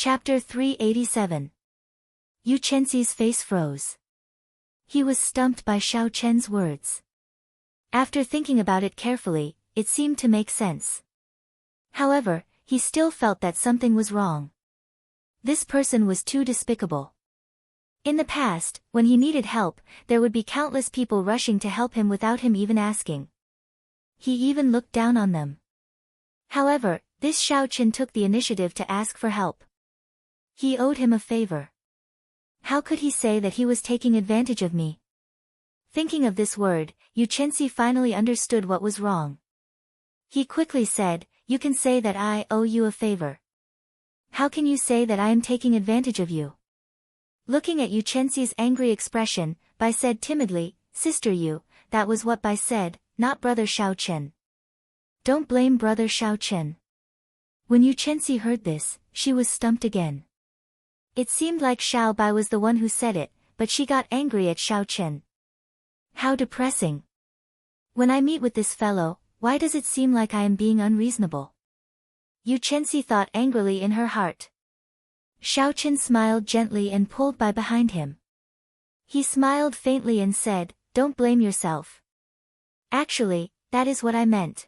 Chapter 387. Yu Chenxi's face froze. He was stumped by Xiao Chen's words. After thinking about it carefully, it seemed to make sense. However, he still felt that something was wrong. This person was too despicable. In the past, when he needed help, there would be countless people rushing to help him without him even asking. He even looked down on them. However, this Xiao Chen took the initiative to ask for help. He owed him a favor. How could he say that he was taking advantage of me? Thinking of this word, Yu Chenxi finally understood what was wrong. He quickly said, "You can say that I owe you a favor. How can you say that I am taking advantage of you?" Looking at Yu Chenxi's angry expression, Bai said timidly, "Sister Yu, that was what Bai said, not Brother Xiao Chen. Don't blame Brother Xiao Chen." When Yu Chenxi heard this, she was stumped again. It seemed like Xiao Bai was the one who said it, but she got angry at Xiao Chen. How depressing. When I meet with this fellow, why does it seem like I am being unreasonable? Yu Chenxi thought angrily in her heart. Xiao Chen smiled gently and pulled Bai behind him. He smiled faintly and said, "Don't blame yourself. Actually, that is what I meant.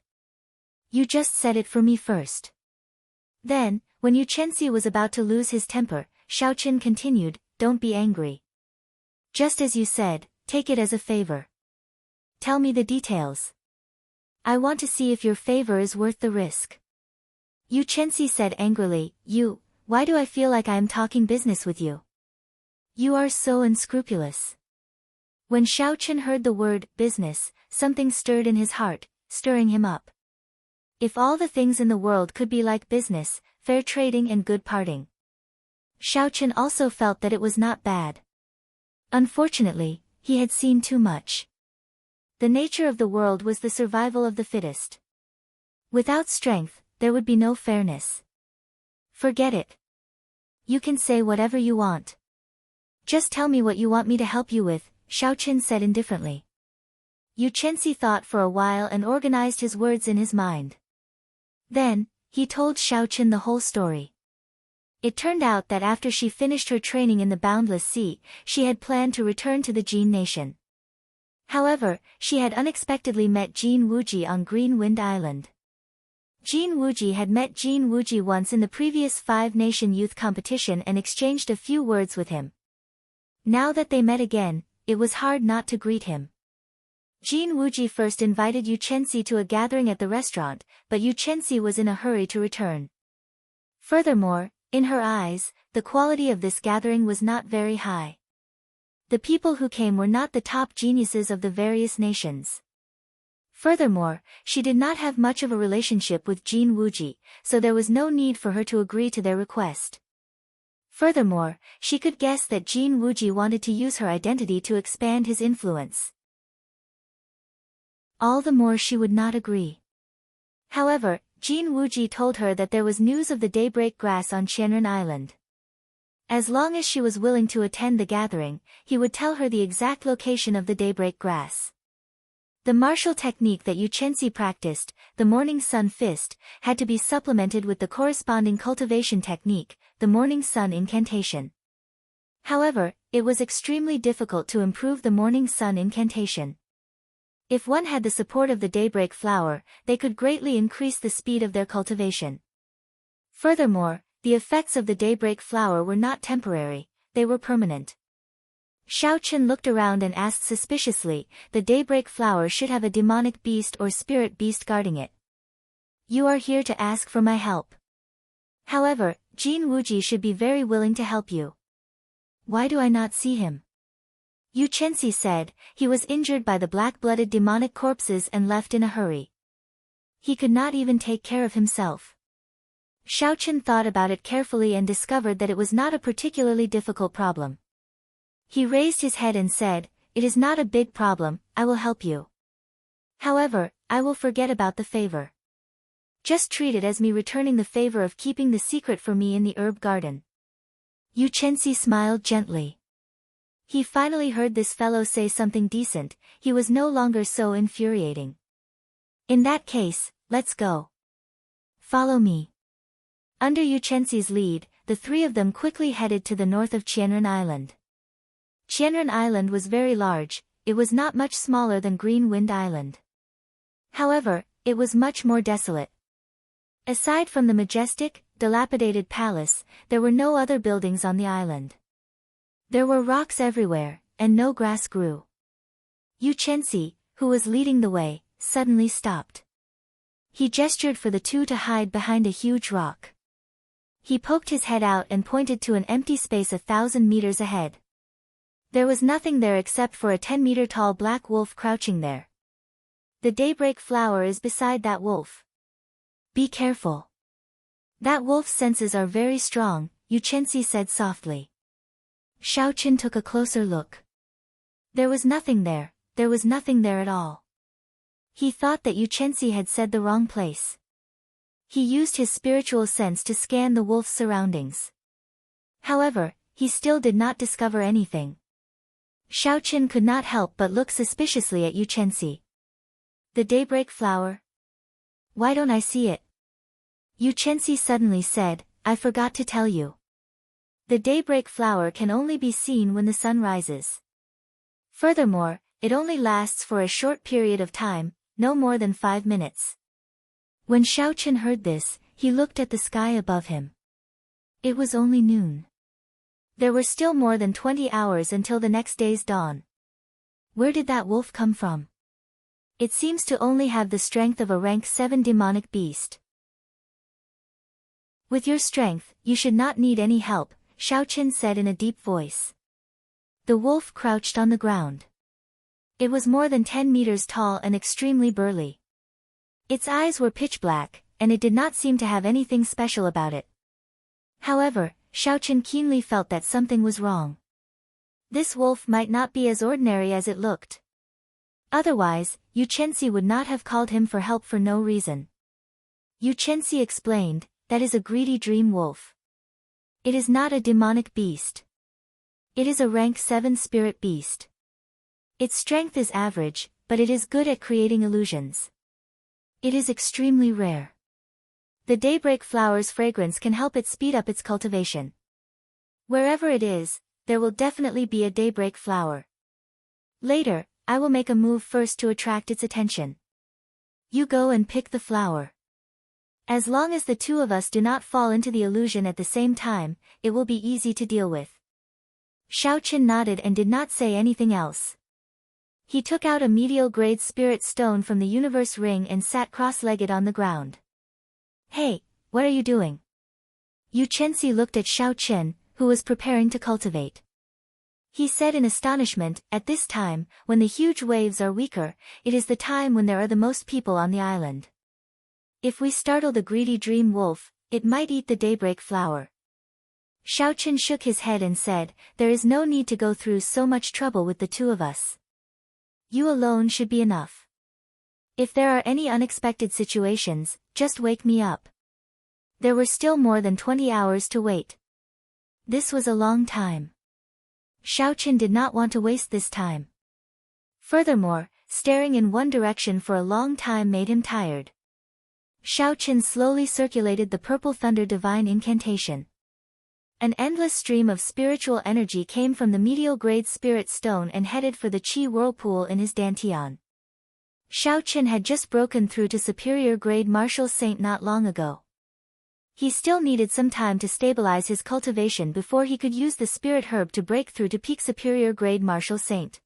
You just said it for me first." Then, when Yu Chenxi was about to lose his temper, Xiao Chen continued, "Don't be angry. Just as you said, take it as a favor. Tell me the details. I want to see if your favor is worth the risk." Yu Chenxi said angrily, Why do I feel like I am talking business with you? You are so unscrupulous." When Xiao Chen heard the word, business, something stirred in his heart, stirring him up. If all the things in the world could be like business, fair trading and good parting. Xiao Chen also felt that it was not bad. Unfortunately, he had seen too much. The nature of the world was the survival of the fittest. Without strength, there would be no fairness. Forget it. You can say whatever you want. Just tell me what you want me to help you with, Xiao Chen said indifferently. Yu Chenxi thought for a while and organized his words in his mind. Then, he told Xiao Chen the whole story. It turned out that after she finished her training in the Boundless Sea, she had planned to return to the Jin Nation. However, she had unexpectedly met Jin Wuji on Green Wind Island. Jin Wuji had met Jin Wuji once in the previous Five-Nation Youth Competition and exchanged a few words with him. Now that they met again, it was hard not to greet him. Jin Wuji first invited Yu Chenxi to a gathering at the restaurant, but Yu Chenxi was in a hurry to return. Furthermore, in her eyes, the quality of this gathering was not very high. The people who came were not the top geniuses of the various nations. Furthermore, she did not have much of a relationship with Jin Wuji, so there was no need for her to agree to their request. Furthermore, she could guess that Jin Wuji wanted to use her identity to expand his influence. All the more she would not agree. However, Jin Wuji told her that there was news of the Daybreak Grass on Qianren Island. As long as she was willing to attend the gathering, he would tell her the exact location of the Daybreak Grass. The martial technique that Yu Chenxi practiced, the Morning Sun Fist, had to be supplemented with the corresponding cultivation technique, the Morning Sun Incantation. However, it was extremely difficult to improve the Morning Sun Incantation. If one had the support of the Daybreak Flower, they could greatly increase the speed of their cultivation. Furthermore, the effects of the Daybreak Flower were not temporary, they were permanent. Xiao Chen looked around and asked suspiciously, "The Daybreak Flower should have a demonic beast or spirit beast guarding it. You are here to ask for my help. However, Jin Wuji should be very willing to help you. Why do I not see him?" Yu Chenxi said, "He was injured by the black-blooded demonic corpses and left in a hurry. He could not even take care of himself." Xiao Chen thought about it carefully and discovered that it was not a particularly difficult problem. He raised his head and said, "It is not a big problem, I will help you. However, I will forget about the favor. Just treat it as me returning the favor of keeping the secret for me in the herb garden." Yu Chenxi smiled gently. He finally heard this fellow say something decent, he was no longer so infuriating. "In that case, let's go. Follow me." Under Yu Chenxi's lead, the three of them quickly headed to the north of Qianren Island. Qianren Island was very large, it was not much smaller than Green Wind Island. However, it was much more desolate. Aside from the majestic, dilapidated palace, there were no other buildings on the island. There were rocks everywhere, and no grass grew. Yu Chenxi, who was leading the way, suddenly stopped. He gestured for the two to hide behind a huge rock. He poked his head out and pointed to an empty space 1,000 meters ahead. There was nothing there except for a 10-meter-tall black wolf crouching there. The daybreak flower is beside that wolf. Be careful. That wolf's senses are very strong, Yu Chenxi said softly. Xiaoqin took a closer look. There was nothing there at all. He thought that Yu Chenxi had said the wrong place. He used his spiritual sense to scan the wolf's surroundings. However, he still did not discover anything. Xiaoqin could not help but look suspiciously at Yu Chenxi. The daybreak flower? Why don't I see it? Yu Chenxi suddenly said, I forgot to tell you. The daybreak flower can only be seen when the sun rises. Furthermore, it only lasts for a short period of time, no more than 5 minutes. When Xiaoqin heard this, he looked at the sky above him. It was only noon. There were still more than 20 hours until the next day's dawn. Where did that wolf come from? It seems to only have the strength of a rank 7 demonic beast. With your strength, you should not need any help, Xiaoqin said in a deep voice. The wolf crouched on the ground. It was more than 10 meters tall and extremely burly. Its eyes were pitch black, and it did not seem to have anything special about it. However, Xiaoqin keenly felt that something was wrong. This wolf might not be as ordinary as it looked. Otherwise, Yu Chenxi would not have called him for help for no reason. Yu Chenxi explained, that is a greedy dream wolf. It is not a demonic beast. It is a rank 7 spirit beast. Its strength is average, but it is good at creating illusions. It is extremely rare. The daybreak flower's fragrance can help it speed up its cultivation. Wherever it is, there will definitely be a daybreak flower. Later, I will make a move first to attract its attention. You go and pick the flower. As long as the two of us do not fall into the illusion at the same time, it will be easy to deal with. Xiaoqin nodded and did not say anything else. He took out a medial-grade spirit stone from the universe ring and sat cross-legged on the ground. Hey, what are you doing? Yu Chenxi looked at Xiaoqin, who was preparing to cultivate. He said in astonishment, at this time, when the huge waves are weaker, it is the time when there are the most people on the island. If we startle the greedy dream wolf, it might eat the daybreak flower. Xiaoqin shook his head and said, there is no need to go through so much trouble with the two of us. You alone should be enough. If there are any unexpected situations, just wake me up. There were still more than 20 hours to wait. This was a long time. Xiaoqin did not want to waste this time. Furthermore, staring in one direction for a long time made him tired. Xiaoqin slowly circulated the purple thunder divine incantation. An endless stream of spiritual energy came from the medial grade spirit stone and headed for the Qi whirlpool in his dantian. Xiaoqin had just broken through to superior grade martial saint not long ago. He still needed some time to stabilize his cultivation before he could use the spirit herb to break through to peak superior grade martial saint.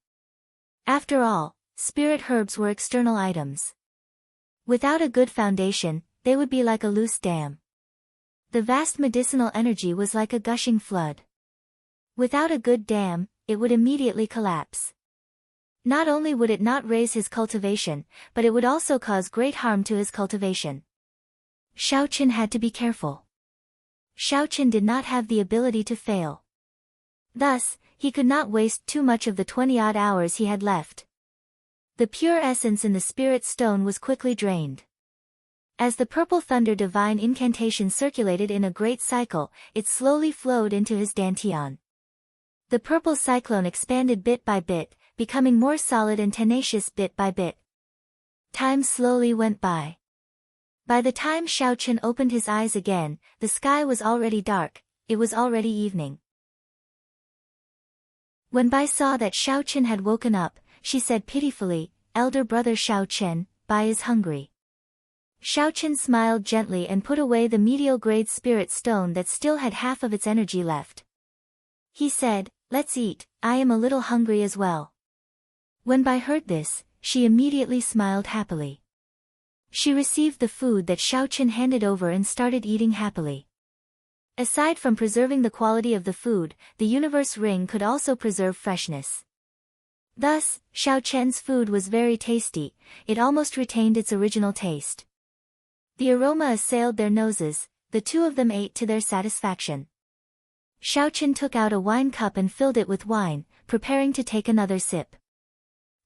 After all, spirit herbs were external items. Without a good foundation, they would be like a loose dam. The vast medicinal energy was like a gushing flood. Without a good dam, it would immediately collapse. Not only would it not raise his cultivation, but it would also cause great harm to his cultivation. Xiaoqin had to be careful. Xiaoqin did not have the ability to fail. Thus, he could not waste too much of the 20-odd hours he had left. The pure essence in the spirit stone was quickly drained. As the purple thunder divine incantation circulated in a great cycle, it slowly flowed into his dantian. The purple cyclone expanded bit by bit, becoming more solid and tenacious bit by bit. Time slowly went by. By the time Xiaoqin opened his eyes again, the sky was already dark, it was already evening. When Bai saw that Xiao Chen had woken up, she said pitifully, "Elder brother Xiao Chen, Bai is hungry." Xiao Chen smiled gently and put away the medial-grade spirit stone that still had half of its energy left. He said, "Let's eat, I am a little hungry as well." When Bai heard this, she immediately smiled happily. She received the food that Xiao Chen handed over and started eating happily. Aside from preserving the quality of the food, the universe ring could also preserve freshness. Thus, Xiao Chen's food was very tasty, it almost retained its original taste. The aroma assailed their noses, the two of them ate to their satisfaction. Xiao Chen took out a wine cup and filled it with wine, preparing to take another sip.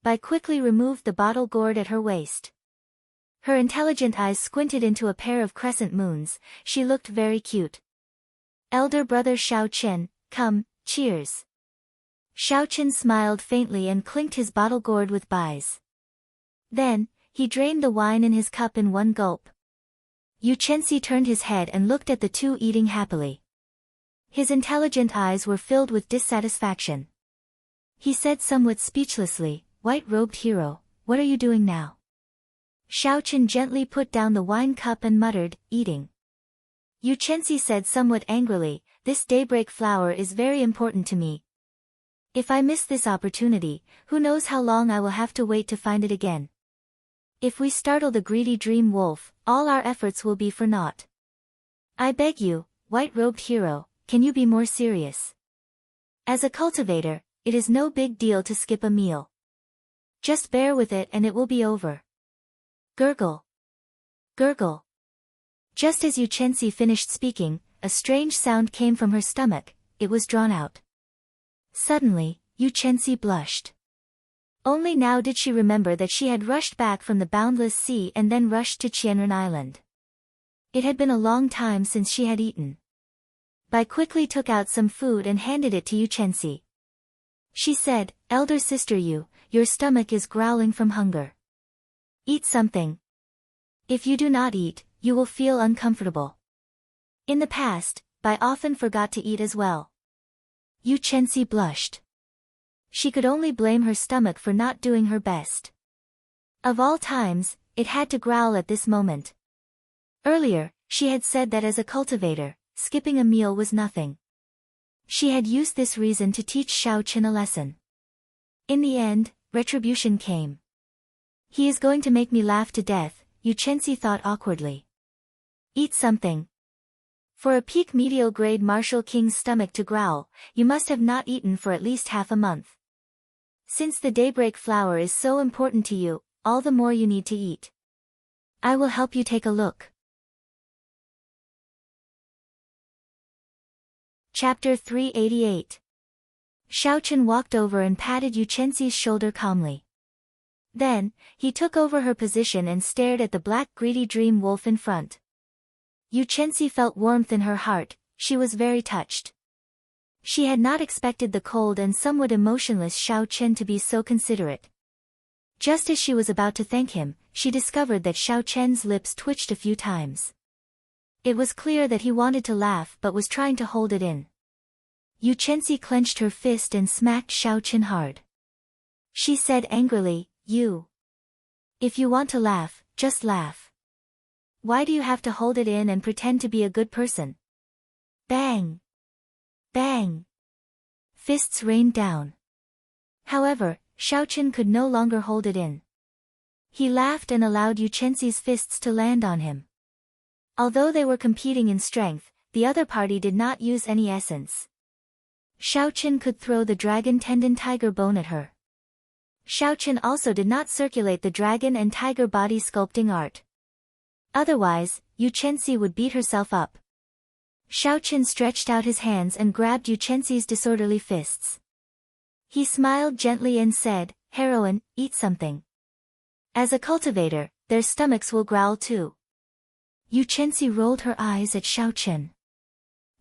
Bai quickly removed the bottle gourd at her waist. Her intelligent eyes squinted into a pair of crescent moons, she looked very cute. "Elder brother Xiao Chen, come, cheers." Xiao Chen smiled faintly and clinked his bottle gourd with Bai's. Then, he drained the wine in his cup in one gulp. Yu Chenxi turned his head and looked at the two eating happily. His intelligent eyes were filled with dissatisfaction. He said somewhat speechlessly, "White-robed hero, what are you doing now?" Xiao Chen gently put down the wine cup and muttered, "Eating." Yu Chenxi said somewhat angrily, "This daybreak flower is very important to me. If I miss this opportunity, who knows how long I will have to wait to find it again. If we startle the greedy dream wolf, all our efforts will be for naught. I beg you, white-robed hero, can you be more serious? As a cultivator, it is no big deal to skip a meal. Just bear with it and it will be over." Gurgle. Gurgle. Just as Yu Chenxi finished speaking, a strange sound came from her stomach, it was drawn out. Suddenly, Yu Chenxi blushed. Only now did she remember that she had rushed back from the boundless sea and then rushed to Qianren Island. It had been a long time since she had eaten. Bai quickly took out some food and handed it to Yu Chenxi. She said, "Elder sister Yu, your stomach is growling from hunger. Eat something. If you do not eat, you will feel uncomfortable." In the past, Bai often forgot to eat as well. Yu Chenxi blushed. She could only blame her stomach for not doing her best. Of all times, it had to growl at this moment. Earlier, she had said that as a cultivator, skipping a meal was nothing. She had used this reason to teach Xiao Chen a lesson. In the end, retribution came. He is going to make me laugh to death, Yu Chenxi thought awkwardly. Eat something. For a peak medial grade martial king's stomach to growl, you must have not eaten for at least half a month. Since the daybreak flower is so important to you, all the more you need to eat. I will help you take a look. Chapter 388. Xiao Chen walked over and patted Yu Chenxi's shoulder calmly. Then, he took over her position and stared at the black greedy dream wolf in front. Yu Chenxi felt warmth in her heart, she was very touched. She had not expected the cold and somewhat emotionless Xiao Chen to be so considerate. Just as she was about to thank him, she discovered that Xiao Chen's lips twitched a few times. It was clear that he wanted to laugh but was trying to hold it in. Yu Chenxi clenched her fist and smacked Xiao Chen hard. She said angrily, If you want to laugh, just laugh. Why do you have to hold it in and pretend to be a good person?" Bang! Bang! Fists rained down. However, Xiao Chen could no longer hold it in. He laughed and allowed Yu Chenxi's fists to land on him. Although they were competing in strength, the other party did not use any essence. Xiao Chen could throw the dragon tendon tiger bone at her. Xiao Chen also did not circulate the dragon and tiger body sculpting art. Otherwise, Yu Chenxi would beat herself up. Xiao Chen stretched out his hands and grabbed Yu Chenxi's disorderly fists. He smiled gently and said, "Heroine, eat something. As a cultivator, their stomachs will growl too." Yu Chenxi rolled her eyes at Xiao Chen.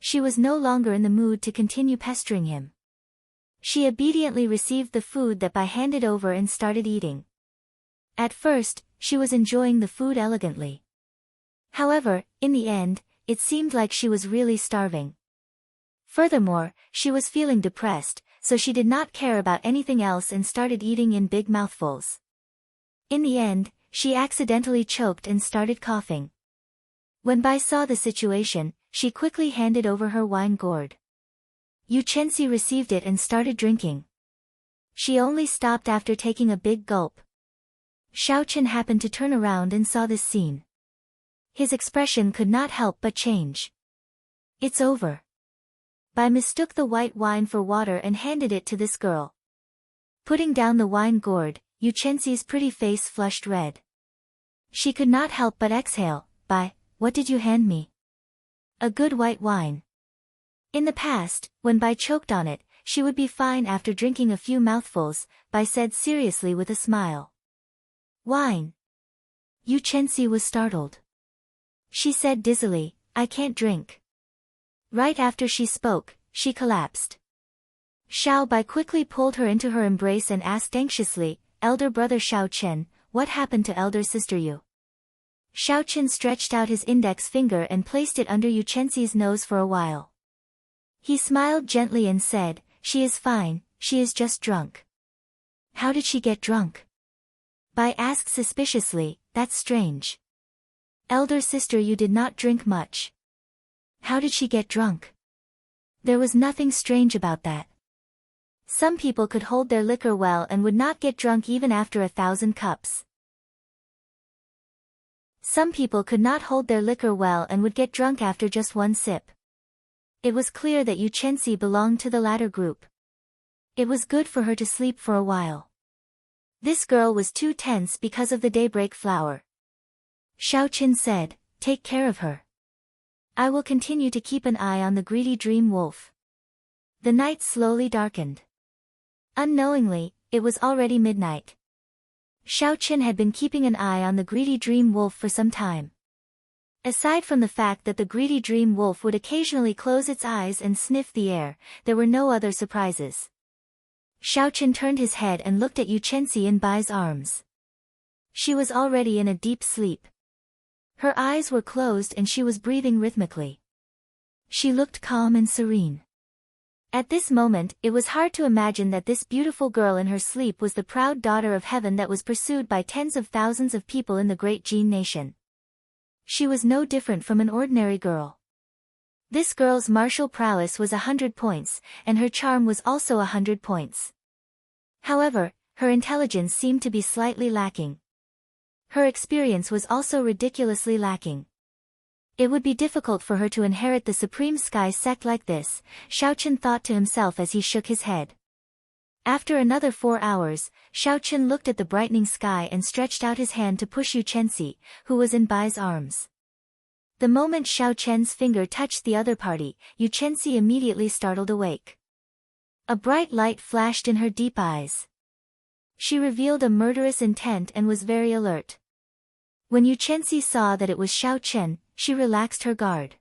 She was no longer in the mood to continue pestering him. She obediently received the food that Bai handed over and started eating. At first, she was enjoying the food elegantly. However, in the end, it seemed like she was really starving. Furthermore, she was feeling depressed, so she did not care about anything else and started eating in big mouthfuls. In the end, she accidentally choked and started coughing. When Bai saw the situation, she quickly handed over her wine gourd. Yu Chenxi received it and started drinking. She only stopped after taking a big gulp. Xiao Chen happened to turn around and saw this scene. His expression could not help but change. "It's over." Bai mistook the white wine for water and handed it to this girl. Putting down the wine gourd, Yu Chenxi's pretty face flushed red. She could not help but exhale. "Bai, what did you hand me?" "A good white wine." In the past, when Bai choked on it, she would be fine after drinking a few mouthfuls, Bai said seriously with a smile. "Wine?" Yu Chenxi was startled. She said dizzily, "I can't drink." Right after she spoke, she collapsed. Xiao Bai quickly pulled her into her embrace and asked anxiously, "Elder brother Xiao Chen, what happened to elder sister Yu?" Xiao Chen stretched out his index finger and placed it under Yu Chenxi's nose for a while. He smiled gently and said, "She is fine, she is just drunk." "How did she get drunk?" Bai asked suspiciously. "That's strange. Elder sister, you did not drink much. How did she get drunk?" There was nothing strange about that. Some people could hold their liquor well and would not get drunk even after 1,000 cups. Some people could not hold their liquor well and would get drunk after just one sip. It was clear that Yu Chenxi belonged to the latter group. It was good for her to sleep for a while. This girl was too tense because of the daybreak flower. Xiao Chen said, "Take care of her. I will continue to keep an eye on the greedy dream wolf." The night slowly darkened. Unknowingly, it was already midnight. Xiao Chen had been keeping an eye on the greedy dream wolf for some time. Aside from the fact that the greedy dream wolf would occasionally close its eyes and sniff the air, there were no other surprises. Xiao Chen turned his head and looked at Yu Chenxi in Bai's arms. She was already in a deep sleep. Her eyes were closed and she was breathing rhythmically. She looked calm and serene. At this moment, it was hard to imagine that this beautiful girl in her sleep was the proud daughter of heaven that was pursued by tens of thousands of people in the great Jin nation. She was no different from an ordinary girl. This girl's martial prowess was 100 points, and her charm was also 100 points. However, her intelligence seemed to be slightly lacking. Her experience was also ridiculously lacking. It would be difficult for her to inherit the supreme sky sect like this, Xiao Chen thought to himself as he shook his head. After another 4 hours, Xiao Chen looked at the brightening sky and stretched out his hand to push Yu Chenxi, who was in Bai's arms. The moment Xiao Chen's finger touched the other party, Yu Chenxi immediately startled awake. A bright light flashed in her deep eyes. She revealed a murderous intent and was very alert. When Yu Chenxi saw that it was Xiao Chen, she relaxed her guard.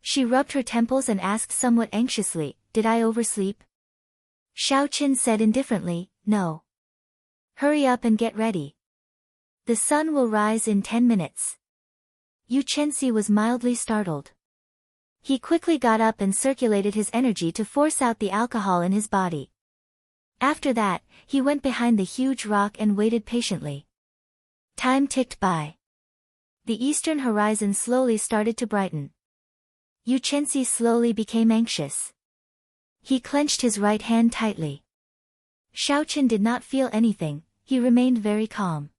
She rubbed her temples and asked somewhat anxiously, "Did I oversleep?" Xiao Chen said indifferently, "No. Hurry up and get ready. The sun will rise in 10 minutes. Yu Chenxi was mildly startled. He quickly got up and circulated his energy to force out the alcohol in his body. After that, he went behind the huge rock and waited patiently. Time ticked by. The eastern horizon slowly started to brighten. Yu Chenxi slowly became anxious. He clenched his right hand tightly. Xiao Chen did not feel anything, he remained very calm.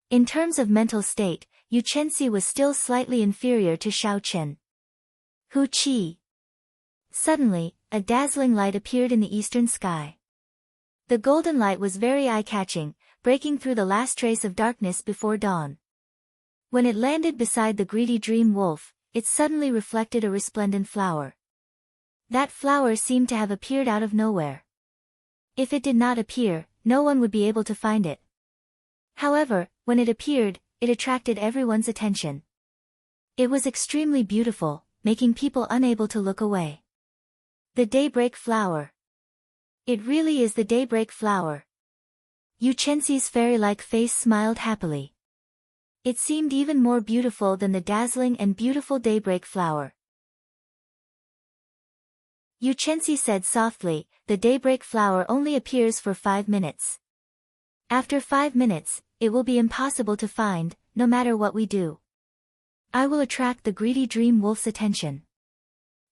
In terms of mental state, Yu Chenxi was still slightly inferior to Xiao Chen. Hu Qi. Suddenly, a dazzling light appeared in the eastern sky. The golden light was very eye-catching, breaking through the last trace of darkness before dawn. When it landed beside the greedy dream wolf, it suddenly reflected a resplendent flower. That flower seemed to have appeared out of nowhere. If it did not appear, no one would be able to find it. However, when it appeared, it attracted everyone's attention. It was extremely beautiful, making people unable to look away. The daybreak flower. It really is the daybreak flower. Yu Chenxi's fairy-like face smiled happily. It seemed even more beautiful than the dazzling and beautiful daybreak flower. Yu Chenxi said softly, the daybreak flower only appears for 5 minutes. After 5 minutes, it will be impossible to find, no matter what we do. I will attract the greedy dream wolf's attention.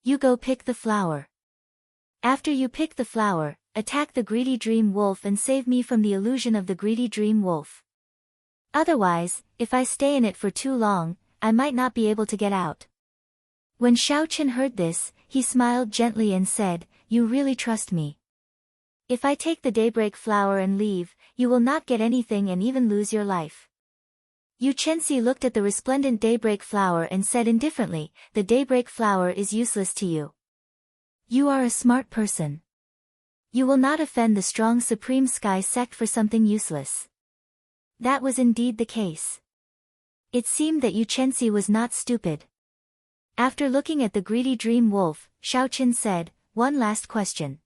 You go pick the flower. After you pick the flower, attack the greedy dream wolf and save me from the illusion of the greedy dream wolf. Otherwise, if I stay in it for too long, I might not be able to get out. When Xiao Chen heard this, he smiled gently and said, You really trust me. If I take the daybreak flower and leave, you will not get anything and even lose your life. Yu Chenxi looked at the resplendent daybreak flower and said indifferently, the daybreak flower is useless to you. You are a smart person. You will not offend the strong supreme sky sect for something useless. That was indeed the case. It seemed that Yu Chenxi was not stupid. After looking at the greedy dream wolf, Xiao Chen said, One last question.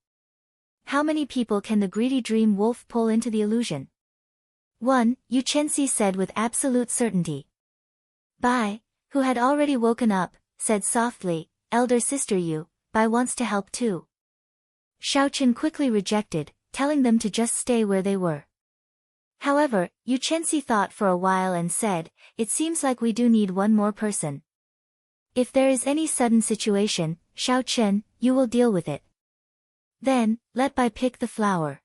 How many people can the greedy dream wolf pull into the illusion? 1, Yu Chenxi said with absolute certainty. Bai, who had already woken up, said softly, Elder sister Yu, Bai wants to help too. Xiao Chen quickly rejected, telling them to just stay where they were. However, Yu Chenxi thought for a while and said, It seems like we do need one more person. If there is any sudden situation, Xiao Chen, you will deal with it. Then, let Bai pick the flower.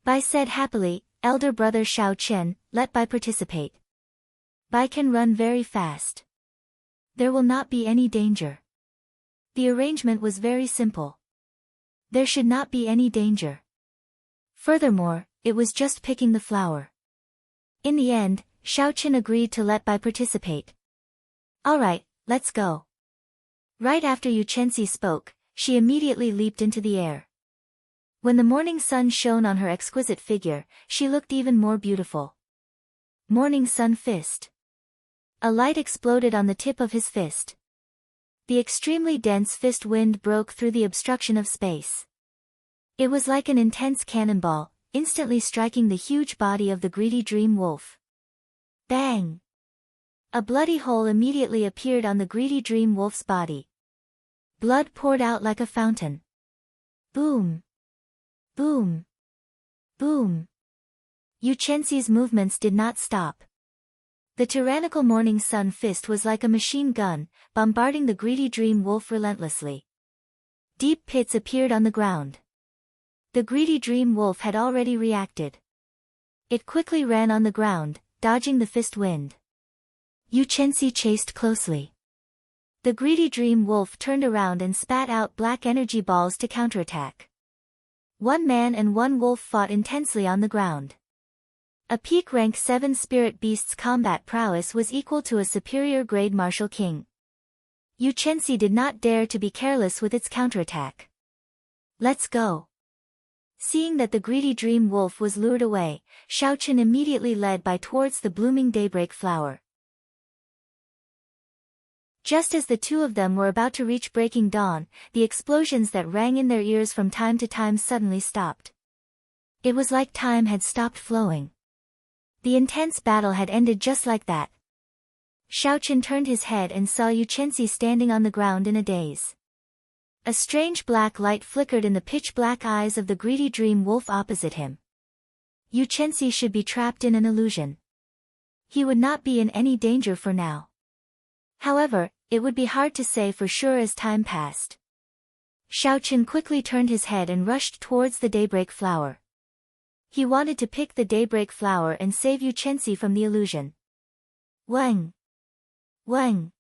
Bai said happily, Elder brother Xiao Chen, let Bai participate. Bai can run very fast. There will not be any danger. The arrangement was very simple. There should not be any danger. Furthermore, it was just picking the flower. In the end, Xiao Chen agreed to let Bai participate. Alright, let's go. Right after Yu Chenxi spoke, she immediately leaped into the air. When the morning sun shone on her exquisite figure, she looked even more beautiful. Morning sun fist. A light exploded on the tip of his fist. The extremely dense fist wind broke through the obstruction of space. It was like an intense cannonball, instantly striking the huge body of the greedy dream wolf. Bang! A bloody hole immediately appeared on the greedy dream wolf's body. Blood poured out like a fountain. Boom! Boom! Boom! Yu Chenxi's movements did not stop. The tyrannical morning sun fist was like a machine gun, bombarding the greedy dream wolf relentlessly. Deep pits appeared on the ground. The greedy dream wolf had already reacted. It quickly ran on the ground, dodging the fist wind. Yu Chenxi chased closely. The greedy dream wolf turned around and spat out black energy balls to counterattack. One man and one wolf fought intensely on the ground. A peak rank 7 spirit beast's combat prowess was equal to a superior grade martial king. Yu Chenxi did not dare to be careless with its counterattack. Let's go. Seeing that the greedy dream wolf was lured away, Xiao Chen immediately led Bai towards the blooming daybreak flower. Just as the two of them were about to reach breaking dawn, the explosions that rang in their ears from time to time suddenly stopped. It was like time had stopped flowing. The intense battle had ended just like that. Xiao Chen turned his head and saw Yu Chenxi standing on the ground in a daze. A strange black light flickered in the pitch-black eyes of the greedy dream wolf opposite him. Yu Chenxi should be trapped in an illusion. He would not be in any danger for now. However, it would be hard to say for sure as time passed. Xiao Chen quickly turned his head and rushed towards the daybreak flower. He wanted to pick the daybreak flower and save Yu Chenxi from the illusion. Wang! Wang!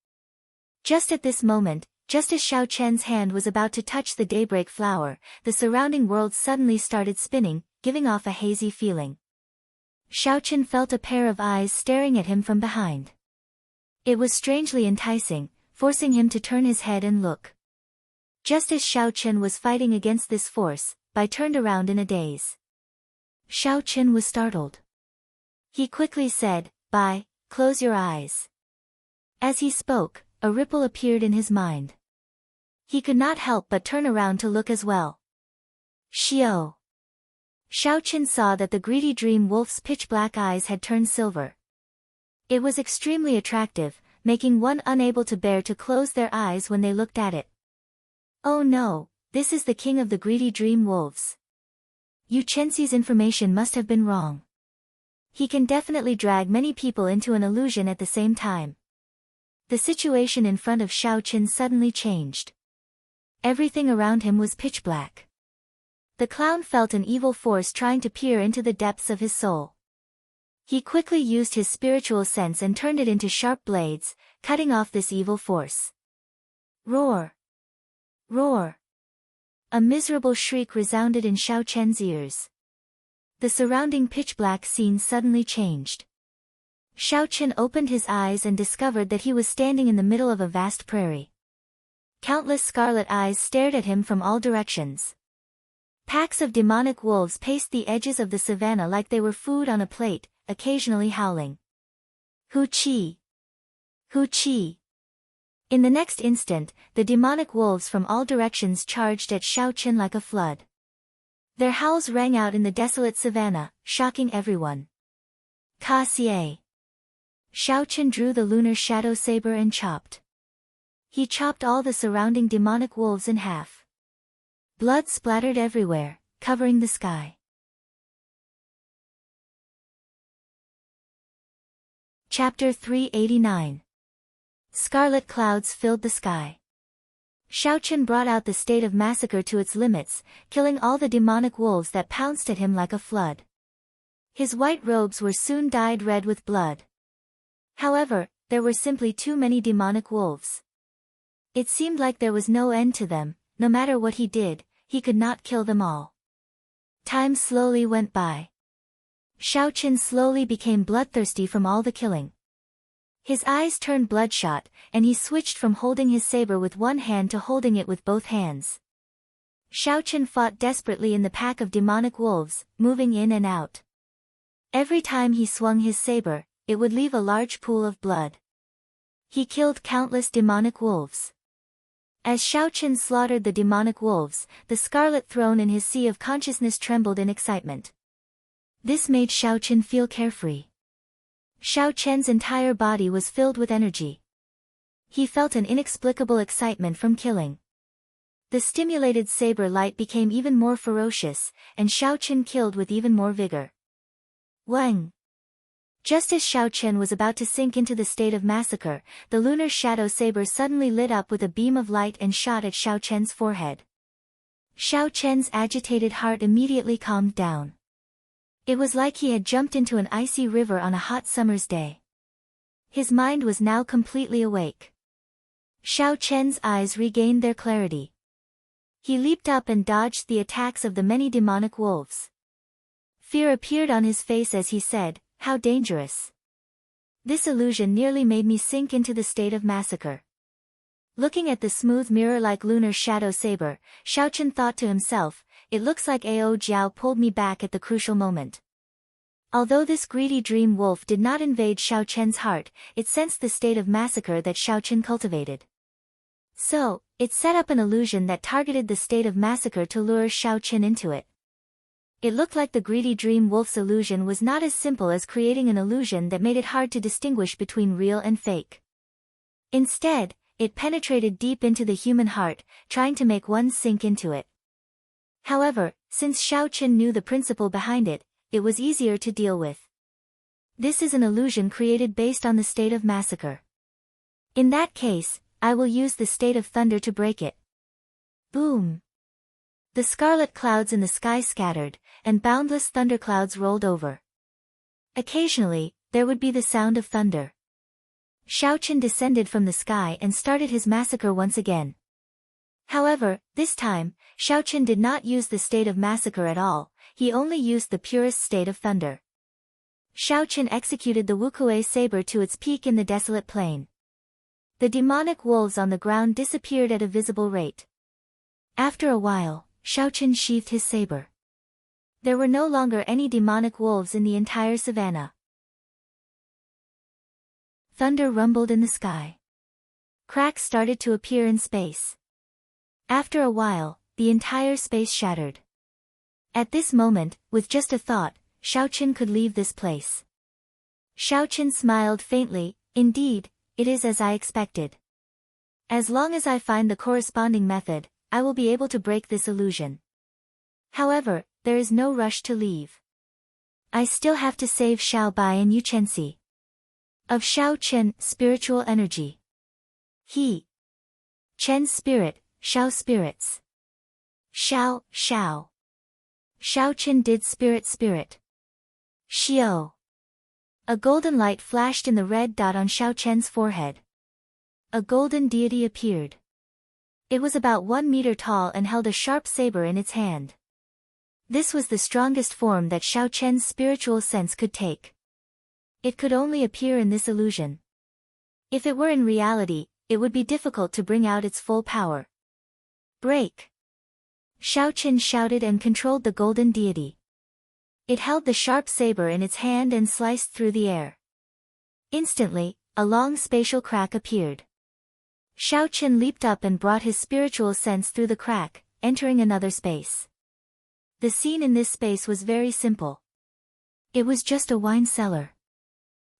Just at this moment, just as Xiao Chen's hand was about to touch the daybreak flower, the surrounding world suddenly started spinning, giving off a hazy feeling. Xiao Chen felt a pair of eyes staring at him from behind. It was strangely enticing, forcing him to turn his head and look. Just as Xiao Chen was fighting against this force, Bai turned around in a daze. Xiao Chen was startled. He quickly said, Bai, close your eyes. As he spoke, a ripple appeared in his mind. He could not help but turn around to look as well. Xiao. Xiao Chen saw that the greedy dream wolf's pitch-black eyes had turned silver. It was extremely attractive, making one unable to bear to close their eyes when they looked at it. Oh no, This is the king of the greedy dream wolves. Yu Chenxi's information must have been wrong. He can definitely drag many people into an illusion at the same time. The situation in front of Xiao Chen suddenly changed. Everything around him was pitch black. The clown felt an evil force trying to peer into the depths of his soul. He quickly used his spiritual sense and turned it into sharp blades, cutting off this evil force. Roar! Roar! A miserable shriek resounded in Xiao Chen's ears. The surrounding pitch-black scene suddenly changed. Xiao Chen opened his eyes and discovered that he was standing in the middle of a vast prairie. Countless scarlet eyes stared at him from all directions. Packs of demonic wolves paced the edges of the savanna like they were food on a plate, occasionally howling. Hu Qi! Hu Qi! In the next instant, the demonic wolves from all directions charged at Xiao Chen like a flood. Their howls rang out in the desolate savanna, shocking everyone. Ka Xie! Xiao Chen drew the lunar shadow saber and chopped. He chopped all the surrounding demonic wolves in half. Blood splattered everywhere, covering the sky. Chapter 389. Scarlet clouds filled the sky. Xiao Chen brought out the state of massacre to its limits, killing all the demonic wolves that pounced at him like a flood. His white robes were soon dyed red with blood. However, there were simply too many demonic wolves. It seemed like there was no end to them. No matter what he did, he could not kill them all. Time slowly went by. Xiao Chen slowly became bloodthirsty from all the killing. His eyes turned bloodshot, and he switched from holding his saber with one hand to holding it with both hands. Xiao Chen fought desperately in the pack of demonic wolves, moving in and out. Every time he swung his saber, it would leave a large pool of blood. He killed countless demonic wolves. As Xiao Chen slaughtered the demonic wolves, the scarlet throne in his sea of consciousness trembled in excitement. This made Xiao Chen feel carefree. Xiao Chen's entire body was filled with energy. He felt an inexplicable excitement from killing. The stimulated saber light became even more ferocious, and Xiao Chen killed with even more vigor. Wang! Just as Xiao Chen was about to sink into the state of massacre, the lunar shadow saber suddenly lit up with a beam of light and shot at Xiao Chen's forehead. Xiao Chen's agitated heart immediately calmed down. It was like he had jumped into an icy river on a hot summer's day. His mind was now completely awake. Xiao Chen's eyes regained their clarity. He leaped up and dodged the attacks of the many demonic wolves. Fear appeared on his face as he said, "How dangerous." This illusion nearly made me sink into the state of massacre. Looking at the smooth mirror-like lunar shadow saber, Xiao Chen thought to himself, "It looks like Ao Jiao pulled me back at the crucial moment." Although this greedy dream wolf did not invade Xiao Chen's heart, it sensed the state of massacre that Xiao Chen cultivated. So, it set up an illusion that targeted the state of massacre to lure Xiao Chen into it. It looked like the greedy dream wolf's illusion was not as simple as creating an illusion that made it hard to distinguish between real and fake. Instead, it penetrated deep into the human heart, trying to make one sink into it. However, since Xiao Chen knew the principle behind it, it was easier to deal with. This is an illusion created based on the state of massacre. In that case, I will use the state of thunder to break it. Boom! The scarlet clouds in the sky scattered, and boundless thunderclouds rolled over. Occasionally, there would be the sound of thunder. Xiao Chen descended from the sky and started his massacre once again. However, this time, Xiao Chen did not use the state of massacre at all, he only used the purest state of thunder. Xiao Chen executed the Wukue saber to its peak in the desolate plain. The demonic wolves on the ground disappeared at a visible rate. After a while, Xiao Chen sheathed his saber. There were no longer any demonic wolves in the entire savanna. Thunder rumbled in the sky. Cracks started to appear in space. After a while, the entire space shattered. At this moment, with just a thought, Xiao Chen could leave this place. Xiao Chen smiled faintly, "Indeed, it is as I expected. As long as I find the corresponding method, I will be able to break this illusion. However, there is no rush to leave. I still have to save Xiao Bai and Yu Chenxi. Of Xiao Chen, spiritual energy. He. Chen's spirit, Xiao spirits. Xiao, Xiao. Xiao Chen did spirit. Xiao. A golden light flashed in the red dot on Xiao Chen's forehead. A golden deity appeared. It was about 1 meter tall and held a sharp saber in its hand. This was the strongest form that Xiao Chen's spiritual sense could take. It could only appear in this illusion. If it were in reality, it would be difficult to bring out its full power. Break! Xiao Chen shouted and controlled the golden deity. It held the sharp saber in its hand and sliced through the air. Instantly, a long spatial crack appeared. Xiao Chen leaped up and brought his spiritual sense through the crack, entering another space. The scene in this space was very simple. It was just a wine cellar.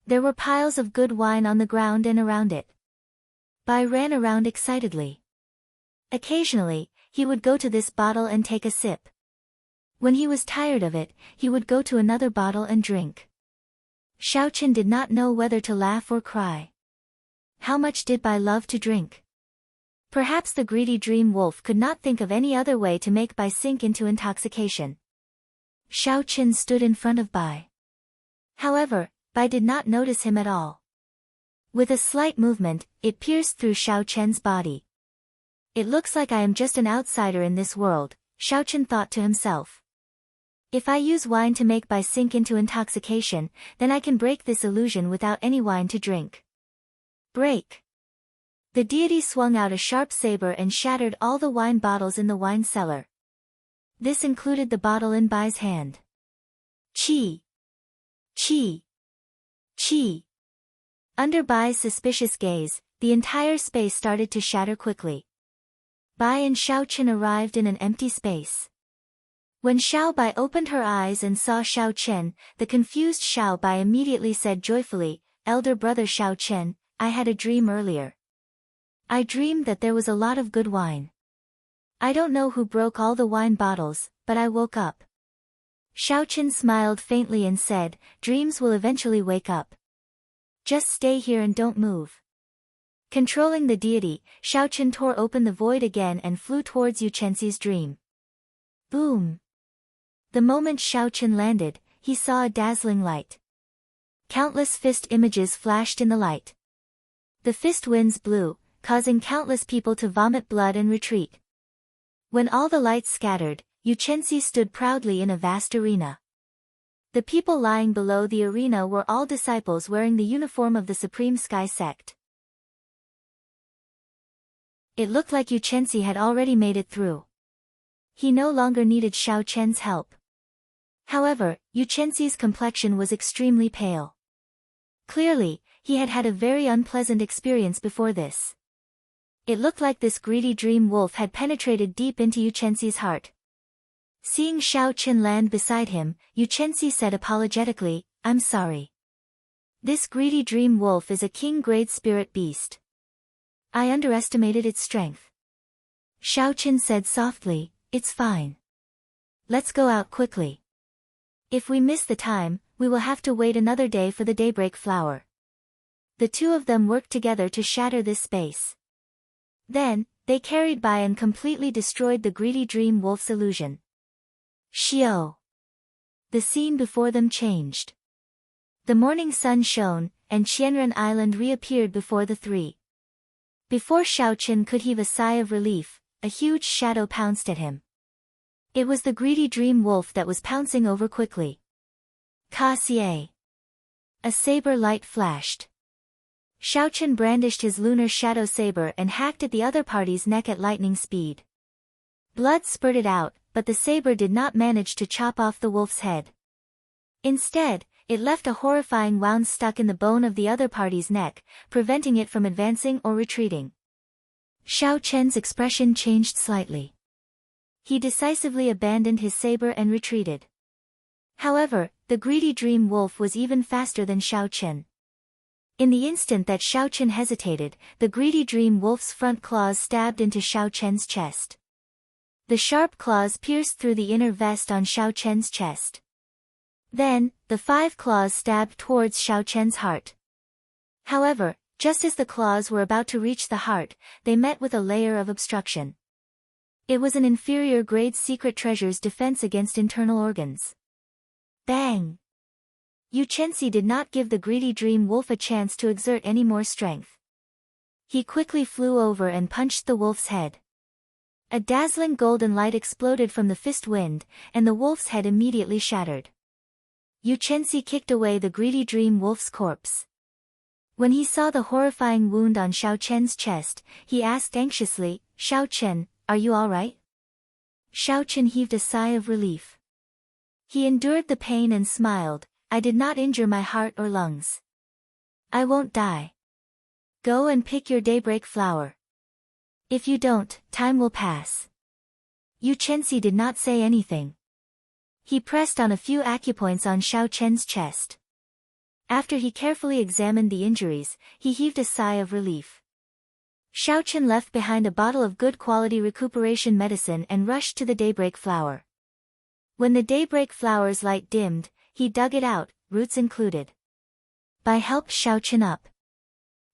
There were piles of good wine on the ground and around it. Bai ran around excitedly. Occasionally, he would go to this bottle and take a sip. When he was tired of it, he would go to another bottle and drink. Xiao Chen did not know whether to laugh or cry. How much did Bai love to drink? Perhaps the greedy dream wolf could not think of any other way to make Bai sink into intoxication. Xiao Chen stood in front of Bai. However, Bai did not notice him at all. With a slight movement, it pierced through Xiao Chen's body. It looks like I am just an outsider in this world, Xiao Chen thought to himself. If I use wine to make Bai sink into intoxication, then I can break this illusion without any wine to drink. Break! The deity swung out a sharp saber and shattered all the wine bottles in the wine cellar. This included the bottle in Bai's hand. Chi! Chi! Chi! Under Bai's suspicious gaze, the entire space started to shatter quickly. Bai and Xiao Chen arrived in an empty space. When Xiao Bai opened her eyes and saw Xiao Chen, the confused Xiao Bai immediately said joyfully, "Elder brother Xiao Chen, I had a dream earlier. I dreamed that there was a lot of good wine. I don't know who broke all the wine bottles, but I woke up." Xiao Chen smiled faintly and said, "Dreams will eventually wake up. Just stay here and don't move." Controlling the deity, Xiao Chen tore open the void again and flew towards Yu Chenxi's dream. Boom! The moment Xiao Chen landed, he saw a dazzling light. Countless fist images flashed in the light. The fist winds blew, causing countless people to vomit blood and retreat. When all the lights scattered, Yu Chenxi stood proudly in a vast arena. The people lying below the arena were all disciples wearing the uniform of the Supreme Sky Sect. It looked like Yu Chenxi had already made it through. He no longer needed Xiao Chen's help. However, Yu Chenxi's complexion was extremely pale. Clearly, he had had a very unpleasant experience before this. It looked like this greedy dream wolf had penetrated deep into Yu Chenxi's heart. Seeing Xiao Chen land beside him, Yu Chenxi said apologetically, "I'm sorry. This greedy dream wolf is a king-grade spirit beast. I underestimated its strength." Xiao Chen said softly, "It's fine. Let's go out quickly. If we miss the time, we will have to wait another day for the daybreak flower." The two of them worked together to shatter this space. Then, they carried by and completely destroyed the greedy dream wolf's illusion. Xiao! The scene before them changed. The morning sun shone, and Qianren Island reappeared before the three. Before Xiao Chen could heave a sigh of relief, a huge shadow pounced at him. It was the greedy dream wolf that was pouncing over quickly. Ka-xie! A saber light flashed. Xiao Chen brandished his lunar shadow saber and hacked at the other party's neck at lightning speed. Blood spurted out, but the saber did not manage to chop off the wolf's head. Instead, it left a horrifying wound stuck in the bone of the other party's neck, preventing it from advancing or retreating. Xiao Chen's expression changed slightly. He decisively abandoned his saber and retreated. However, the greedy dream wolf was even faster than Xiao Chen. In the instant that Xiao Chen hesitated, the greedy dream wolf's front claws stabbed into Xiao Chen's chest. The sharp claws pierced through the inner vest on Xiao Chen's chest. Then, the 5 claws stabbed towards Xiao Chen's heart. However, just as the claws were about to reach the heart, they met with a layer of obstruction. It was an inferior grade secret treasure's defense against internal organs. Bang! Yu Chenxi did not give the greedy dream wolf a chance to exert any more strength. He quickly flew over and punched the wolf's head. A dazzling golden light exploded from the fist wind, and the wolf's head immediately shattered. Yu Chenxi kicked away the greedy dream wolf's corpse. When he saw the horrifying wound on Xiao Chen's chest, he asked anxiously, "Xiao Chen, are you all right?" Xiao Chen heaved a sigh of relief. He endured the pain and smiled, "I did not injure my heart or lungs. I won't die. Go and pick your daybreak flower. If you don't, time will pass." Yu Chenxi did not say anything. He pressed on a few acupoints on Xiao Chen's chest. After he carefully examined the injuries, he heaved a sigh of relief. Xiao Chen left behind a bottle of good quality recuperation medicine and rushed to the daybreak flower. When the daybreak flower's light dimmed, he dug it out, roots included. Bai helped Xiao Chen up.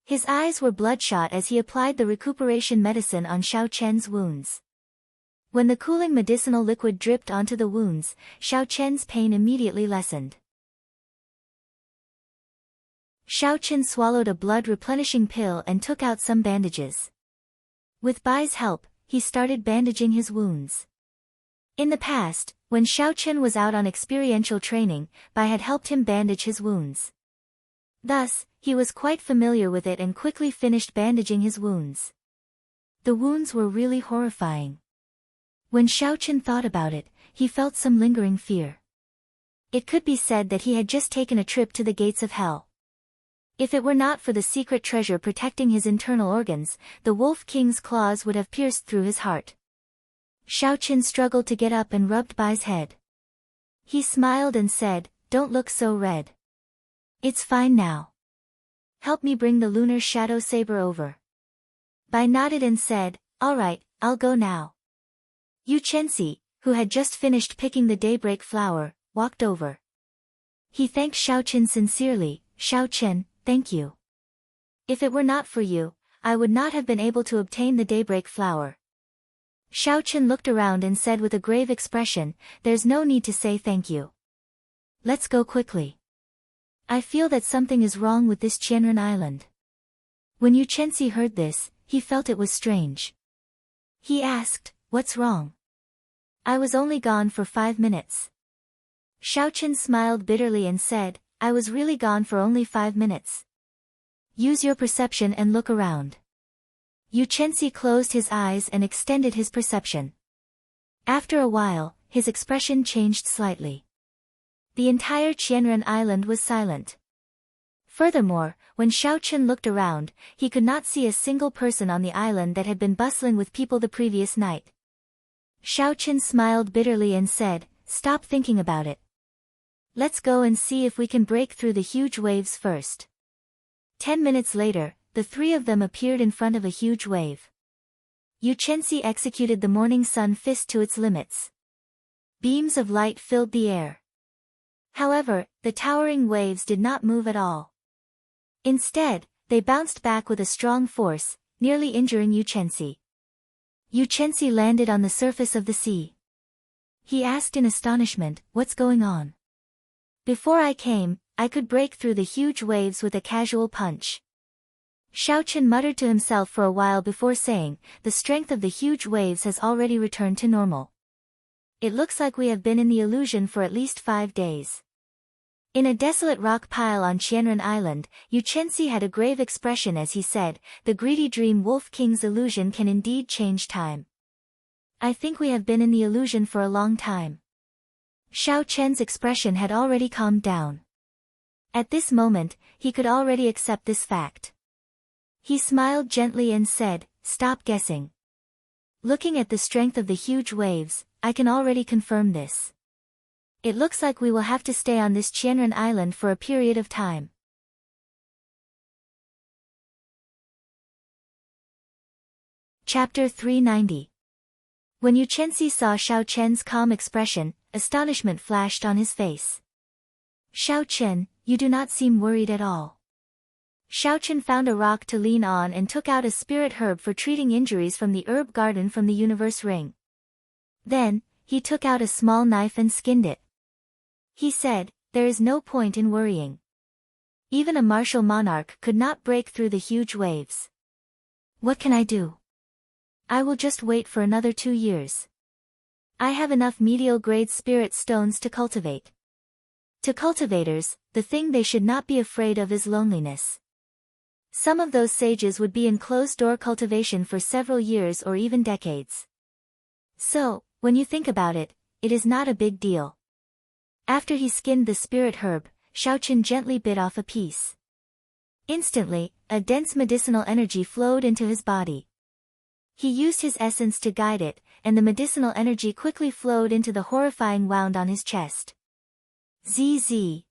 His eyes were bloodshot as he applied the recuperation medicine on Xiao Chen's wounds. When the cooling medicinal liquid dripped onto the wounds, Xiao Chen's pain immediately lessened. Xiao Chen swallowed a blood-replenishing pill and took out some bandages. With Bai's help, he started bandaging his wounds. In the past, when Xiao Chen was out on experiential training, Bai had helped him bandage his wounds. Thus, he was quite familiar with it and quickly finished bandaging his wounds. The wounds were really horrifying. When Xiao Chen thought about it, he felt some lingering fear. It could be said that he had just taken a trip to the gates of hell. If it were not for the secret treasure protecting his internal organs, the Wolf King's claws would have pierced through his heart. Xiao Chen struggled to get up and rubbed Bai's head. He smiled and said, "Don't look so red. It's fine now. Help me bring the lunar shadow saber over." Bai nodded and said, "All right, I'll go now." Yu Chenxi, who had just finished picking the daybreak flower, walked over. He thanked Xiao Chen sincerely. "Xiao Chen, thank you. If it were not for you, I would not have been able to obtain the daybreak flower." Xiao Chen looked around and said with a grave expression, "There's no need to say thank you. Let's go quickly. I feel that something is wrong with this Qianren Island." When Yu Chenxi heard this, he felt it was strange. He asked, "What's wrong? I was only gone for 5 minutes." Xiao Chen smiled bitterly and said, "I was really gone for only 5 minutes. Use your perception and look around." Yu Chenxi closed his eyes and extended his perception. After a while, his expression changed slightly. The entire Qianren Island was silent. Furthermore, when Xiao Chen looked around, he could not see a single person on the island that had been bustling with people the previous night. Xiao Chen smiled bitterly and said, "Stop thinking about it. Let's go and see if we can break through the huge waves first." 10 minutes later, the 3 of them appeared in front of a huge wave. Yu Chenxi executed the morning sun fist to its limits. Beams of light filled the air. However, the towering waves did not move at all. Instead, they bounced back with a strong force, nearly injuring Yu Chenxi. Yu Chenxi landed on the surface of the sea. He asked in astonishment, "What's going on? Before I came, I could break through the huge waves with a casual punch." Xiao Chen muttered to himself for a while before saying, "The strength of the huge waves has already returned to normal. It looks like we have been in the illusion for at least 5 days." In a desolate rock pile on Qianren Island, Yu Chenxi had a grave expression as he said, "The greedy dream Wolf King's illusion can indeed change time. I think we have been in the illusion for a long time." Xiao Chen's expression had already calmed down. At this moment, he could already accept this fact. He smiled gently and said, "Stop guessing. Looking at the strength of the huge waves, I can already confirm this. It looks like we will have to stay on this Qianren Island for a period of time." Chapter 390. When Yu Chenxi saw Xiao Chen's calm expression, astonishment flashed on his face. Xiao Chen, you do not seem worried at all. Xiao Chen found a rock to lean on and took out a spirit herb for treating injuries from the herb garden from the universe ring. Then, he took out a small knife and skinned it. He said, there is no point in worrying. Even a martial monarch could not break through the huge waves. What can I do? I will just wait for another 2 years. I have enough medial-grade spirit stones to cultivate. To cultivators, the thing they should not be afraid of is loneliness. Some of those sages would be in closed-door cultivation for several years or even decades. So, when you think about it, it is not a big deal. After he skinned the spirit herb, Xiao Chen gently bit off a piece. Instantly, a dense medicinal energy flowed into his body. He used his essence to guide it, and the medicinal energy quickly flowed into the horrifying wound on his chest. ZZ.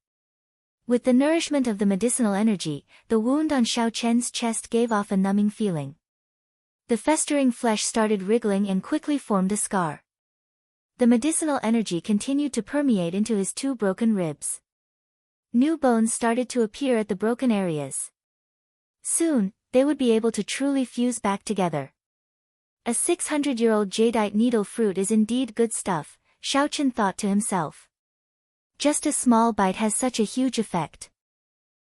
With the nourishment of the medicinal energy, the wound on Xiao Chen's chest gave off a numbing feeling. The festering flesh started wriggling and quickly formed a scar. The medicinal energy continued to permeate into his 2 broken ribs. New bones started to appear at the broken areas. Soon, they would be able to truly fuse back together. A 600-year-old jadeite needle fruit is indeed good stuff, Xiao Chen thought to himself. Just a small bite has such a huge effect.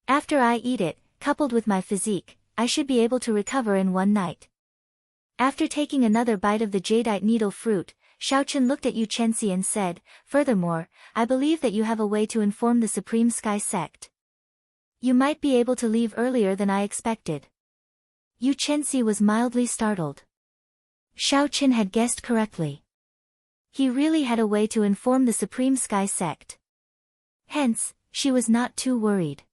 After I eat it, coupled with my physique, I should be able to recover in 1 night. After taking another bite of the jadeite needle fruit, Xiao Chen looked at Yu Chenxi and said, furthermore, I believe that you have a way to inform the Supreme Sky Sect. You might be able to leave earlier than I expected. Yu Chenxi was mildly startled. Xiao Chen had guessed correctly. He really had a way to inform the Supreme Sky Sect. Hence, she was not too worried.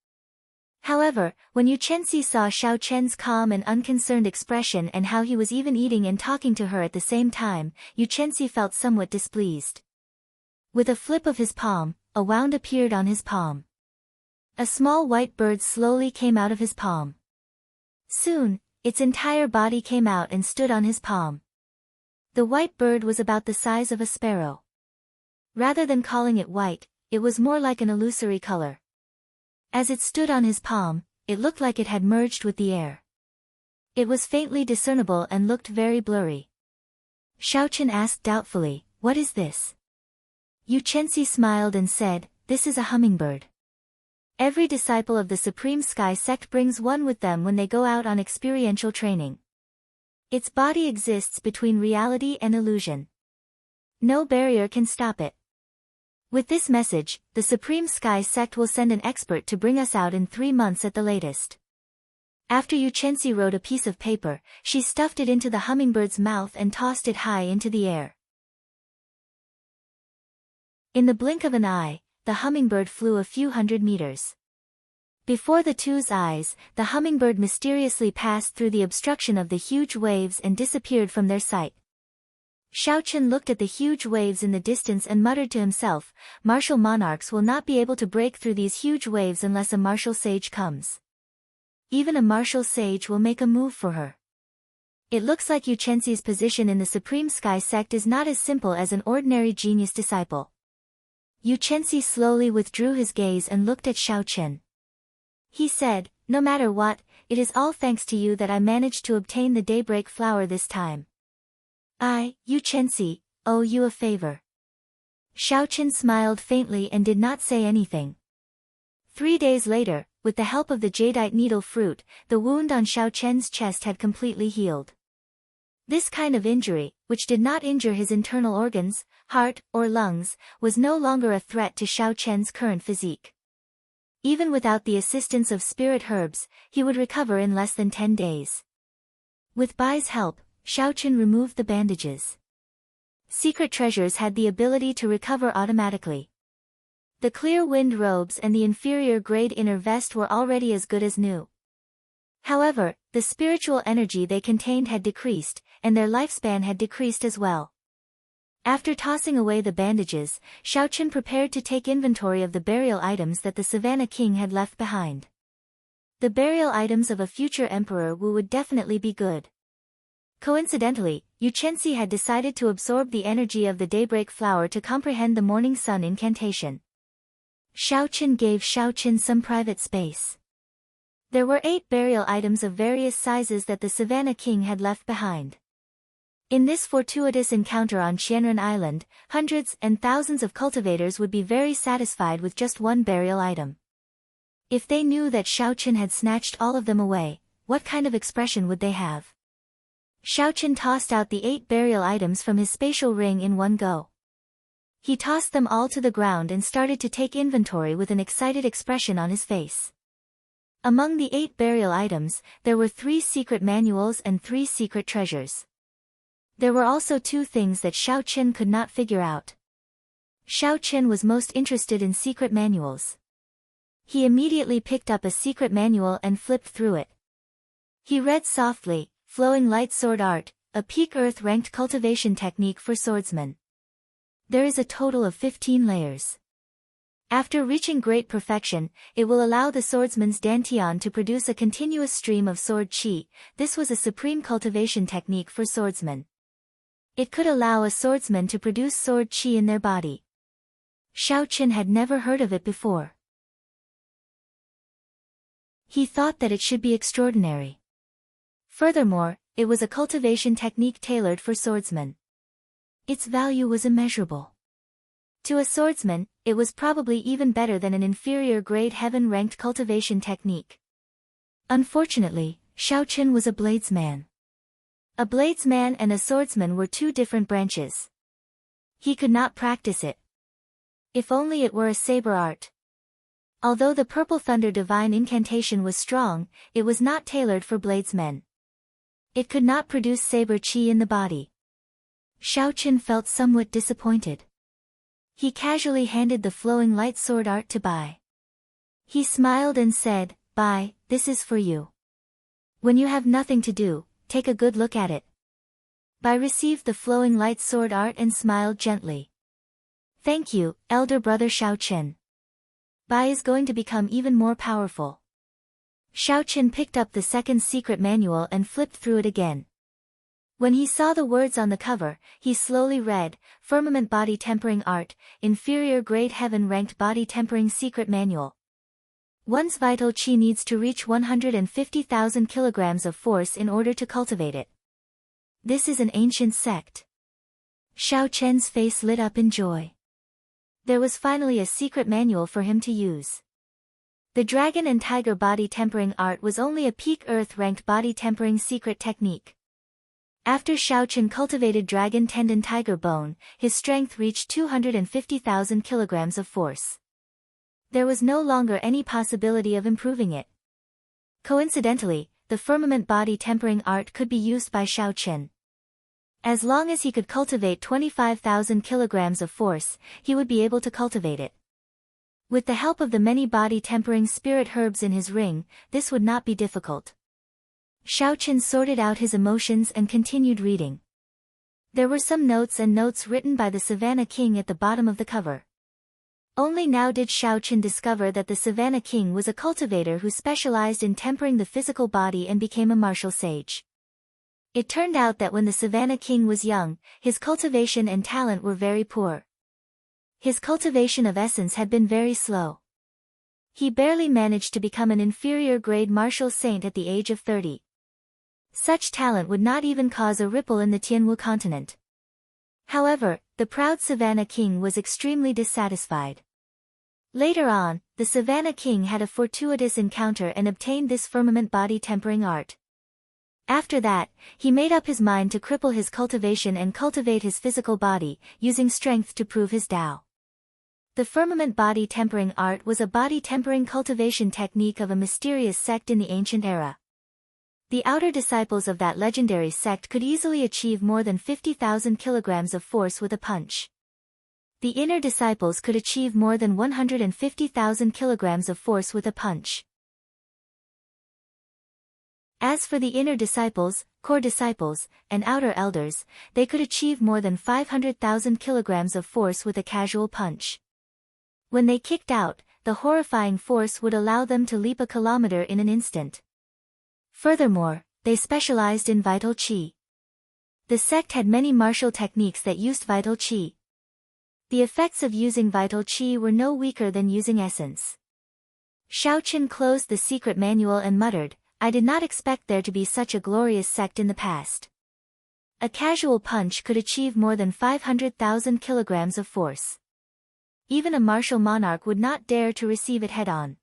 However, when Yu Chenxi saw Xiao Chen's calm and unconcerned expression and how he was even eating and talking to her at the same time, Yu Chenxi felt somewhat displeased. With a flip of his palm, a wound appeared on his palm. A small white bird slowly came out of his palm. Soon, its entire body came out and stood on his palm. The white bird was about the size of a sparrow. Rather than calling it white, it was more like an illusory color. As it stood on his palm, it looked like it had merged with the air. It was faintly discernible and looked very blurry. Xiao Chen asked doubtfully, what is this? Yu Chenxi smiled and said, this is a hummingbird. Every disciple of the Supreme Sky Sect brings one with them when they go out on experiential training. Its body exists between reality and illusion. No barrier can stop it. With this message, the Supreme Sky Sect will send an expert to bring us out in 3 months at the latest. After Yu Chenxi wrote a piece of paper, she stuffed it into the hummingbird's mouth and tossed it high into the air. In the blink of an eye, the hummingbird flew a few hundred meters. Before the two's eyes, the hummingbird mysteriously passed through the obstruction of the huge waves and disappeared from their sight. Xiao Chen looked at the huge waves in the distance and muttered to himself, martial monarchs will not be able to break through these huge waves unless a martial sage comes. Even a martial sage will make a move for her. It looks like Yu Chenxi's position in the Supreme Sky Sect is not as simple as an ordinary genius disciple. Yu Chenxi slowly withdrew his gaze and looked at Xiao Chen. He said, no matter what, it is all thanks to you that I managed to obtain the daybreak flower this time. I, Yu Chenxi, owe you a favor. Xiao Chen smiled faintly and did not say anything. 3 days later, with the help of the jadeite needle fruit, the wound on Xiao Chen's chest had completely healed. This kind of injury, which did not injure his internal organs, heart, or lungs, was no longer a threat to Xiao Chen's current physique. Even without the assistance of spirit herbs, he would recover in less than 10 days. With Bai's help, Xiao Chen removed the bandages. Secret treasures had the ability to recover automatically. The clear wind robes and the inferior grade inner vest were already as good as new. However, the spiritual energy they contained had decreased, and their lifespan had decreased as well. After tossing away the bandages, Xiao Chen prepared to take inventory of the burial items that the Savannah King had left behind. The burial items of a future emperor Wu would definitely be good. Coincidentally, Yu Chenxi had decided to absorb the energy of the daybreak flower to comprehend the morning sun incantation. Xiaoqin gave Xiaoqin some private space. There were 8 burial items of various sizes that the Savannah King had left behind. In this fortuitous encounter on Qianren Island, hundreds and thousands of cultivators would be very satisfied with just one burial item. If they knew that Xiaoqin had snatched all of them away, what kind of expression would they have? Xiaoqin tossed out the 8 burial items from his spatial ring in one go. He tossed them all to the ground and started to take inventory with an excited expression on his face. Among the 8 burial items, there were 3 secret manuals and 3 secret treasures. There were also 2 things that Xiaoqin could not figure out. Xiaoqin was most interested in secret manuals. He immediately picked up a secret manual and flipped through it. He read softly, Flowing Light Sword Art, a peak earth-ranked cultivation technique for swordsmen. There is a total of 15 layers. After reaching great perfection, it will allow the swordsman's dantian to produce a continuous stream of sword qi. This was a supreme cultivation technique for swordsmen. It could allow a swordsman to produce sword qi in their body. Xiaoqin had never heard of it before. He thought that it should be extraordinary. Furthermore, it was a cultivation technique tailored for swordsmen. Its value was immeasurable. To a swordsman, it was probably even better than an inferior grade heaven-ranked cultivation technique. Unfortunately, Xiaoqin was a bladesman. A bladesman and a swordsman were 2 different branches. He could not practice it. If only it were a saber art. Although the Purple Thunder divine incantation was strong, it was not tailored for bladesmen. It could not produce saber qi in the body. Xiaoqin felt somewhat disappointed. He casually handed the Flowing Light Sword Art to Bai. He smiled and said, Bai, this is for you. When you have nothing to do, take a good look at it. Bai received the Flowing Light Sword Art and smiled gently. Thank you, elder brother Xiaoqin. Bai is going to become even more powerful. Xiaoqin picked up the second secret manual and flipped through it again. When he saw the words on the cover, he slowly read, Firmament Body Tempering Art, Inferior Grade Heaven-Ranked Body Tempering Secret Manual. One's vital qi needs to reach 150,000 kilograms of force in order to cultivate it. This is an ancient sect. Xiaoqin's face lit up in joy. There was finally a secret manual for him to use. The Dragon and Tiger Body Tempering Art was only a peak earth-ranked body tempering secret technique. After Xiaoqin cultivated Dragon Tendon Tiger Bone, his strength reached 250,000 kilograms of force. There was no longer any possibility of improving it. Coincidentally, the Firmament Body Tempering Art could be used by Xiaoqin. As long as he could cultivate 25,000 kilograms of force, he would be able to cultivate it. With the help of the many body-tempering spirit herbs in his ring, this would not be difficult. Xiaoqin sorted out his emotions and continued reading. There were some notes and notes written by the Savannah King at the bottom of the cover. Only now did Xiaoqin discover that the Savannah King was a cultivator who specialized in tempering the physical body and became a martial sage. It turned out that when the Savannah King was young, his cultivation and talent were very poor. His cultivation of essence had been very slow. He barely managed to become an inferior grade martial saint at the age of 30. Such talent would not even cause a ripple in the Tianwu continent. However, the proud Savannah King was extremely dissatisfied. Later on, the Savannah King had a fortuitous encounter and obtained this firmament body tempering art. After that, he made up his mind to cripple his cultivation and cultivate his physical body, using strength to prove his Tao. The firmament body tempering art was a body tempering cultivation technique of a mysterious sect in the ancient era. The outer disciples of that legendary sect could easily achieve more than 50,000 kilograms of force with a punch. The inner disciples could achieve more than 150,000 kilograms of force with a punch. As for the inner disciples, core disciples, and outer elders, they could achieve more than 500,000 kilograms of force with a casual punch. When they kicked out, the horrifying force would allow them to leap a kilometer in an instant. Furthermore, they specialized in vital qi. The sect had many martial techniques that used vital qi. The effects of using vital qi were no weaker than using essence. Xiaoqin closed the secret manual and muttered, "I did not expect there to be such a glorious sect in the past." A casual punch could achieve more than 500,000 kilograms of force. Even a martial monarch would not dare to receive it head-on.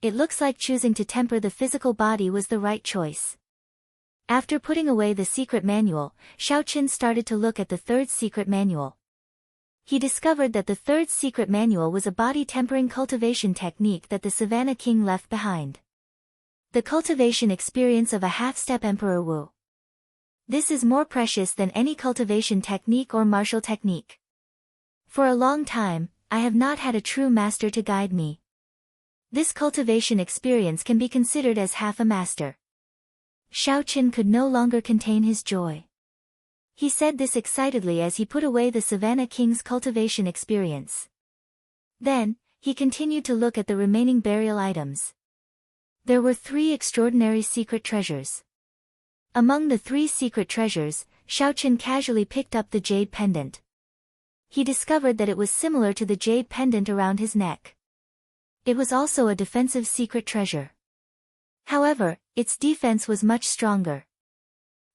It looks like choosing to temper the physical body was the right choice. After putting away the secret manual, Xiaoqin started to look at the third secret manual. He discovered that the third secret manual was a body-tempering cultivation technique that the Savannah King left behind. The cultivation experience of a half-step Emperor Wu. This is more precious than any cultivation technique or martial technique. For a long time, I have not had a true master to guide me. This cultivation experience can be considered as half a master. Xiaoqin could no longer contain his joy. He said this excitedly as he put away the Savannah King's cultivation experience. Then, he continued to look at the remaining burial items. There were 3 extraordinary secret treasures. Among the 3 secret treasures, Xiaoqin casually picked up the jade pendant. He discovered that it was similar to the jade pendant around his neck. It was also a defensive secret treasure. However, its defense was much stronger.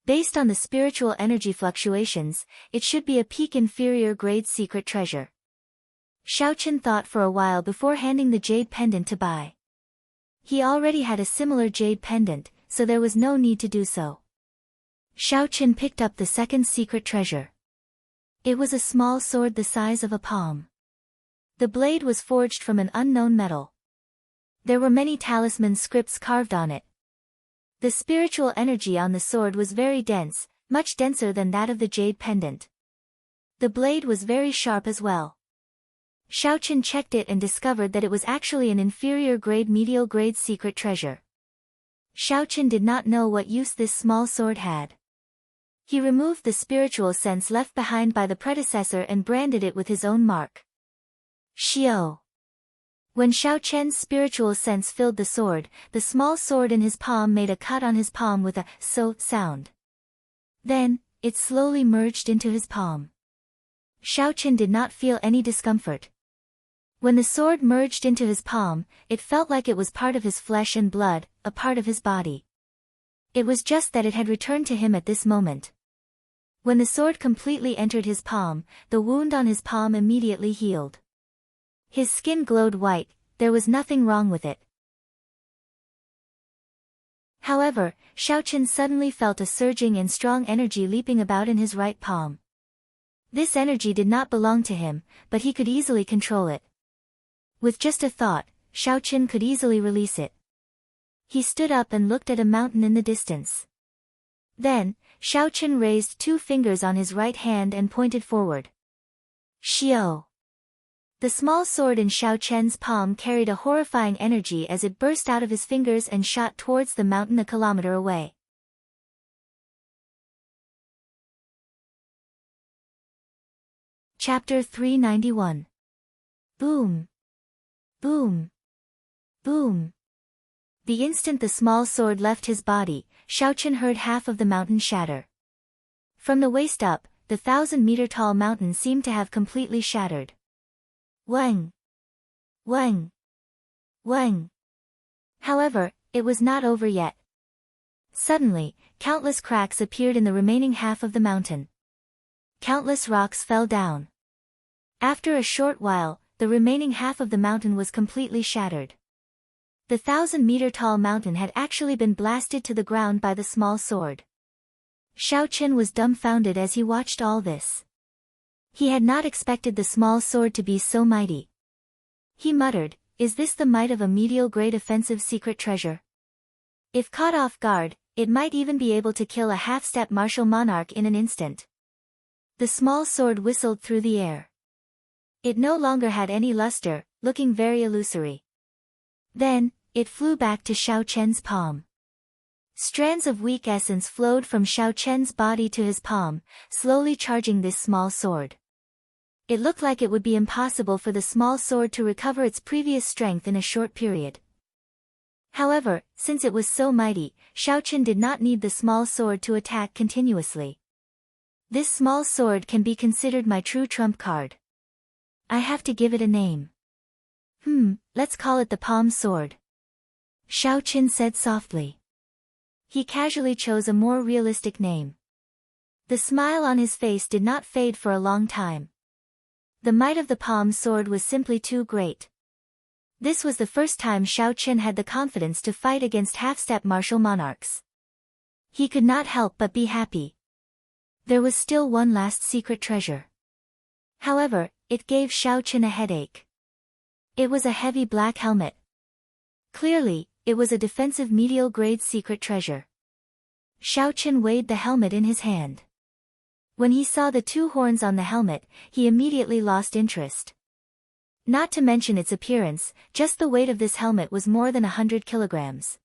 Based on the spiritual energy fluctuations, it should be a peak inferior grade secret treasure. Xiaoqin thought for a while before handing the jade pendant to Bai. He already had a similar jade pendant, so there was no need to do so. Xiaoqin picked up the second secret treasure. It was a small sword the size of a palm. The blade was forged from an unknown metal. There were many talisman scripts carved on it. The spiritual energy on the sword was very dense, much denser than that of the jade pendant. The blade was very sharp as well. Xiaoqin checked it and discovered that it was actually an inferior grade medial grade secret treasure. Xiaoqin did not know what use this small sword had. He removed the spiritual sense left behind by the predecessor and branded it with his own mark. Xiao. When Xiaoqian's spiritual sense filled the small sword in his palm made a cut on his palm with a so sound. Then, it slowly merged into his palm. Xiaoqin did not feel any discomfort. When the sword merged into his palm, it felt like it was part of his flesh and blood, a part of his body. It was just that it had returned to him at this moment. When the sword completely entered his palm, the wound on his palm immediately healed. His skin glowed white, there was nothing wrong with it. However, Xiaoqin suddenly felt a surging and strong energy leaping about in his right palm. This energy did not belong to him, but he could easily control it. With just a thought, Xiaoqin could easily release it. He stood up and looked at a mountain in the distance. Then, Xiaoqin raised 2 fingers on his right hand and pointed forward. Xiao. The small sword in Xiaoqian's palm carried a horrifying energy as it burst out of his fingers and shot towards the mountain a kilometer away. Chapter 391. Boom. Boom. Boom. The instant the small sword left his body, Xiaoqin heard half of the mountain shatter. From the waist up, the 1,000-meter-tall mountain seemed to have completely shattered. Wang! Wang! Wang! However, it was not over yet. Suddenly, countless cracks appeared in the remaining half of the mountain. Countless rocks fell down. After a short while, the remaining half of the mountain was completely shattered. The 1,000-meter-tall mountain had actually been blasted to the ground by the small sword. Xiaoqin was dumbfounded as he watched all this. He had not expected the small sword to be so mighty. He muttered, "Is this the might of a medial grade offensive secret treasure? If caught off guard, it might even be able to kill a half-step martial monarch in an instant." The small sword whistled through the air. It no longer had any luster, looking very illusory. Then, it flew back to Xiaoqian's palm. Strands of weak essence flowed from Xiaoqian's body to his palm, slowly charging this small sword. It looked like it would be impossible for the small sword to recover its previous strength in a short period. However, since it was so mighty, Xiaoqin did not need the small sword to attack continuously. This small sword can be considered my true trump card. I have to give it a name. Let's call it the palm sword. Xiao Qin said softly. He casually chose a more realistic name. The smile on his face did not fade for a long time. The might of the palm sword was simply too great. This was the first time Xiao Qin had the confidence to fight against half-step martial monarchs. He could not help but be happy. There was still one last secret treasure. However, it gave Xiao Qin a headache. It was a heavy black helmet. Clearly, it was a defensive medial-grade secret treasure. Xiao Qin weighed the helmet in his hand. When he saw the two horns on the helmet, he immediately lost interest. Not to mention its appearance, just the weight of this helmet was more than 100 kilograms.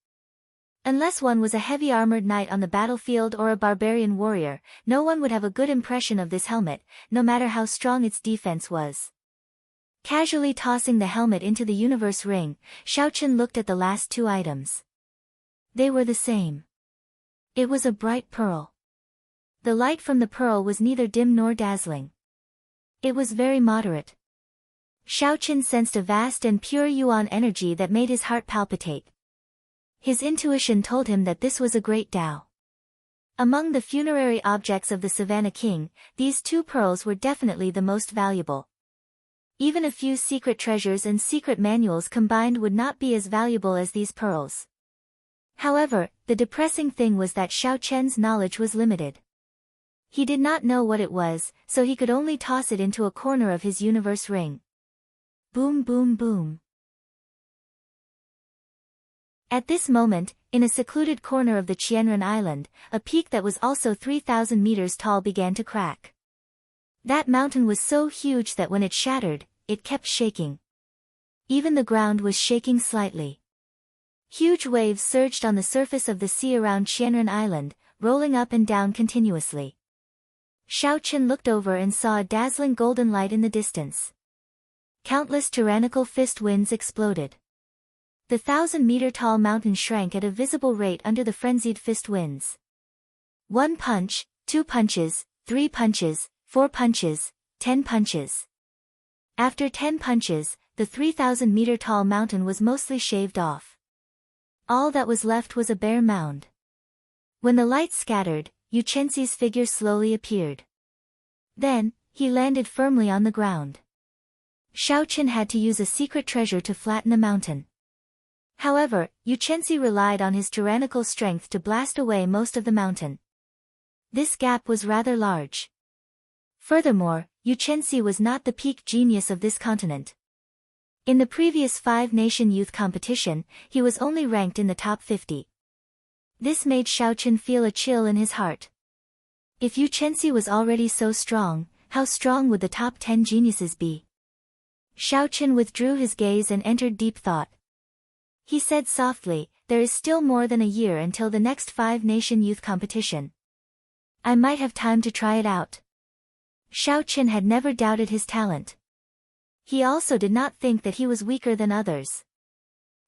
Unless one was a heavy armored knight on the battlefield or a barbarian warrior, no one would have a good impression of this helmet, no matter how strong its defense was. Casually tossing the helmet into the universe ring, Xiao Qin looked at the last two items. They were the same. It was a bright pearl. The light from the pearl was neither dim nor dazzling. It was very moderate. Xiao Qin sensed a vast and pure yuan energy that made his heart palpitate. His intuition told him that this was a great Tao. Among the funerary objects of the Savannah King, these two pearls were definitely the most valuable. Even a few secret treasures and secret manuals combined would not be as valuable as these pearls. However, the depressing thing was that Xiao Qin's knowledge was limited. He did not know what it was, so he could only toss it into a corner of his universe ring. Boom boom boom. At this moment, in a secluded corner of the Qianren Island, a peak that was also 3,000 meters tall began to crack. That mountain was so huge that when it shattered, it kept shaking. Even the ground was shaking slightly. Huge waves surged on the surface of the sea around Qianren Island, rolling up and down continuously. Xiao Qin looked over and saw a dazzling golden light in the distance. Countless tyrannical fist winds exploded. The 1,000-meter-tall mountain shrank at a visible rate under the frenzied fist winds. 1 punch, 2 punches, 3 punches, 4 punches, 10 punches. After 10 punches, the 3,000-meter-tall mountain was mostly shaved off. All that was left was a bare mound. When the light scattered, Yu Chenxi's figure slowly appeared. Then, he landed firmly on the ground. Xiao Qin had to use a secret treasure to flatten a mountain. However, Yu Chenxi relied on his tyrannical strength to blast away most of the mountain. This gap was rather large. Furthermore, Yu Chenxi was not the peak genius of this continent. In the previous 5-nation youth competition, he was only ranked in the top 50. This made Xiao Qin feel a chill in his heart. If Yu Chenxi was already so strong, how strong would the top 10 geniuses be? Xiao Qin withdrew his gaze and entered deep thought. He said softly, "There is still more than a year until the next 5-nation youth competition. I might have time to try it out." Xiao Qin had never doubted his talent. He also did not think that he was weaker than others.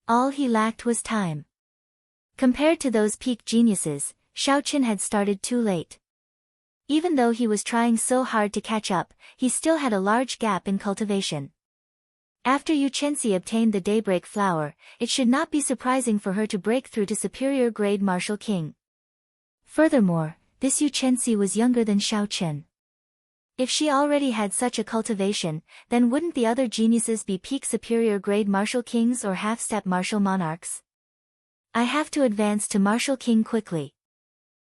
All he lacked was time. Compared to those peak geniuses, Xiao Qin had started too late. Even though he was trying so hard to catch up, he still had a large gap in cultivation. After Yu Chenxi obtained the Daybreak Flower, it should not be surprising for her to break through to superior grade Martial King. Furthermore, this Yu Chenxi was younger than Xiao Qin. If she already had such a cultivation, then wouldn't the other geniuses be peak superior grade Martial Kings or half-step Martial Monarchs? I have to advance to Martial King quickly.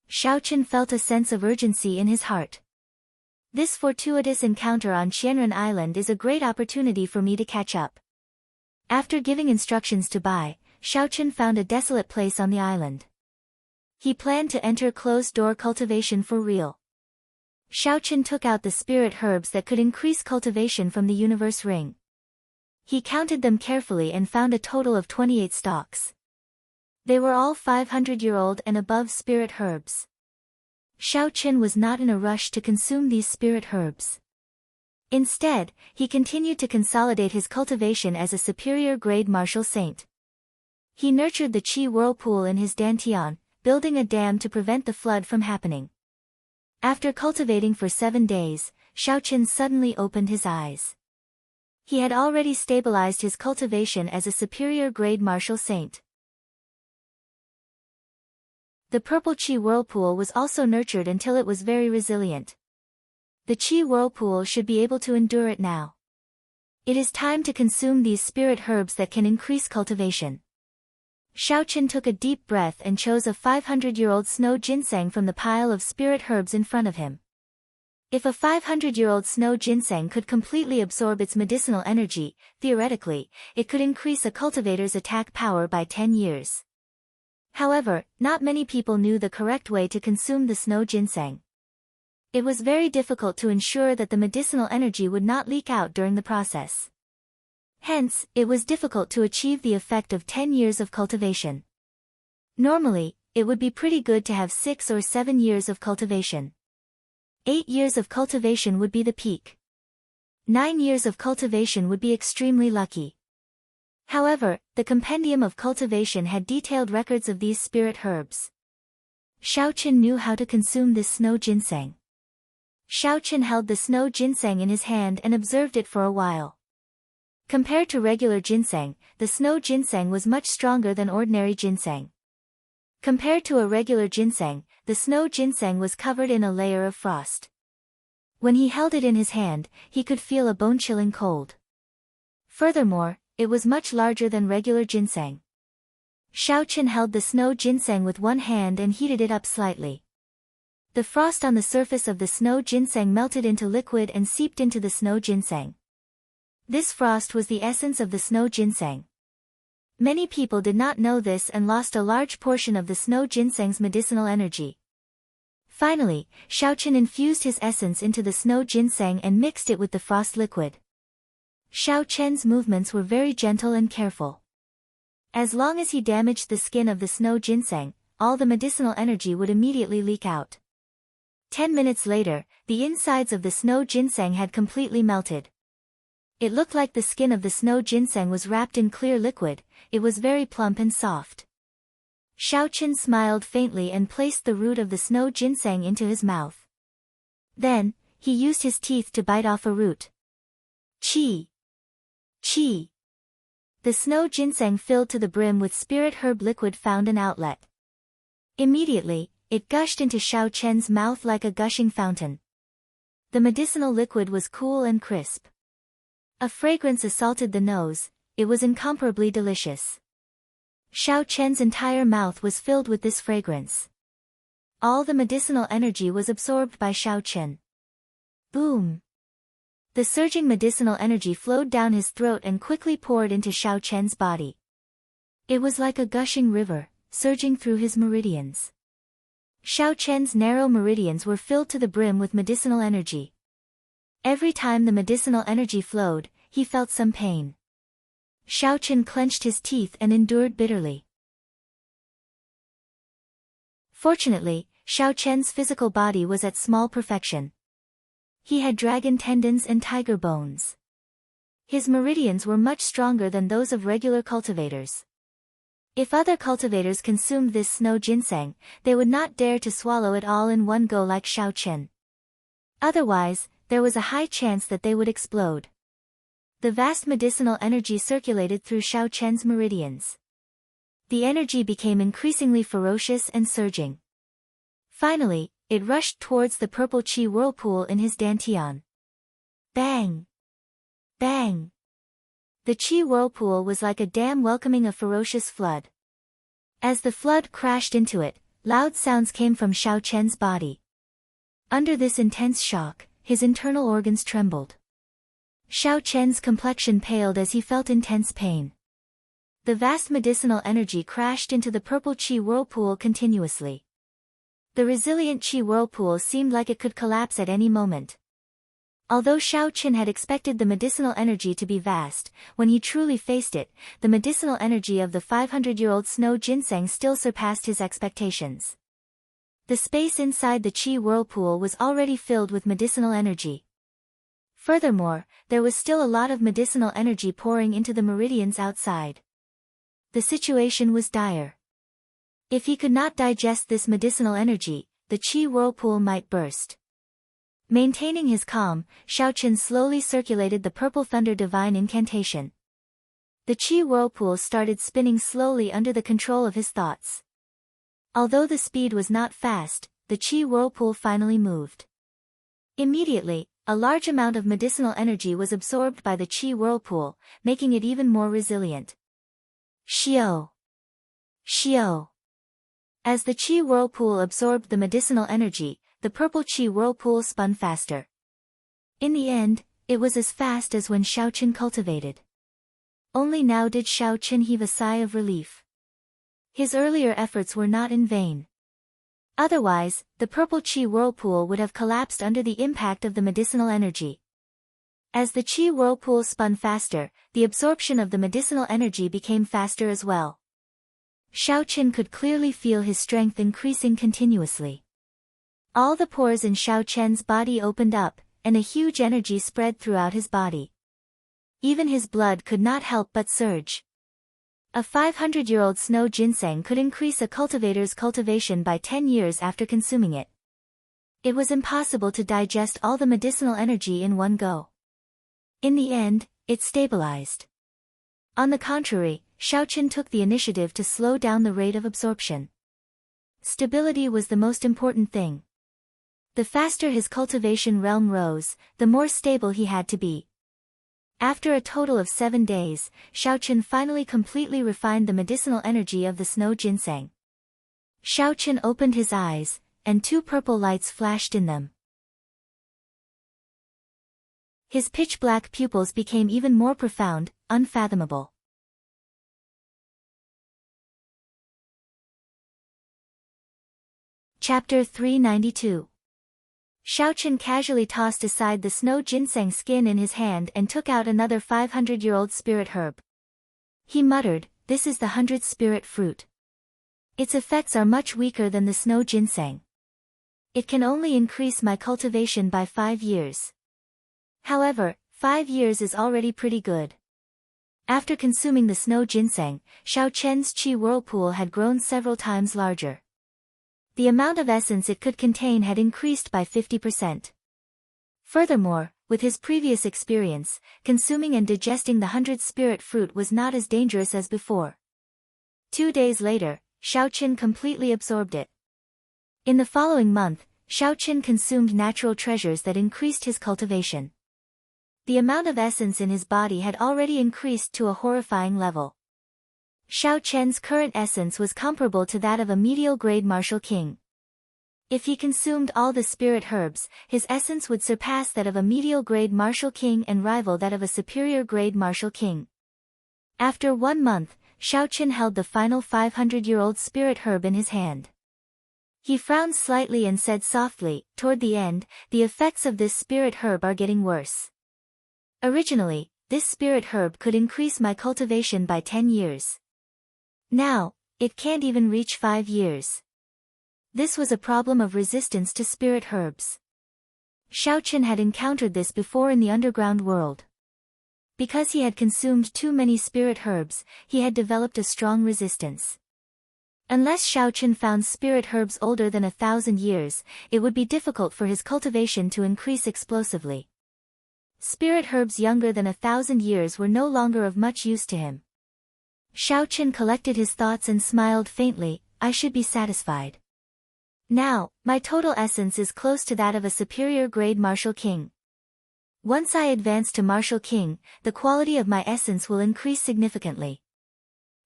Xiao Qin felt a sense of urgency in his heart. This fortuitous encounter on Qianren Island is a great opportunity for me to catch up. After giving instructions to Bai, Xiao Qin found a desolate place on the island. He planned to enter closed-door cultivation for real. Xiao Qin took out the spirit herbs that could increase cultivation from the universe ring. He counted them carefully and found a total of 28 stalks. They were all 500-year-old and above spirit herbs. Xiao Qin was not in a rush to consume these spirit herbs. Instead, he continued to consolidate his cultivation as a superior grade martial saint. He nurtured the qi whirlpool in his dantian, building a dam to prevent the flood from happening. After cultivating for 7 days, Xiaochen suddenly opened his eyes. He had already stabilized his cultivation as a superior grade martial saint. The purple qi whirlpool was also nurtured until it was very resilient. The qi whirlpool should be able to endure it now. It is time to consume these spirit herbs that can increase cultivation. Xiaochen took a deep breath and chose a 500-year-old snow ginseng from the pile of spirit herbs in front of him. If a 500-year-old snow ginseng could completely absorb its medicinal energy, theoretically, it could increase a cultivator's attack power by 10 years. However, not many people knew the correct way to consume the snow ginseng. It was very difficult to ensure that the medicinal energy would not leak out during the process. Hence, it was difficult to achieve the effect of 10 years of cultivation. Normally, it would be pretty good to have 6 or 7 years of cultivation. 8 years of cultivation would be the peak. 9 years of cultivation would be extremely lucky. However, the compendium of cultivation had detailed records of these spirit herbs. Xiaochen knew how to consume this snow ginseng. Xiaochen held the snow ginseng in his hand and observed it for a while. Compared to regular ginseng, the snow ginseng was much stronger than ordinary ginseng. Compared to a regular ginseng, the snow ginseng was covered in a layer of frost. When he held it in his hand, he could feel a bone-chilling cold. Furthermore, it was much larger than regular ginseng. Xiaochen held the snow ginseng with one hand and heated it up slightly. The frost on the surface of the snow ginseng melted into liquid and seeped into the snow ginseng. This frost was the essence of the snow ginseng. Many people did not know this and lost a large portion of the snow ginseng's medicinal energy. Finally, Xiaochen infused his essence into the snow ginseng and mixed it with the frost liquid. Xiaochen's movements were very gentle and careful. As long as he damaged the skin of the snow ginseng, all the medicinal energy would immediately leak out. 10 minutes later, the insides of the snow ginseng had completely melted. It looked like the skin of the snow ginseng was wrapped in clear liquid. It was very plump and soft. Xiaochen smiled faintly and placed the root of the snow ginseng into his mouth. Then, he used his teeth to bite off a root. Qi! Qi! The snow ginseng filled to the brim with spirit herb liquid found an outlet. Immediately, it gushed into Xiaochen's mouth like a gushing fountain. The medicinal liquid was cool and crisp. A fragrance assaulted the nose. It was incomparably delicious. Xiaochen's entire mouth was filled with this fragrance. All the medicinal energy was absorbed by Xiaochen. Boom! The surging medicinal energy flowed down his throat and quickly poured into Xiaochen's body. It was like a gushing river, surging through his meridians. Xiaochen's narrow meridians were filled to the brim with medicinal energy. Every time the medicinal energy flowed, he felt some pain. Xiaochen clenched his teeth and endured bitterly. Fortunately, Xiaochen's physical body was at small perfection. He had dragon tendons and tiger bones. His meridians were much stronger than those of regular cultivators. If other cultivators consumed this snow ginseng, they would not dare to swallow it all in one go like Xiaochen. Otherwise, there was a high chance that they would explode. The vast medicinal energy circulated through Xiaochen's meridians. The energy became increasingly ferocious and surging. Finally, it rushed towards the purple qi whirlpool in his dantian. Bang! Bang! The qi whirlpool was like a dam welcoming a ferocious flood. As the flood crashed into it, loud sounds came from Xiaochen's body. Under this intense shock, his internal organs trembled. Xiaochen's complexion paled as he felt intense pain. The vast medicinal energy crashed into the purple qi whirlpool continuously. The resilient qi whirlpool seemed like it could collapse at any moment. Although Xiaochen had expected the medicinal energy to be vast, when he truly faced it, the medicinal energy of the 500-year-old snow ginseng still surpassed his expectations. The space inside the qi whirlpool was already filled with medicinal energy. Furthermore, there was still a lot of medicinal energy pouring into the meridians outside. The situation was dire. If he could not digest this medicinal energy, the qi whirlpool might burst. Maintaining his calm, Xiaochen slowly circulated the purple thunder divine incantation. The qi whirlpool started spinning slowly under the control of his thoughts. Although the speed was not fast, the qi whirlpool finally moved. Immediately, a large amount of medicinal energy was absorbed by the qi whirlpool, making it even more resilient. Xiao! Xiao! As the qi whirlpool absorbed the medicinal energy, the purple qi whirlpool spun faster. In the end, it was as fast as when Xiaochen cultivated. Only now did Xiaochen heave a sigh of relief. His earlier efforts were not in vain. Otherwise, the purple qi whirlpool would have collapsed under the impact of the medicinal energy. As the qi whirlpool spun faster, the absorption of the medicinal energy became faster as well. Xiaochen could clearly feel his strength increasing continuously. All the pores in Xiaochen's body opened up, and a huge energy spread throughout his body. Even his blood could not help but surge. A 500-year-old snow ginseng could increase a cultivator's cultivation by 10 years after consuming it. It was impossible to digest all the medicinal energy in one go. In the end, it stabilized. On the contrary, Xiaochen took the initiative to slow down the rate of absorption. Stability was the most important thing. The faster his cultivation realm rose, the more stable he had to be. After a total of 7 days, Xiaochen finally completely refined the medicinal energy of the snow ginseng. Xiaochen opened his eyes, and 2 purple lights flashed in them. His pitch-black pupils became even more profound, unfathomable. Chapter 392. Xiaochen casually tossed aside the snow ginseng skin in his hand and took out another 500-year-old spirit herb. He muttered, "This is the 100th spirit fruit. Its effects are much weaker than the snow ginseng. It can only increase my cultivation by 5 years. However, 5 years is already pretty good." After consuming the snow ginseng, Xiaochen's qi whirlpool had grown several times larger. The amount of essence it could contain had increased by 50%. Furthermore, with his previous experience, consuming and digesting the 100th spirit fruit was not as dangerous as before. 2 days later, Xiaochen completely absorbed it. In the following month, Xiaochen consumed natural treasures that increased his cultivation. The amount of essence in his body had already increased to a horrifying level. Xiaochen's current essence was comparable to that of a medial-grade martial king. If he consumed all the spirit herbs, his essence would surpass that of a medial-grade martial king and rival that of a superior-grade martial king. After 1 month, Xiaochen held the final 500-year-old spirit herb in his hand. He frowned slightly and said softly, "Toward the end, the effects of this spirit herb are getting worse. Originally, this spirit herb could increase my cultivation by 10 years. Now, it can't even reach 5 years. This was a problem of resistance to spirit herbs." Xiaochen had encountered this before in the underground world. Because he had consumed too many spirit herbs, he had developed a strong resistance. Unless Xiaochen found spirit herbs older than 1,000 years, it would be difficult for his cultivation to increase explosively. Spirit herbs younger than 1,000 years were no longer of much use to him. Xiaochen collected his thoughts and smiled faintly, "I should be satisfied. Now, my total essence is close to that of a superior-grade martial king. Once I advance to martial king, the quality of my essence will increase significantly.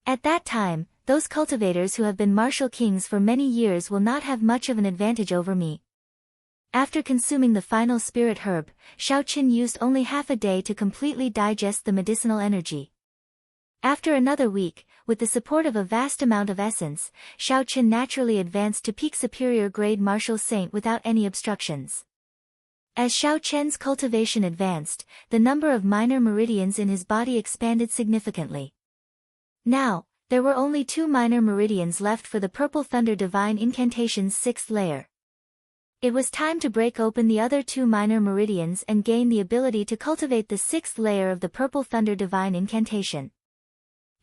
At that time, those cultivators who have been martial kings for many years will not have much of an advantage over me." After consuming the final spirit herb, Xiaochen used only half a day to completely digest the medicinal energy. After another week, with the support of a vast amount of essence, Xiaochen naturally advanced to peak superior-grade martial saint without any obstructions. As Xiaochen's cultivation advanced, the number of minor meridians in his body expanded significantly. Now, there were only 2 minor meridians left for the Purple Thunder Divine Incantation's 6th layer. It was time to break open the other 2 minor meridians and gain the ability to cultivate the 6th layer of the Purple Thunder Divine Incantation.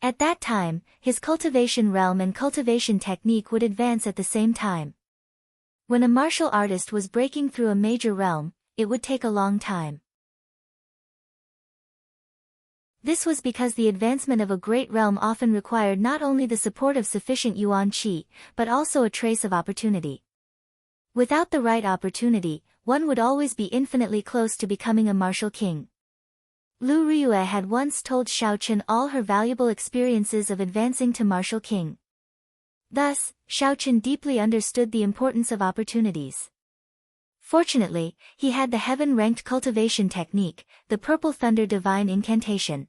At that time, his cultivation realm and cultivation technique would advance at the same time. When a martial artist was breaking through a major realm, it would take a long time. This was because the advancement of a great realm often required not only the support of sufficient yuan qi, but also a trace of opportunity. Without the right opportunity, one would always be infinitely close to becoming a martial king. Lu Riyue had once told Xiao Chen all her valuable experiences of advancing to martial king. Thus, Xiao Chen deeply understood the importance of opportunities. Fortunately, he had the heaven-ranked cultivation technique, the Purple Thunder Divine Incantation.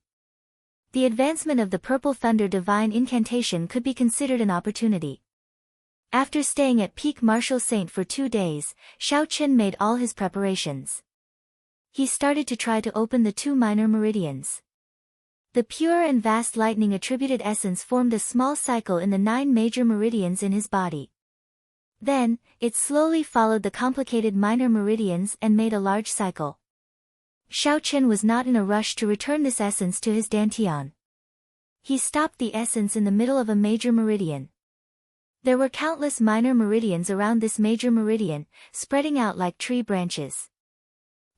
The advancement of the Purple Thunder Divine Incantation could be considered an opportunity. After staying at peak martial saint for 2 days, Xiao Chen made all his preparations. He started to try to open the 2 minor meridians. The pure and vast lightning attributed essence formed a small cycle in the 9 major meridians in his body. Then, it slowly followed the complicated minor meridians and made a large cycle. Xiao Chen was not in a rush to return this essence to his dantian. He stopped the essence in the middle of a major meridian. There were countless minor meridians around this major meridian, spreading out like tree branches.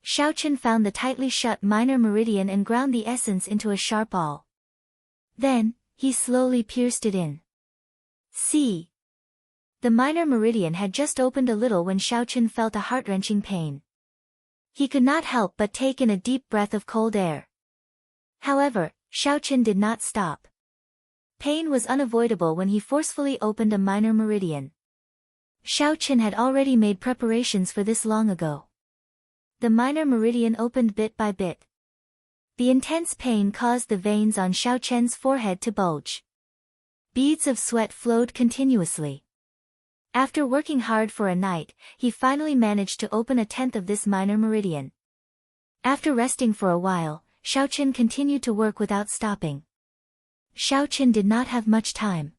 Xiao Chen found the tightly shut minor meridian and ground the essence into a sharp awl. Then, he slowly pierced it in. See! The minor meridian had just opened a little when Xiao Chen felt a heart-wrenching pain. He could not help but take in a deep breath of cold air. However, Xiao Chen did not stop. Pain was unavoidable when he forcefully opened a minor meridian. Xiao Chen had already made preparations for this long ago. The minor meridian opened bit by bit. The intense pain caused the veins on Xiao Chen's forehead to bulge. Beads of sweat flowed continuously. After working hard for a night, he finally managed to open 1/10 of this minor meridian. After resting for a while, Xiao Chen continued to work without stopping. Xiao Chen did not have much time.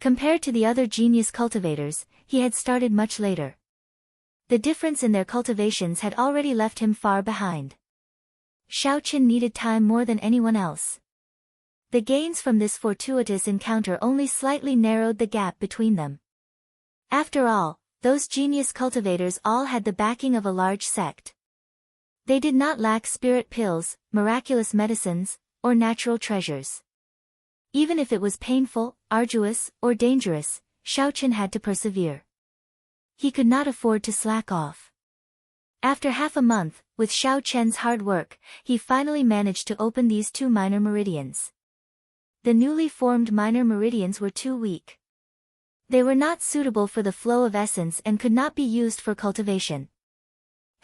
Compared to the other genius cultivators, he had started much later. The difference in their cultivations had already left him far behind. Xiao Chen needed time more than anyone else. The gains from this fortuitous encounter only slightly narrowed the gap between them. After all, those genius cultivators all had the backing of a large sect. They did not lack spirit pills, miraculous medicines, or natural treasures. Even if it was painful, arduous, or dangerous, Xiao Chen had to persevere. He could not afford to slack off. After half a month, with Xiao Chen's hard work, he finally managed to open these 2 minor meridians. The newly formed minor meridians were too weak. They were not suitable for the flow of essence and could not be used for cultivation.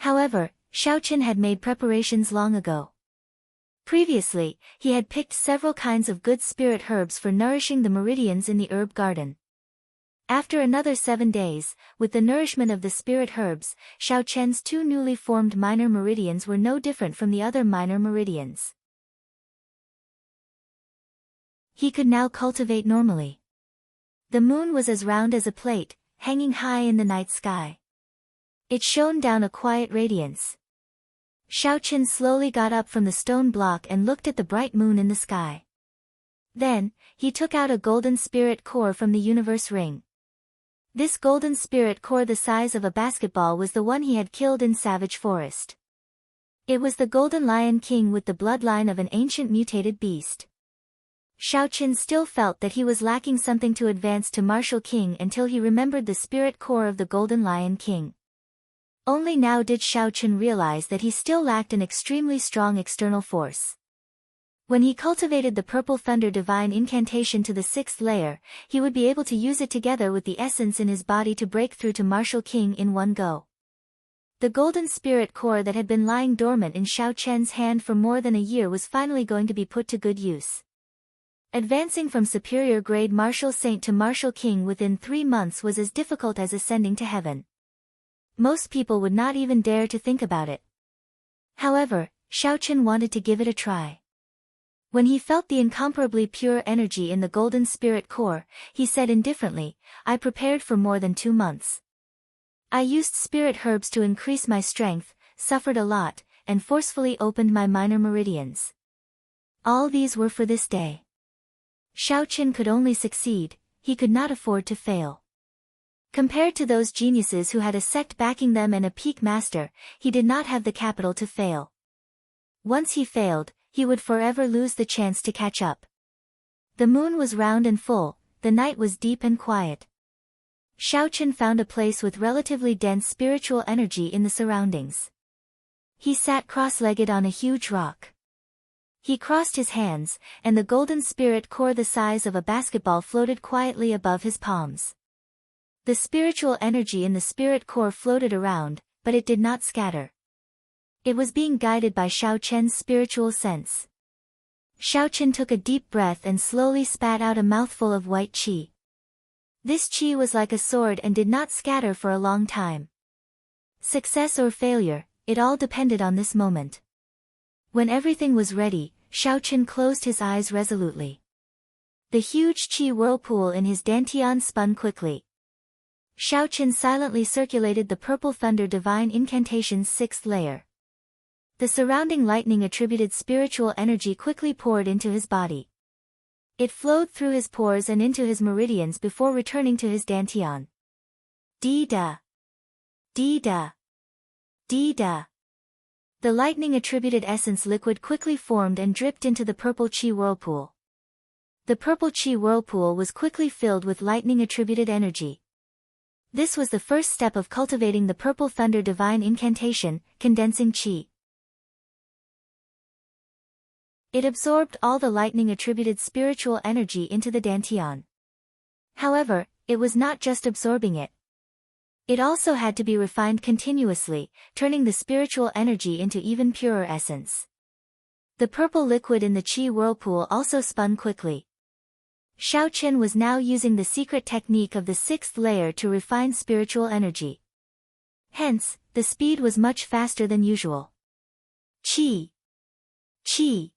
However, Xiao Chen had made preparations long ago. Previously, he had picked several kinds of good spirit herbs for nourishing the meridians in the herb garden. After another 7 days, with the nourishment of the spirit herbs, Xiao Chen's 2 newly formed minor meridians were no different from the other minor meridians. He could now cultivate normally. The moon was as round as a plate, hanging high in the night sky. It shone down a quiet radiance. Xiao Chen slowly got up from the stone block and looked at the bright moon in the sky. Then, he took out a golden spirit core from the universe ring. This golden spirit core the size of a basketball was the one he had killed in Savage Forest. It was the Golden Lion King with the bloodline of an ancient mutated beast. Xiao Chen still felt that he was lacking something to advance to Martial King until he remembered the spirit core of the Golden Lion King. Only now did Xiao Chen realize that he still lacked an extremely strong external force. When he cultivated the Purple Thunder Divine Incantation to the 6th layer, he would be able to use it together with the essence in his body to break through to Martial King in one go. The golden spirit core that had been lying dormant in Xiao Chen's hand for more than a year was finally going to be put to good use. Advancing from superior grade Martial Saint to Martial King within 3 months was as difficult as ascending to heaven. Most people would not even dare to think about it. However, Xiao Chen wanted to give it a try. When he felt the incomparably pure energy in the golden spirit core, he said indifferently, "I prepared for more than 2 months. I used spirit herbs to increase my strength, suffered a lot, and forcefully opened my minor meridians. All these were for this day." Xiao Chen could only succeed, he could not afford to fail. Compared to those geniuses who had a sect backing them and a peak master, he did not have the capital to fail. Once he failed, he would forever lose the chance to catch up. The moon was round and full, the night was deep and quiet. Xiaochen found a place with relatively dense spiritual energy in the surroundings. He sat cross-legged on a huge rock. He crossed his hands, and the golden spirit core the size of a basketball floated quietly above his palms. The spiritual energy in the spirit core floated around, but it did not scatter. It was being guided by Xiaochen's spiritual sense. Xiaochen took a deep breath and slowly spat out a mouthful of white qi. This qi was like a sword and did not scatter for a long time. Success or failure, it all depended on this moment. When everything was ready, Xiaochen closed his eyes resolutely. The huge qi whirlpool in his dantian spun quickly. Xiaochen silently circulated the purple thunder divine incantation's 6th layer. The surrounding lightning-attributed spiritual energy quickly poured into his body. It flowed through his pores and into his meridians before returning to his dantian. Di-da. Di-da. Di-da. The lightning-attributed essence liquid quickly formed and dripped into the purple qi whirlpool. The purple qi whirlpool was quickly filled with lightning-attributed energy. This was the first step of cultivating the purple thunder divine incantation, condensing qi. It absorbed all the lightning-attributed spiritual energy into the dantian. However, it was not just absorbing it. It also had to be refined continuously, turning the spiritual energy into even purer essence. The purple liquid in the qi whirlpool also spun quickly. Xiaochen was now using the secret technique of the 6th layer to refine spiritual energy. Hence, the speed was much faster than usual. Qi. Qi.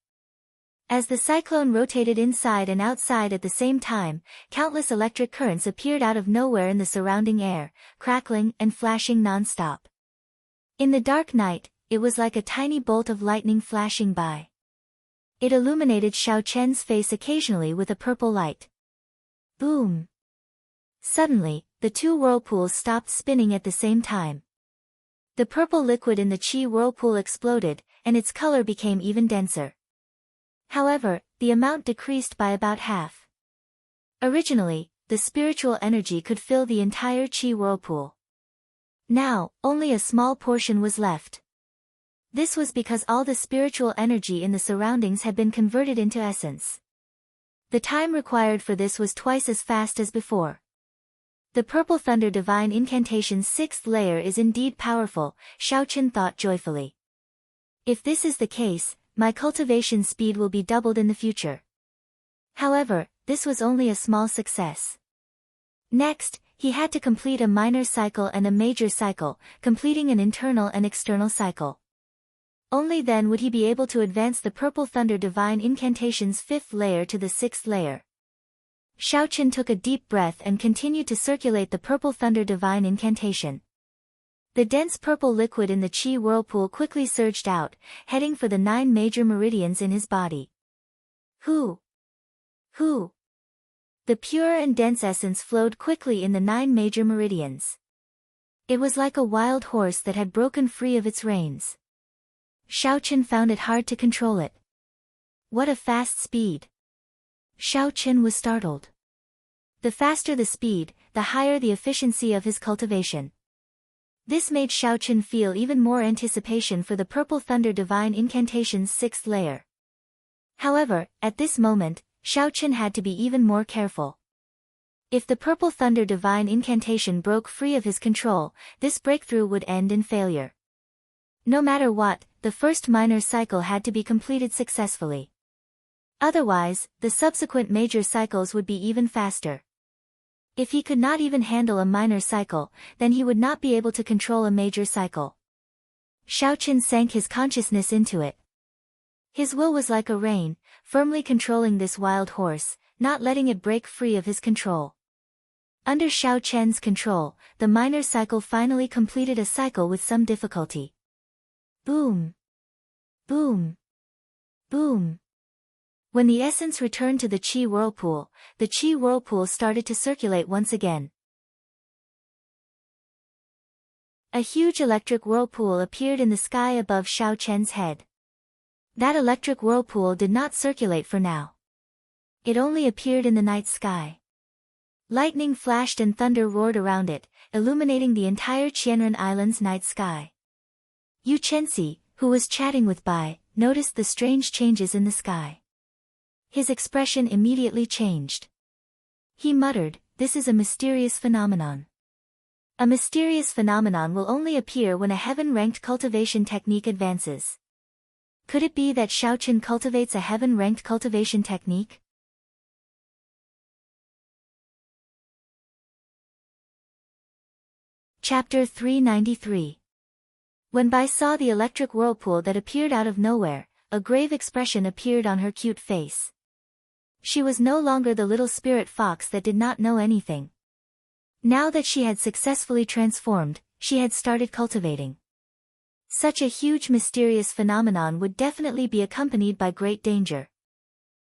As the cyclone rotated inside and outside at the same time, countless electric currents appeared out of nowhere in the surrounding air, crackling and flashing non-stop. In the dark night, it was like a tiny bolt of lightning flashing by. It illuminated Xiaochen's face occasionally with a purple light. Boom! Suddenly, the two whirlpools stopped spinning at the same time. The purple liquid in the qi whirlpool exploded, and its color became even denser. However, the amount decreased by about half. Originally, the spiritual energy could fill the entire qi whirlpool. Now, only a small portion was left. This was because all the spiritual energy in the surroundings had been converted into essence. The time required for this was twice as fast as before. The Purple Thunder Divine Incantation's 6th layer is indeed powerful, Xiaochen thought joyfully. If this is the case, my cultivation speed will be doubled in the future. However, this was only a small success. Next, he had to complete a minor cycle and a major cycle, completing an internal and external cycle. Only then would he be able to advance the Purple Thunder Divine Incantation's 5th layer to the 6th layer. Xiaochen took a deep breath and continued to circulate the Purple Thunder Divine Incantation. The dense purple liquid in the qi whirlpool quickly surged out, heading for the 9 major meridians in his body. Hu! Hu! The pure and dense essence flowed quickly in the 9 major meridians. It was like a wild horse that had broken free of its reins. Xiaochen found it hard to control it. What a fast speed! Xiaochen was startled. The faster the speed, the higher the efficiency of his cultivation. This made Xiaochen feel even more anticipation for the Purple Thunder Divine Incantation's 6th layer. However, at this moment, Xiaochen had to be even more careful. If the Purple Thunder Divine Incantation broke free of his control, this breakthrough would end in failure. No matter what, the first minor cycle had to be completed successfully. Otherwise, the subsequent major cycles would be even faster. If he could not even handle a minor cycle, then he would not be able to control a major cycle. Xiaochen sank his consciousness into it. His will was like a rein, firmly controlling this wild horse, not letting it break free of his control. Under Xiaochen's control, the minor cycle finally completed a cycle with some difficulty. Boom! Boom! Boom! When the essence returned to the qi whirlpool started to circulate once again. A huge electric whirlpool appeared in the sky above Xiao Chen's head. That electric whirlpool did not circulate for now. It only appeared in the night sky. Lightning flashed and thunder roared around it, illuminating the entire Qianren Island's night sky. Yu Chenxi, who was chatting with Bai, noticed the strange changes in the sky. His expression immediately changed. He muttered, "This is a mysterious phenomenon." A mysterious phenomenon will only appear when a heaven-ranked cultivation technique advances. Could it be that Xiaochen cultivates a heaven-ranked cultivation technique? Chapter 393. When Bai saw the electric whirlpool that appeared out of nowhere, a grave expression appeared on her cute face. She was no longer the little spirit fox that did not know anything. Now that she had successfully transformed, she had started cultivating. Such a huge mysterious phenomenon would definitely be accompanied by great danger.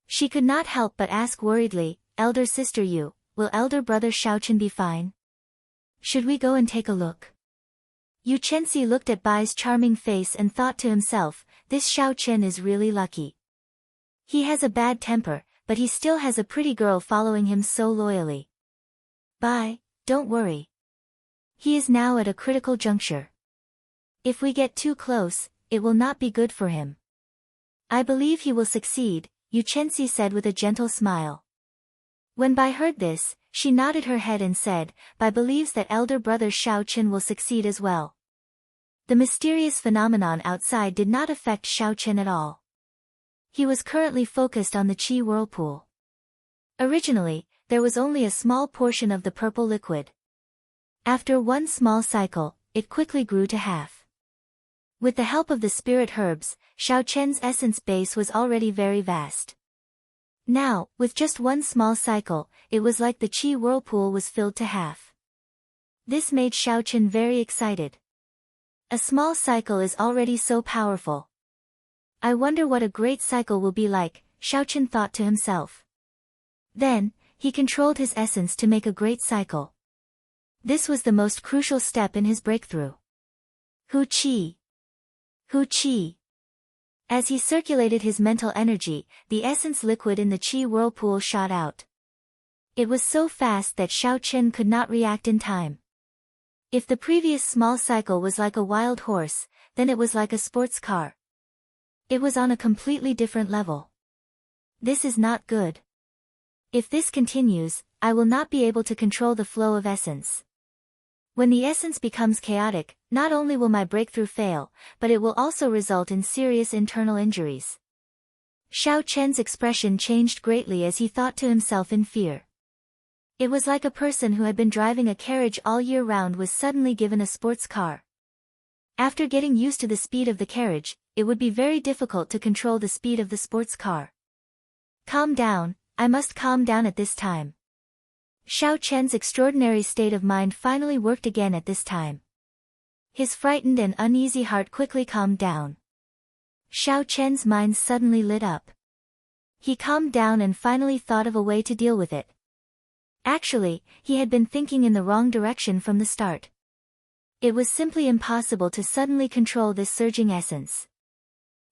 She could not help but ask worriedly, "Elder sister Yu, will elder brother Xiaochen be fine? Should we go and take a look?" Yu Chenxi looked at Bai's charming face and thought to himself, "This Xiaochen is really lucky. He has a bad temper, but he still has a pretty girl following him so loyally. Bai, don't worry. He is now at a critical juncture. If we get too close, it will not be good for him. I believe he will succeed," Yu Chenxi said with a gentle smile. When Bai heard this, she nodded her head and said, "Bai believes that elder brother Xiaochen will succeed as well." The mysterious phenomenon outside did not affect Xiaochen at all. He was currently focused on the qi whirlpool. Originally, there was only a small portion of the purple liquid. After one small cycle, it quickly grew to half. With the help of the spirit herbs, Xiaochen's essence base was already very vast. Now, with just one small cycle, it was like the qi whirlpool was filled to half. This made Xiaochen very excited. A small cycle is already so powerful. I wonder what a great cycle will be like, Xiaochen thought to himself. Then, he controlled his essence to make a great cycle. This was the most crucial step in his breakthrough. Hu Qi. Hu Qi. As he circulated his mental energy, the essence liquid in the qi whirlpool shot out. It was so fast that Xiaochen could not react in time. If the previous small cycle was like a wild horse, then it was like a sports car. It was on a completely different level. This is not good. If this continues, I will not be able to control the flow of essence. When the essence becomes chaotic, not only will my breakthrough fail, but it will also result in serious internal injuries. Xiaochen's expression changed greatly as he thought to himself in fear. It was like a person who had been driving a carriage all year round was suddenly given a sports car. After getting used to the speed of the carriage, it would be very difficult to control the speed of the sports car. Calm down, I must calm down at this time. Xiaochen's extraordinary state of mind finally worked again at this time. His frightened and uneasy heart quickly calmed down. Xiaochen's mind suddenly lit up. He calmed down and finally thought of a way to deal with it. Actually, he had been thinking in the wrong direction from the start. It was simply impossible to suddenly control this surging essence.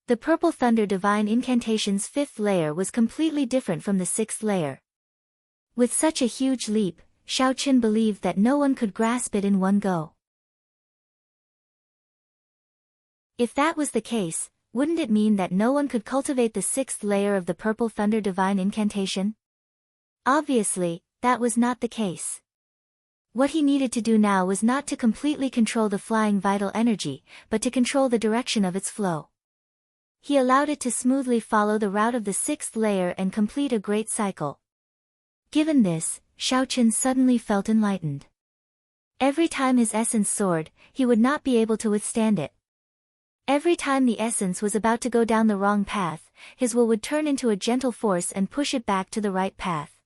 The Purple Thunder Divine Incantation's 5th layer was completely different from the 6th layer. With such a huge leap, Xiaochen believed that no one could grasp it in one go. If that was the case, wouldn't it mean that no one could cultivate the 6th layer of the Purple Thunder Divine Incantation? Obviously, that was not the case. What he needed to do now was not to completely control the flying vital energy, but to control the direction of its flow. He allowed it to smoothly follow the route of the 6th layer and complete a great cycle. Given this, Xiaochen suddenly felt enlightened. Every time his essence soared, he would not be able to withstand it. Every time the essence was about to go down the wrong path, his will would turn into a gentle force and push it back to the right path.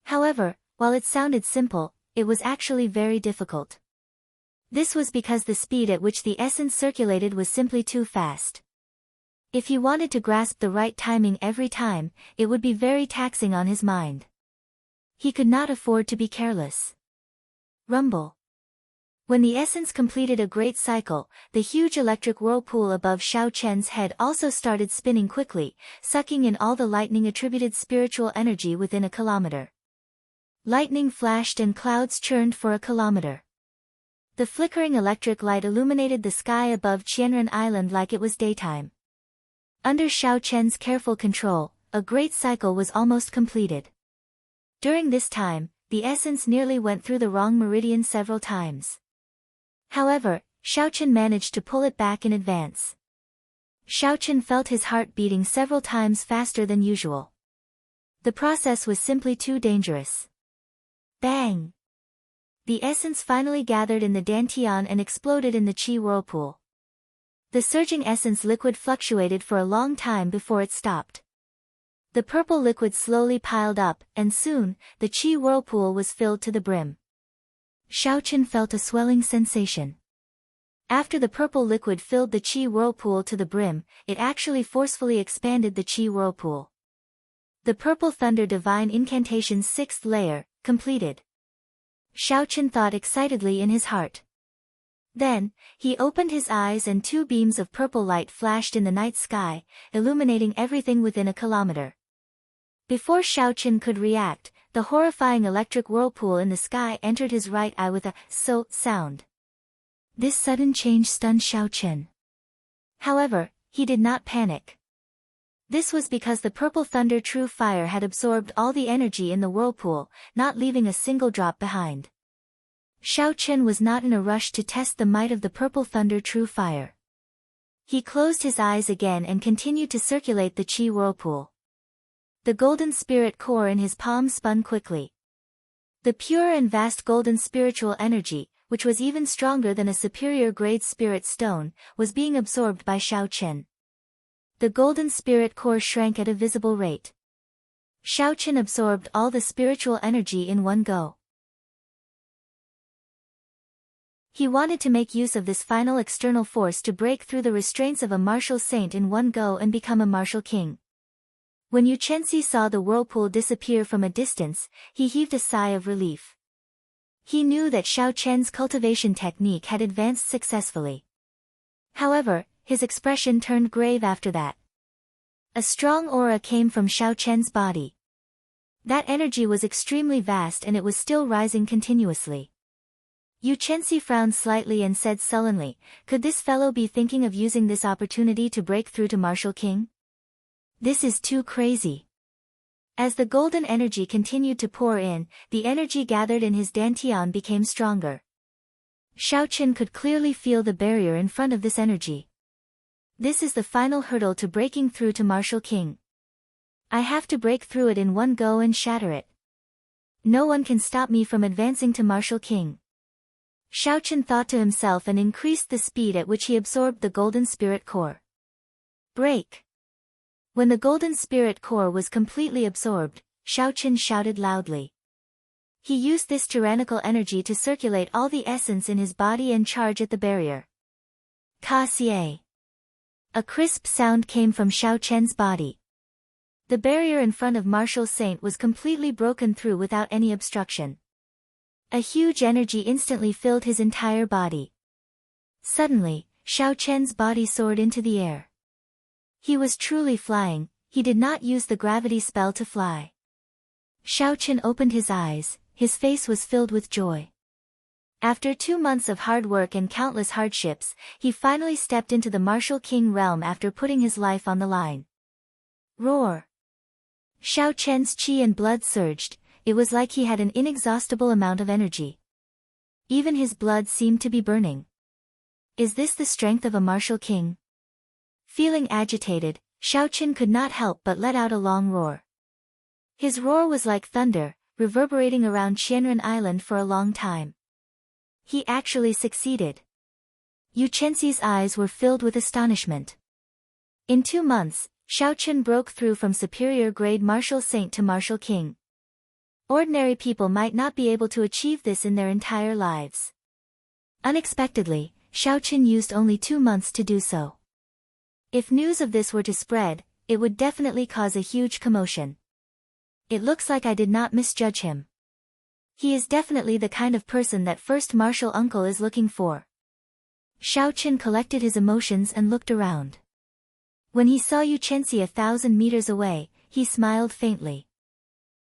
However, while it sounded simple, it was actually very difficult. This was because the speed at which the essence circulated was simply too fast. If he wanted to grasp the right timing every time, it would be very taxing on his mind. He could not afford to be careless. Rumble. When the essence completed a great cycle, the huge electric whirlpool above Xiao Chen's head also started spinning quickly, sucking in all the lightning-attributed spiritual energy within a kilometer. Lightning flashed and clouds churned for a kilometer. The flickering electric light illuminated the sky above Qianren Island like it was daytime. Under Xiao Chen's careful control, a great cycle was almost completed. During this time, the essence nearly went through the wrong meridian several times. However, Xiao Chen managed to pull it back in advance. Xiao Chen felt his heart beating several times faster than usual. The process was simply too dangerous. Bang! The essence finally gathered in the dantian and exploded in the qi whirlpool. The surging essence liquid fluctuated for a long time before it stopped. The purple liquid slowly piled up, and soon, the qi whirlpool was filled to the brim. Xiao Chen felt a swelling sensation. After the purple liquid filled the qi whirlpool to the brim, it actually forcefully expanded the qi whirlpool. The purple thunder divine incantation's 6th layer, completed. Xiao Chen thought excitedly in his heart. Then, he opened his eyes and 2 beams of purple light flashed in the night sky, illuminating everything within a kilometer. Before Xiao Chen could react, the horrifying electric whirlpool in the sky entered his right eye with a "so" sound. This sudden change stunned Xiao Chen. However, he did not panic. This was because the purple thunder true fire had absorbed all the energy in the whirlpool, not leaving a single drop behind. Xiao Chen was not in a rush to test the might of the purple thunder true fire. He closed his eyes again and continued to circulate the qi whirlpool. The golden spirit core in his palm spun quickly. The pure and vast golden spiritual energy, which was even stronger than a superior grade spirit stone, was being absorbed by Xiao Chen. The golden spirit core shrank at a visible rate. Xiao Chen absorbed all the spiritual energy in one go. He wanted to make use of this final external force to break through the restraints of a martial saint in one go and become a martial king. When Yu Chenxi saw the whirlpool disappear from a distance, he heaved a sigh of relief. He knew that Xiao Chen's cultivation technique had advanced successfully. However, his expression turned grave after that. A strong aura came from Xiao Chen's body. That energy was extremely vast and it was still rising continuously. Yu Chenxi frowned slightly and said sullenly, "Could this fellow be thinking of using this opportunity to break through to Martial King? This is too crazy." As the golden energy continued to pour in, the energy gathered in his dantian became stronger. Xiao Chen could clearly feel the barrier in front of this energy. This is the final hurdle to breaking through to Martial King. I have to break through it in one go and shatter it. No one can stop me from advancing to Martial King. Xiao Chen thought to himself and increased the speed at which he absorbed the golden spirit core. Break! When the golden spirit core was completely absorbed, Xiao Chen shouted loudly. He used this tyrannical energy to circulate all the essence in his body and charge at the barrier. Ka-xie. A crisp sound came from Xiao Chen's body. The barrier in front of Martial Saint was completely broken through without any obstruction. A huge energy instantly filled his entire body. Suddenly, Xiao Chen's body soared into the air. He was truly flying, he did not use the gravity spell to fly. Xiao Chen opened his eyes, his face was filled with joy. After 2 months of hard work and countless hardships, he finally stepped into the Martial King realm after putting his life on the line. Roar! Xiao Chen's qi and blood surged, it was like he had an inexhaustible amount of energy. Even his blood seemed to be burning. Is this the strength of a Martial King? Feeling agitated, Xiao Chen could not help but let out a long roar. His roar was like thunder, reverberating around Qianren Island for a long time. He actually succeeded. Yu Chenxi's eyes were filled with astonishment. In 2 months, Xiao Chen broke through from superior grade Martial Saint to Martial King. Ordinary people might not be able to achieve this in their entire lives. Unexpectedly, Xiao Chen used only 2 months to do so. If news of this were to spread, it would definitely cause a huge commotion. It looks like I did not misjudge him. He is definitely the kind of person that first martial uncle is looking for. Xiao Chen collected his emotions and looked around. When he saw Yu Chenxi 1,000 meters away, he smiled faintly.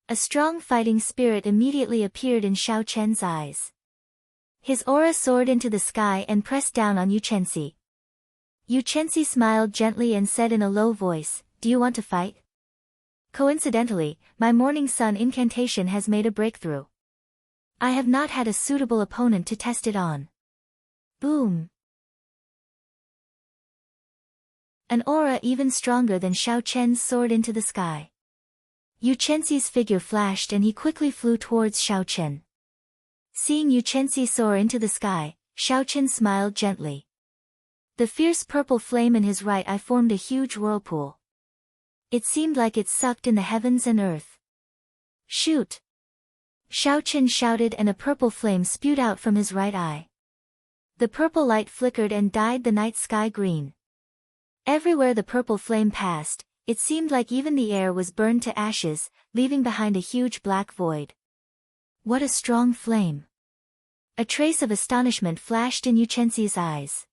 A strong fighting spirit immediately appeared in Xiao Chen's eyes. His aura soared into the sky and pressed down on Yu Chenxi. Yu Chenxi smiled gently and said in a low voice, "Do you want to fight?" Coincidentally, my morning sun incantation has made a breakthrough. I have not had a suitable opponent to test it on. Boom! An aura even stronger than Xiao Chen's soared into the sky. Yu Chenxi's figure flashed and he quickly flew towards Xiao Chen. Seeing Yu Chenxi soar into the sky, Xiao Chen smiled gently. The fierce purple flame in his right eye formed a huge whirlpool. It seemed like it sucked in the heavens and earth. Shoot! Xiao Chen shouted and a purple flame spewed out from his right eye. The purple light flickered and dyed the night sky green. Everywhere the purple flame passed, it seemed like even the air was burned to ashes, leaving behind a huge black void. What a strong flame! A trace of astonishment flashed in Yu Chenxi's eyes.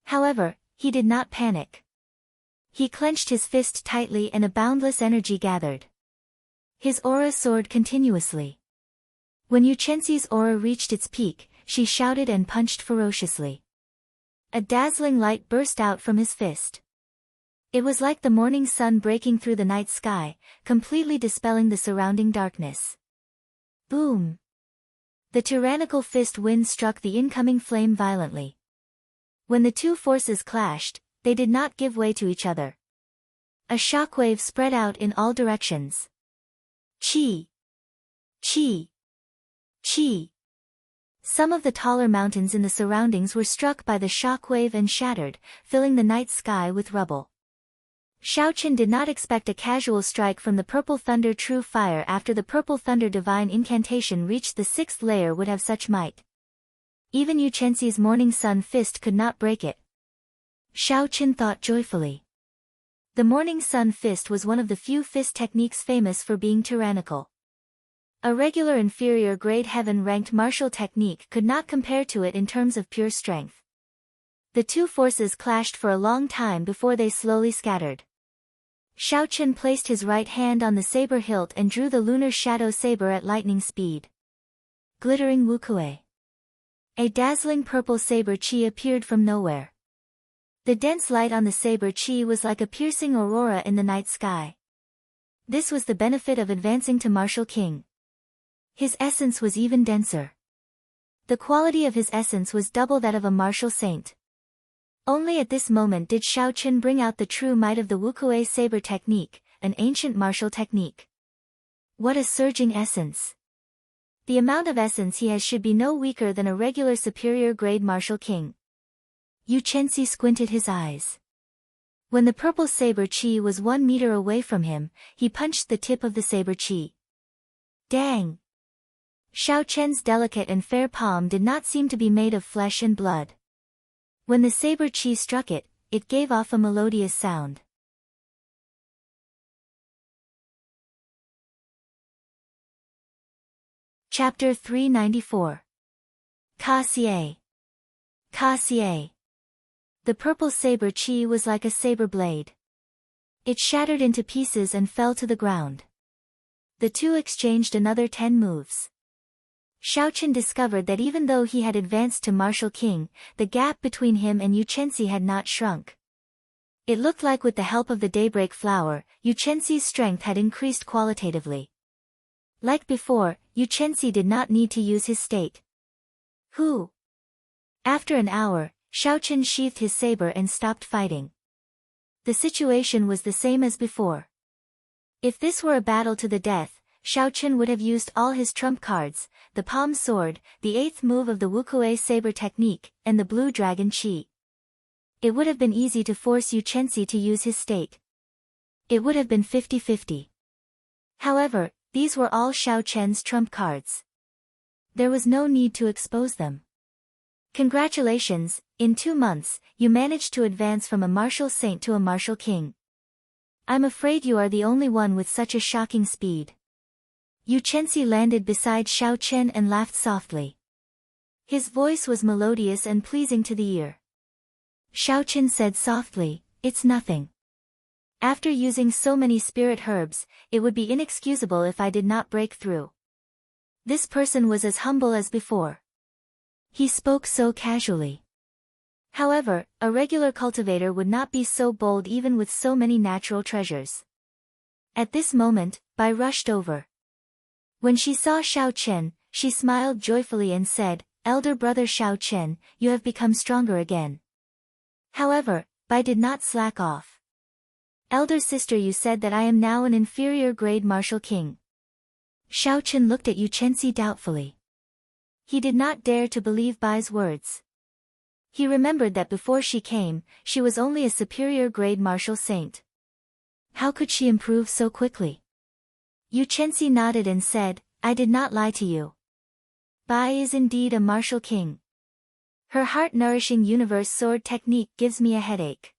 However, he did not panic. He clenched his fist tightly and a boundless energy gathered. His aura soared continuously. When Yu Chenxi's aura reached its peak, she shouted and punched ferociously. A dazzling light burst out from his fist. It was like the morning sun breaking through the night sky, completely dispelling the surrounding darkness. Boom! The tyrannical fist wind struck the incoming flame violently. When the two forces clashed, they did not give way to each other. A shockwave spread out in all directions. Chi! Chi! Chi! Some of the taller mountains in the surroundings were struck by the shockwave and shattered, filling the night sky with rubble. Xiao Chen did not expect a casual strike from the Purple Thunder True Fire after the Purple Thunder Divine Incantation reached the 6th layer would have such might. Even Yu Chenxi's Morning Sun fist could not break it. Xiao Chen thought joyfully. The Morning Sun fist was one of the few fist techniques famous for being tyrannical. A regular inferior grade heaven-ranked martial technique could not compare to it in terms of pure strength. The two forces clashed for a long time before they slowly scattered. Xiao Chen placed his right hand on the saber hilt and drew the lunar shadow saber at lightning speed. Glittering wukuei. A dazzling purple saber chi appeared from nowhere. The dense light on the saber chi was like a piercing aurora in the night sky. This was the benefit of advancing to Martial King. His essence was even denser. The quality of his essence was double that of a martial saint. Only at this moment did Xiao Chen bring out the true might of the wukuei saber technique, an ancient martial technique. What a surging essence! The amount of essence he has should be no weaker than a regular superior grade martial king. Yu Chenxi squinted his eyes. When the purple saber chi was 1 meter away from him, he punched the tip of the saber chi. Dang! Xiao Chen's delicate and fair palm did not seem to be made of flesh and blood. When the saber chi struck it, it gave off a melodious sound. Chapter 394. Ka-xie. Ka-xie. The purple saber chi was like a saber blade. It shattered into pieces and fell to the ground. The two exchanged another 10 moves. Xiao Chen discovered that even though he had advanced to Martial King, the gap between him and Yu Chenxi had not shrunk. It looked like with the help of the Daybreak Flower, Yu Chenxi's strength had increased qualitatively. Like before, Yu Chenxi did not need to use his state. Who? After an hour, Xiao Chen sheathed his saber and stopped fighting. The situation was the same as before. If this were a battle to the death, Xiao Chen would have used all his trump cards, the palm sword, the 8th move of the wukuei saber technique, and the blue dragon chi. It would have been easy to force Yu Chenxi to use his state. It would have been 50-50. However, these were all Xiao Chen's trump cards. There was no need to expose them. Congratulations, in 2 months, you managed to advance from a martial saint to a martial king. I'm afraid you are the only one with such a shocking speed. Yu Chenxi landed beside Xiao Chen and laughed softly. His voice was melodious and pleasing to the ear. Xiao Chen said softly, "It's nothing. After using so many spirit herbs, it would be inexcusable if I did not break through." This person was as humble as before. He spoke so casually. However, a regular cultivator would not be so bold even with so many natural treasures. At this moment, Bai rushed over. When she saw Xiao Chen, she smiled joyfully and said, "Elder brother Xiao Chen, you have become stronger again." However, Bai did not slack off. "Elder sister, you said that I am now an inferior grade martial king." Xiao Chen looked at Yu Chenxi doubtfully. He did not dare to believe Bai's words. He remembered that before she came, she was only a superior grade martial saint. How could she improve so quickly? Yu Chenxi nodded and said, "I did not lie to you. Bai is indeed a martial king. Her heart-nourishing universe sword technique gives me a headache.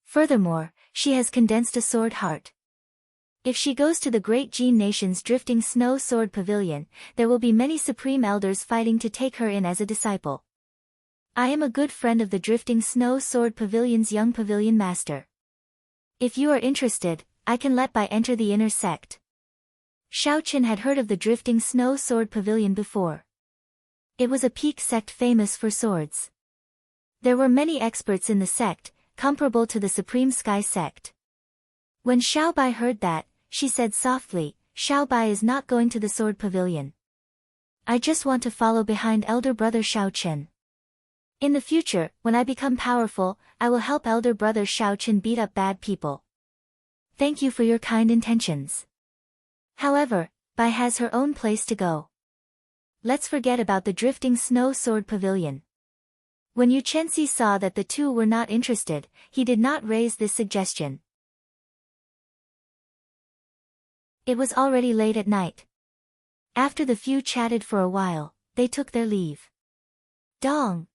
Furthermore, she has condensed a sword heart. If she goes to the great Jin nation's drifting snow sword pavilion, there will be many supreme elders fighting to take her in as a disciple. I am a good friend of the drifting snow sword pavilion's young pavilion master. If you are interested, I can let Bai enter the inner sect." Xiao Chen had heard of the drifting snow sword pavilion before. It was a peak sect famous for swords. There were many experts in the sect, comparable to the Supreme Sky sect. When Xiao Bai heard that, she said softly, "Xiao Bai is not going to the sword pavilion. I just want to follow behind elder brother Xiao Chen. In the future, when I become powerful, I will help elder brother Xiao Chen beat up bad people. Thank you for your kind intentions. However, Bai has her own place to go. Let's forget about the drifting snow sword pavilion." When Yu Chenxi saw that the two were not interested, he did not raise this suggestion. It was already late at night. After the few chatted for a while, they took their leave. Dong!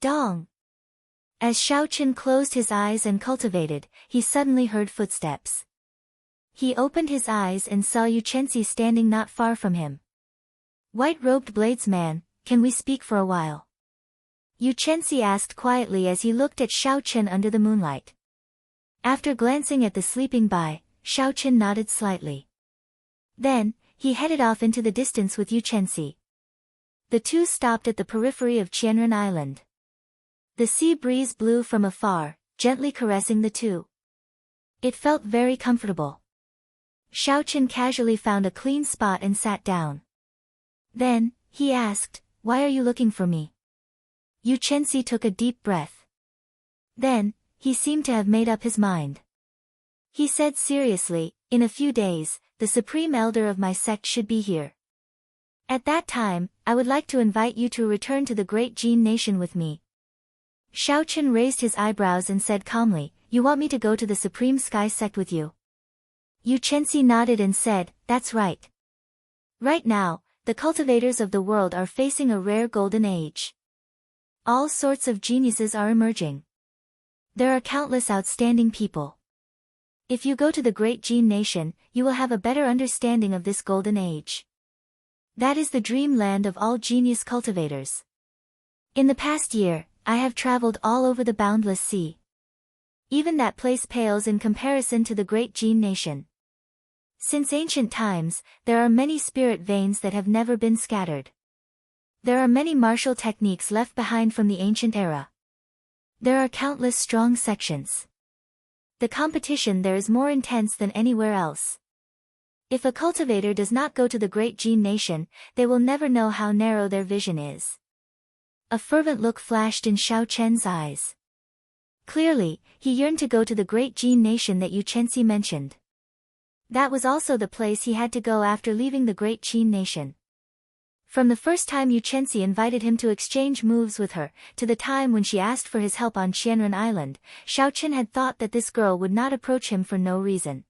Dong! As Xiao Chen closed his eyes and cultivated, he suddenly heard footsteps. He opened his eyes and saw Yu Chenxi standing not far from him. "White-robed bladesman, can we speak for a while?" Yu Chenxi asked quietly as he looked at Xiao Chen under the moonlight. After glancing at the sleeping Bai, Xiao Chen nodded slightly. Then, he headed off into the distance with Yu Chenxi. The two stopped at the periphery of Qianren Island. The sea breeze blew from afar, gently caressing the two. It felt very comfortable. Xiao Chen casually found a clean spot and sat down. Then, he asked, "Why are you looking for me?" Yu Chenxi took a deep breath. Then, he seemed to have made up his mind. He said seriously, "In a few days, the Supreme Elder of my sect should be here. At that time, I would like to invite you to return to the great Jin nation with me." Xiao Chen raised his eyebrows and said calmly, "You want me to go to the Supreme Sky sect with you?" Yu Chenxi nodded and said, "That's right. Right now, the cultivators of the world are facing a rare golden age. All sorts of geniuses are emerging. There are countless outstanding people. If you go to the great Jin nation, you will have a better understanding of this golden age. That is the dream land of all genius cultivators. In the past year, I have traveled all over the boundless sea. Even that place pales in comparison to the great Jin nation. Since ancient times, there are many spirit veins that have never been scattered. There are many martial techniques left behind from the ancient era. There are countless strong sections. The competition there is more intense than anywhere else. If a cultivator does not go to the great Jin nation, they will never know how narrow their vision is." A fervent look flashed in Xiao Chen's eyes. Clearly, he yearned to go to the great Jin nation that Yu Chenxi mentioned. That was also the place he had to go after leaving the great Jin nation. From the first time Yu Chenxi invited him to exchange moves with her, to the time when she asked for his help on Qianren Island, Xiao Chen had thought that this girl would not approach him for no reason.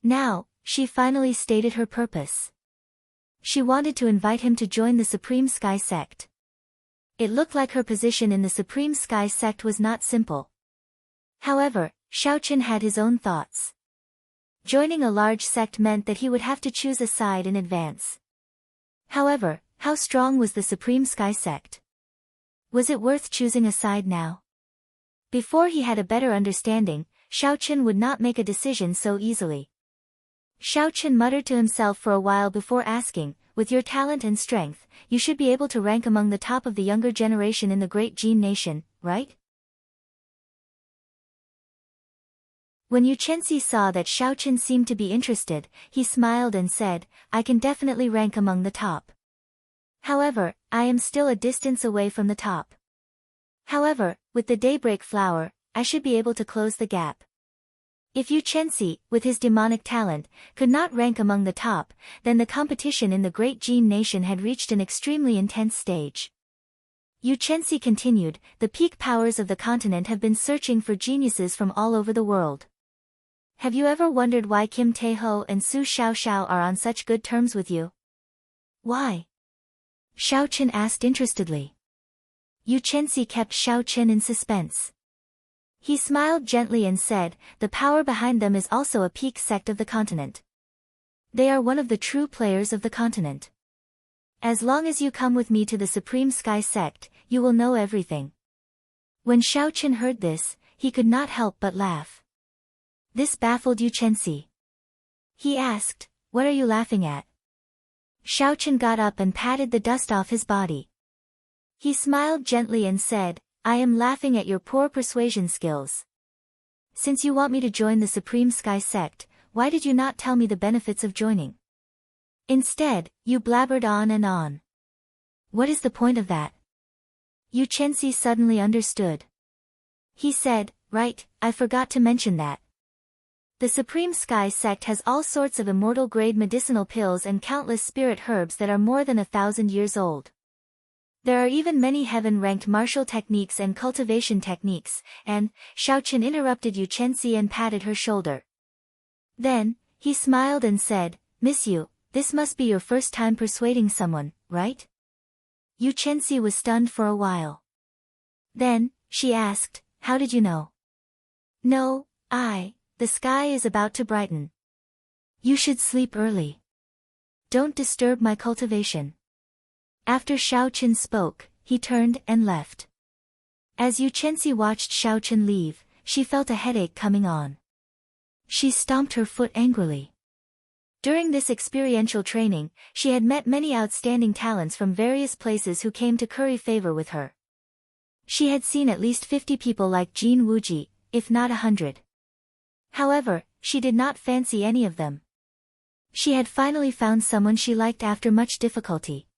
Now, she finally stated her purpose. She wanted to invite him to join the Supreme Sky sect. It looked like her position in the Supreme Sky sect was not simple. However, Xiao Chen had his own thoughts. Joining a large sect meant that he would have to choose a side in advance. However, how strong was the Supreme Sky Sect? Was it worth choosing a side now? Before he had a better understanding, Xiaochen would not make a decision so easily. Xiaochen muttered to himself for a while before asking, with your talent and strength, you should be able to rank among the top of the younger generation in the great Jin nation, right? When Yu Chenxi saw that Xiaochen seemed to be interested, he smiled and said, I can definitely rank among the top. However, I am still a distance away from the top. However, with the daybreak flower, I should be able to close the gap. If Yu Chenxi, with his demonic talent, could not rank among the top, then the competition in the great Jin nation had reached an extremely intense stage. Yu Chenxi continued, the peak powers of the continent have been searching for geniuses from all over the world. Have you ever wondered why Kim Taeho and Su Xiaoxiao are on such good terms with you? Why? Xiaochen asked interestedly. Yu Chenxi kept Xiaochen in suspense. He smiled gently and said, the power behind them is also a peak sect of the continent. They are one of the true players of the continent. As long as you come with me to the Supreme Sky Sect, you will know everything. When Xiaochen heard this, he could not help but laugh. This baffled Yu Chenxi. He asked, what are you laughing at? Xiaochen got up and patted the dust off his body. He smiled gently and said, I am laughing at your poor persuasion skills. Since you want me to join the Supreme Sky Sect, why did you not tell me the benefits of joining? Instead, you blabbered on and on. What is the point of that? Yu Chenxi suddenly understood. He said, right, I forgot to mention that. The Supreme Sky Sect has all sorts of immortal-grade medicinal pills and countless spirit herbs that are more than 1,000 years old. There are even many heaven-ranked martial techniques and cultivation techniques, and, Xiaochen interrupted Yu Chenxi and patted her shoulder. Then, he smiled and said, Miss Yu, this must be your first time persuading someone, right? Yu Chenxi was stunned for a while. Then, she asked, how did you know? No, the sky is about to brighten. You should sleep early. Don't disturb my cultivation. After Xiaochen spoke, he turned and left. As Yu Chenxi watched Xiaochen leave, she felt a headache coming on. She stomped her foot angrily. During this experiential training, she had met many outstanding talents from various places who came to curry favor with her. She had seen at least 50 people like Jin Wuji, if not 100. However, she did not fancy any of them. She had finally found someone she liked after much difficulty.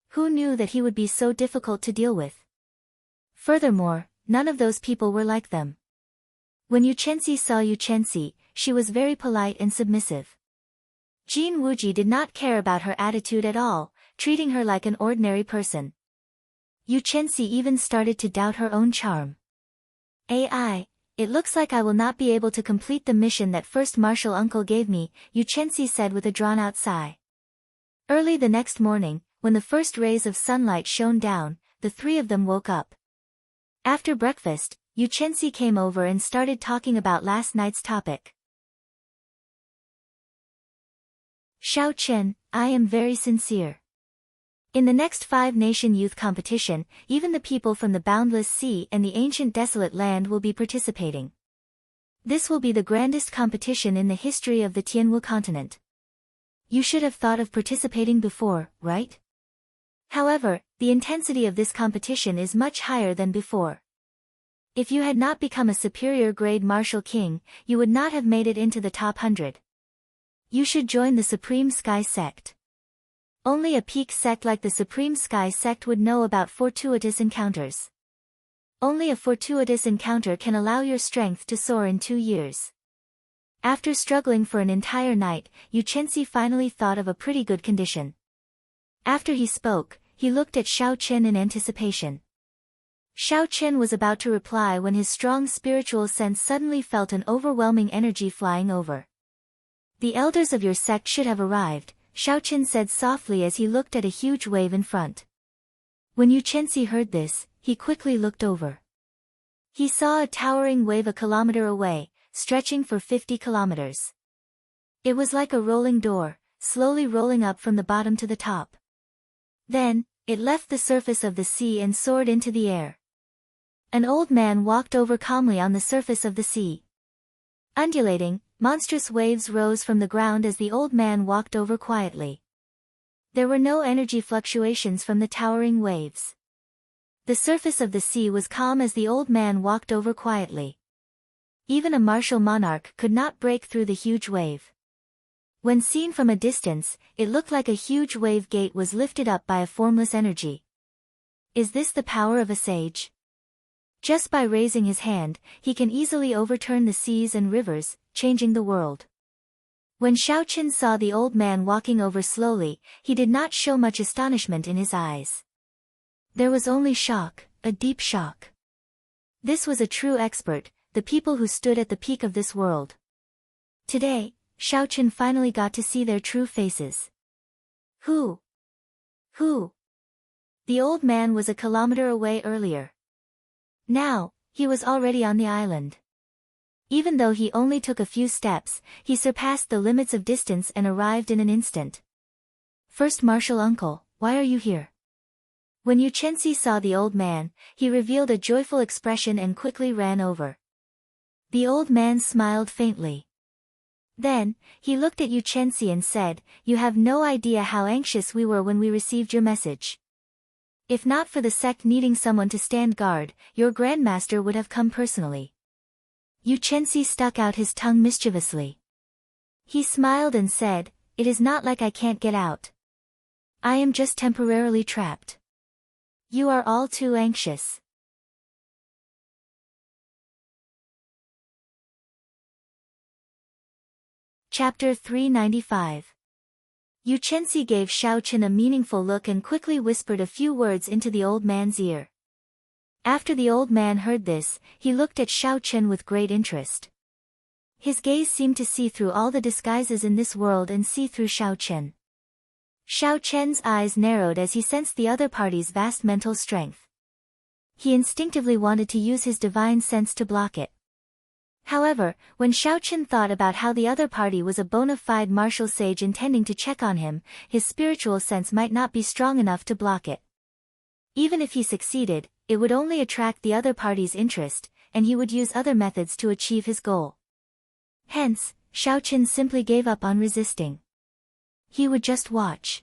Who knew that he would be so difficult to deal with? Furthermore, none of those people were like them. When Yu Chenxi saw Yu Chenxi, she was very polite and submissive. Jin Wuji did not care about her attitude at all, treating her like an ordinary person. Yu Chenxi even started to doubt her own charm. It looks like I will not be able to complete the mission that first martial uncle gave me, Yu Chenxi said with a drawn-out sigh. Early the next morning, when the first rays of sunlight shone down, the three of them woke up. After breakfast, Yu Chenxi came over and started talking about last night's topic. Xiaochen, I am very sincere. In the next 5-nation youth competition, even the people from the boundless sea and the ancient desolate land will be participating. This will be the grandest competition in the history of the Tianwu continent. You should have thought of participating before, right? However, the intensity of this competition is much higher than before. If you had not become a superior grade martial king, you would not have made it into the top 100. You should join the Supreme Sky Sect. Only a peak sect like the Supreme Sky Sect would know about fortuitous encounters. Only a fortuitous encounter can allow your strength to soar in 2 years. After struggling for an entire night, Yu Chenxi finally thought of a pretty good condition. After he spoke, he looked at Xiaochen in anticipation. Xiaochen was about to reply when his strong spiritual sense suddenly felt an overwhelming energy flying over. The elders of your sect should have arrived, Xiaochen said softly as he looked at a huge wave in front. When Yu Chenxi heard this, he quickly looked over. He saw a towering wave a kilometer away, stretching for 50 kilometers. It was like a rolling door, slowly rolling up from the bottom to the top. Then, it left the surface of the sea and soared into the air. An old man walked over calmly on the surface of the sea. Undulating, monstrous waves rose from the ground as the old man walked over quietly. There were no energy fluctuations from the towering waves. The surface of the sea was calm as the old man walked over quietly. Even a martial monarch could not break through the huge wave. When seen from a distance, it looked like a huge wave gate was lifted up by a formless energy. Is this the power of a sage? Just by raising his hand, he can easily overturn the seas and rivers, changing the world. When Xiaoqin saw the old man walking over slowly, he did not show much astonishment in his eyes. There was only shock, a deep shock. This was a true expert, the people who stood at the peak of this world. Today, Xiaoqin finally got to see their true faces. Who? The old man was a kilometer away earlier. Now, he was already on the island. Even though he only took a few steps, he surpassed the limits of distance and arrived in an instant. First Martial Uncle, why are you here? When Yu Chenxi saw the old man, he revealed a joyful expression and quickly ran over. The old man smiled faintly. Then, he looked at Yu Chenxi and said, "You have no idea how anxious we were when we received your message. If not for the sect needing someone to stand guard, your grandmaster would have come personally." Yu Chenxi stuck out his tongue mischievously. He smiled and said, "It is not like I can't get out. I am just temporarily trapped. You are all too anxious." Chapter 395. Yu Chenxi gave Xiaoqin a meaningful look and quickly whispered a few words into the old man's ear. After the old man heard this, he looked at Xiaoqin with great interest. His gaze seemed to see through all the disguises in this world and see through Xiaoqin. Xiaoqin's eyes narrowed as he sensed the other party's vast mental strength. He instinctively wanted to use his divine sense to block it. However, when Xiaoqin thought about how the other party was a bona fide martial sage intending to check on him, his spiritual sense might not be strong enough to block it. Even if he succeeded, it would only attract the other party's interest, and he would use other methods to achieve his goal. Hence, Xiaoqin simply gave up on resisting. He would just watch.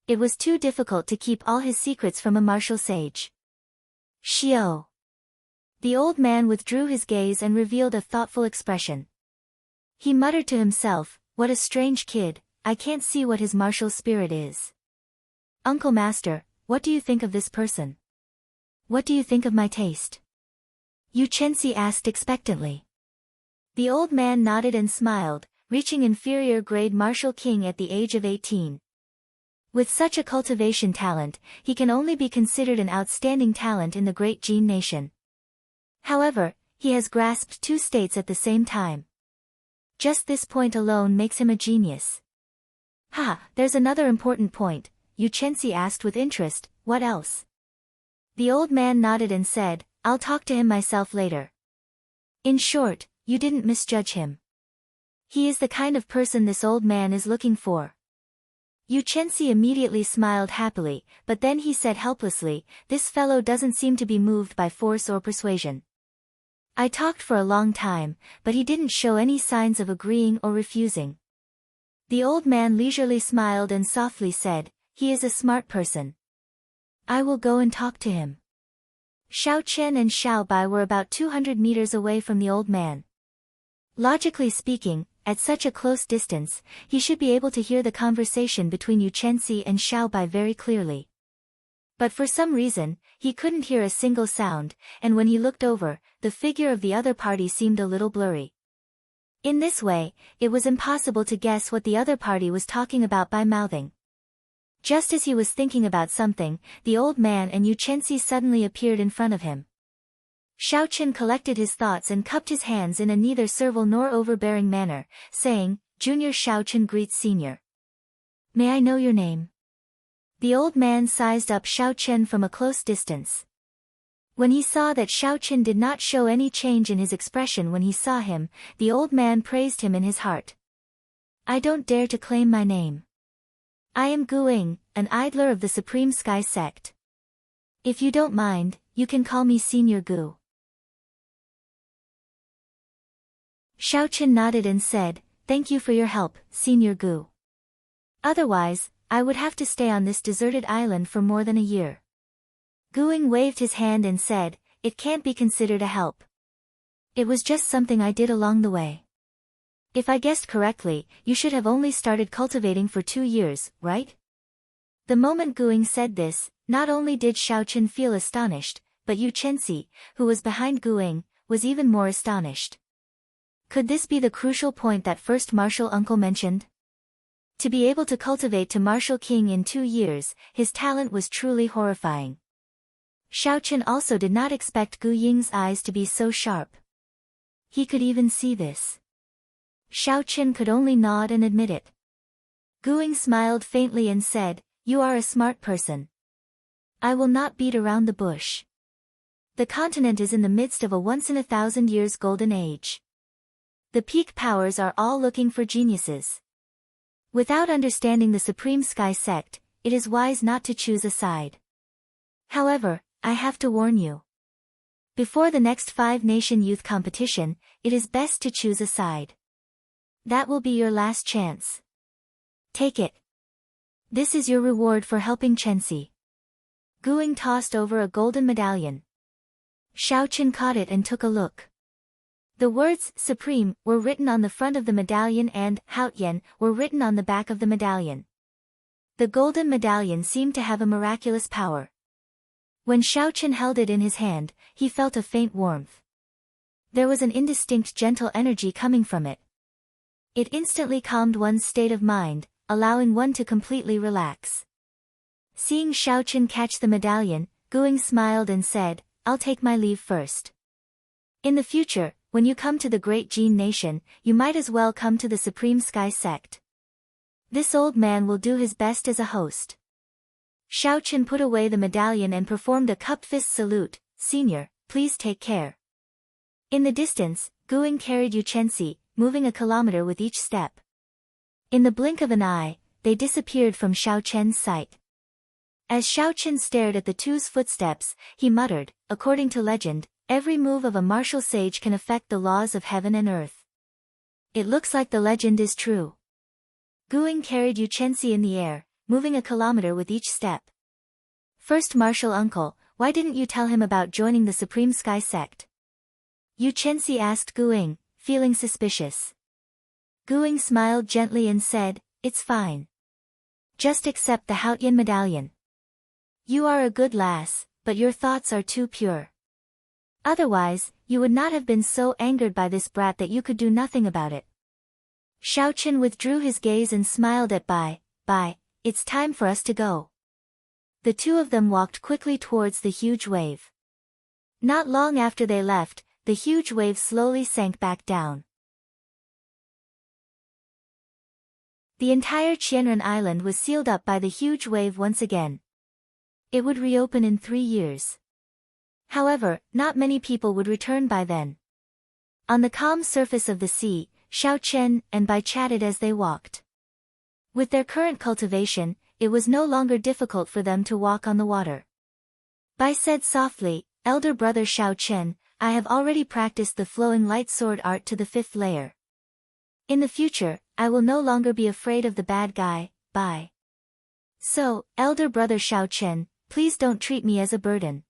It was too difficult to keep all his secrets from a martial sage. Xiao. The old man withdrew his gaze and revealed a thoughtful expression. He muttered to himself, "What a strange kid, I can't see what his martial spirit is." "Uncle Master, what do you think of this person? What do you think of my taste?" Yu Chenxi asked expectantly. The old man nodded and smiled, reaching inferior grade martial king at the age of 18. With such a cultivation talent, he can only be considered an outstanding talent in the great Jin nation. However, he has grasped two states at the same time. Just this point alone makes him a genius. There's another important point, Yu Chenxi asked with interest, "What else?" The old man nodded and said, "I'll talk to him myself later." In short, you didn't misjudge him. He is the kind of person this old man is looking for. Yu Chenxi immediately smiled happily, but then he said helplessly, "This fellow doesn't seem to be moved by force or persuasion. I talked for a long time, but he didn't show any signs of agreeing or refusing." The old man leisurely smiled and softly said, "He is a smart person. I will go and talk to him." Xiaoqian and Xiaobai were about 200 meters away from the old man. Logically speaking, at such a close distance, he should be able to hear the conversation between Yu Chenxi and Xiaobai very clearly. But for some reason, he couldn't hear a single sound, and when he looked over, the figure of the other party seemed a little blurry. In this way, it was impossible to guess what the other party was talking about by mouthing. Just as he was thinking about something, the old man and Yu Chenxi suddenly appeared in front of him. Xiaoqin collected his thoughts and cupped his hands in a neither servile nor overbearing manner, saying, "Junior Xiaoqin greets senior. May I know your name?" The old man sized up Xiaoqin from a close distance. When he saw that Xiaoqin did not show any change in his expression when he saw him, the old man praised him in his heart. I don't dare to claim my name. I am Guing, an idler of the Supreme Sky Sect. If you don't mind, you can call me Senior Gu. Xiaochen nodded and said, "Thank you for your help, Senior Gu. Otherwise, I would have to stay on this deserted island for more than a year." Guing waved his hand and said, "It can't be considered a help. It was just something I did along the way. If I guessed correctly, you should have only started cultivating for 2 years, right?" The moment Guing said this, not only did Xiaochen feel astonished, but Yu Chenxi, who was behind Guing, was even more astonished. Could this be the crucial point that first martial uncle mentioned? To be able to cultivate to martial king in 2 years, his talent was truly horrifying. Xiaochen also did not expect Gu Ying's eyes to be so sharp. He could even see this. Xiaochen could only nod and admit it. Guing smiled faintly and said, "You are a smart person. I will not beat around the bush. The continent is in the midst of a once-in-a-thousand-years golden age. The peak powers are all looking for geniuses. Without understanding the Supreme Sky Sect, it is wise not to choose a side. However, I have to warn you. Before the next 5-nation youth competition, it is best to choose a side. That will be your last chance. Take it. This is your reward for helping Chenxi." Guing tossed over a golden medallion. Xiaochen caught it and took a look. The words "Supreme" were written on the front of the medallion and "Haotian" were written on the back of the medallion. The golden medallion seemed to have a miraculous power. When Xiaochen held it in his hand, he felt a faint warmth. There was an indistinct gentle energy coming from it. It instantly calmed one's state of mind, allowing one to completely relax. Seeing Xiaochen catch the medallion, Guing smiled and said, "I'll take my leave first. In the future, when you come to the Great Jin Nation, you might as well come to the Supreme Sky Sect. This old man will do his best as a host." Xiaochen put away the medallion and performed a cup-fist salute. "Senior, please take care." In the distance, Guing carried Yu Chenxi, moving a kilometer with each step. In the blink of an eye, they disappeared from Xiaochen's sight. As Xiaochen stared at the two's footsteps, he muttered, "According to legend, every move of a martial sage can affect the laws of heaven and earth. It looks like the legend is true." Guing carried Yu Chenxi in the air, moving a kilometer with each step. "First martial uncle, why didn't you tell him about joining the Supreme Sky Sect?" Yu Chenxi asked Guing, feeling suspicious. Guing smiled gently and said, "It's fine. Just accept the Haotian medallion. You are a good lass, but your thoughts are too pure. Otherwise, you would not have been so angered by this brat that you could do nothing about it." Xiaochen withdrew his gaze and smiled at Bai. "Bai, it's time for us to go." The two of them walked quickly towards the huge wave. Not long after they left, the huge wave slowly sank back down. The entire Qianren Island was sealed up by the huge wave once again. It would reopen in 3 years. However, not many people would return by then. On the calm surface of the sea, Xiaochen and Bai chatted as they walked. With their current cultivation, it was no longer difficult for them to walk on the water. Bai said softly, "Elder brother Xiaochen, I have already practiced the flowing light sword art to the 5th layer. In the future, I will no longer be afraid of the bad guy, Bai. So, elder brother Xiaochen, please don't treat me as a burden."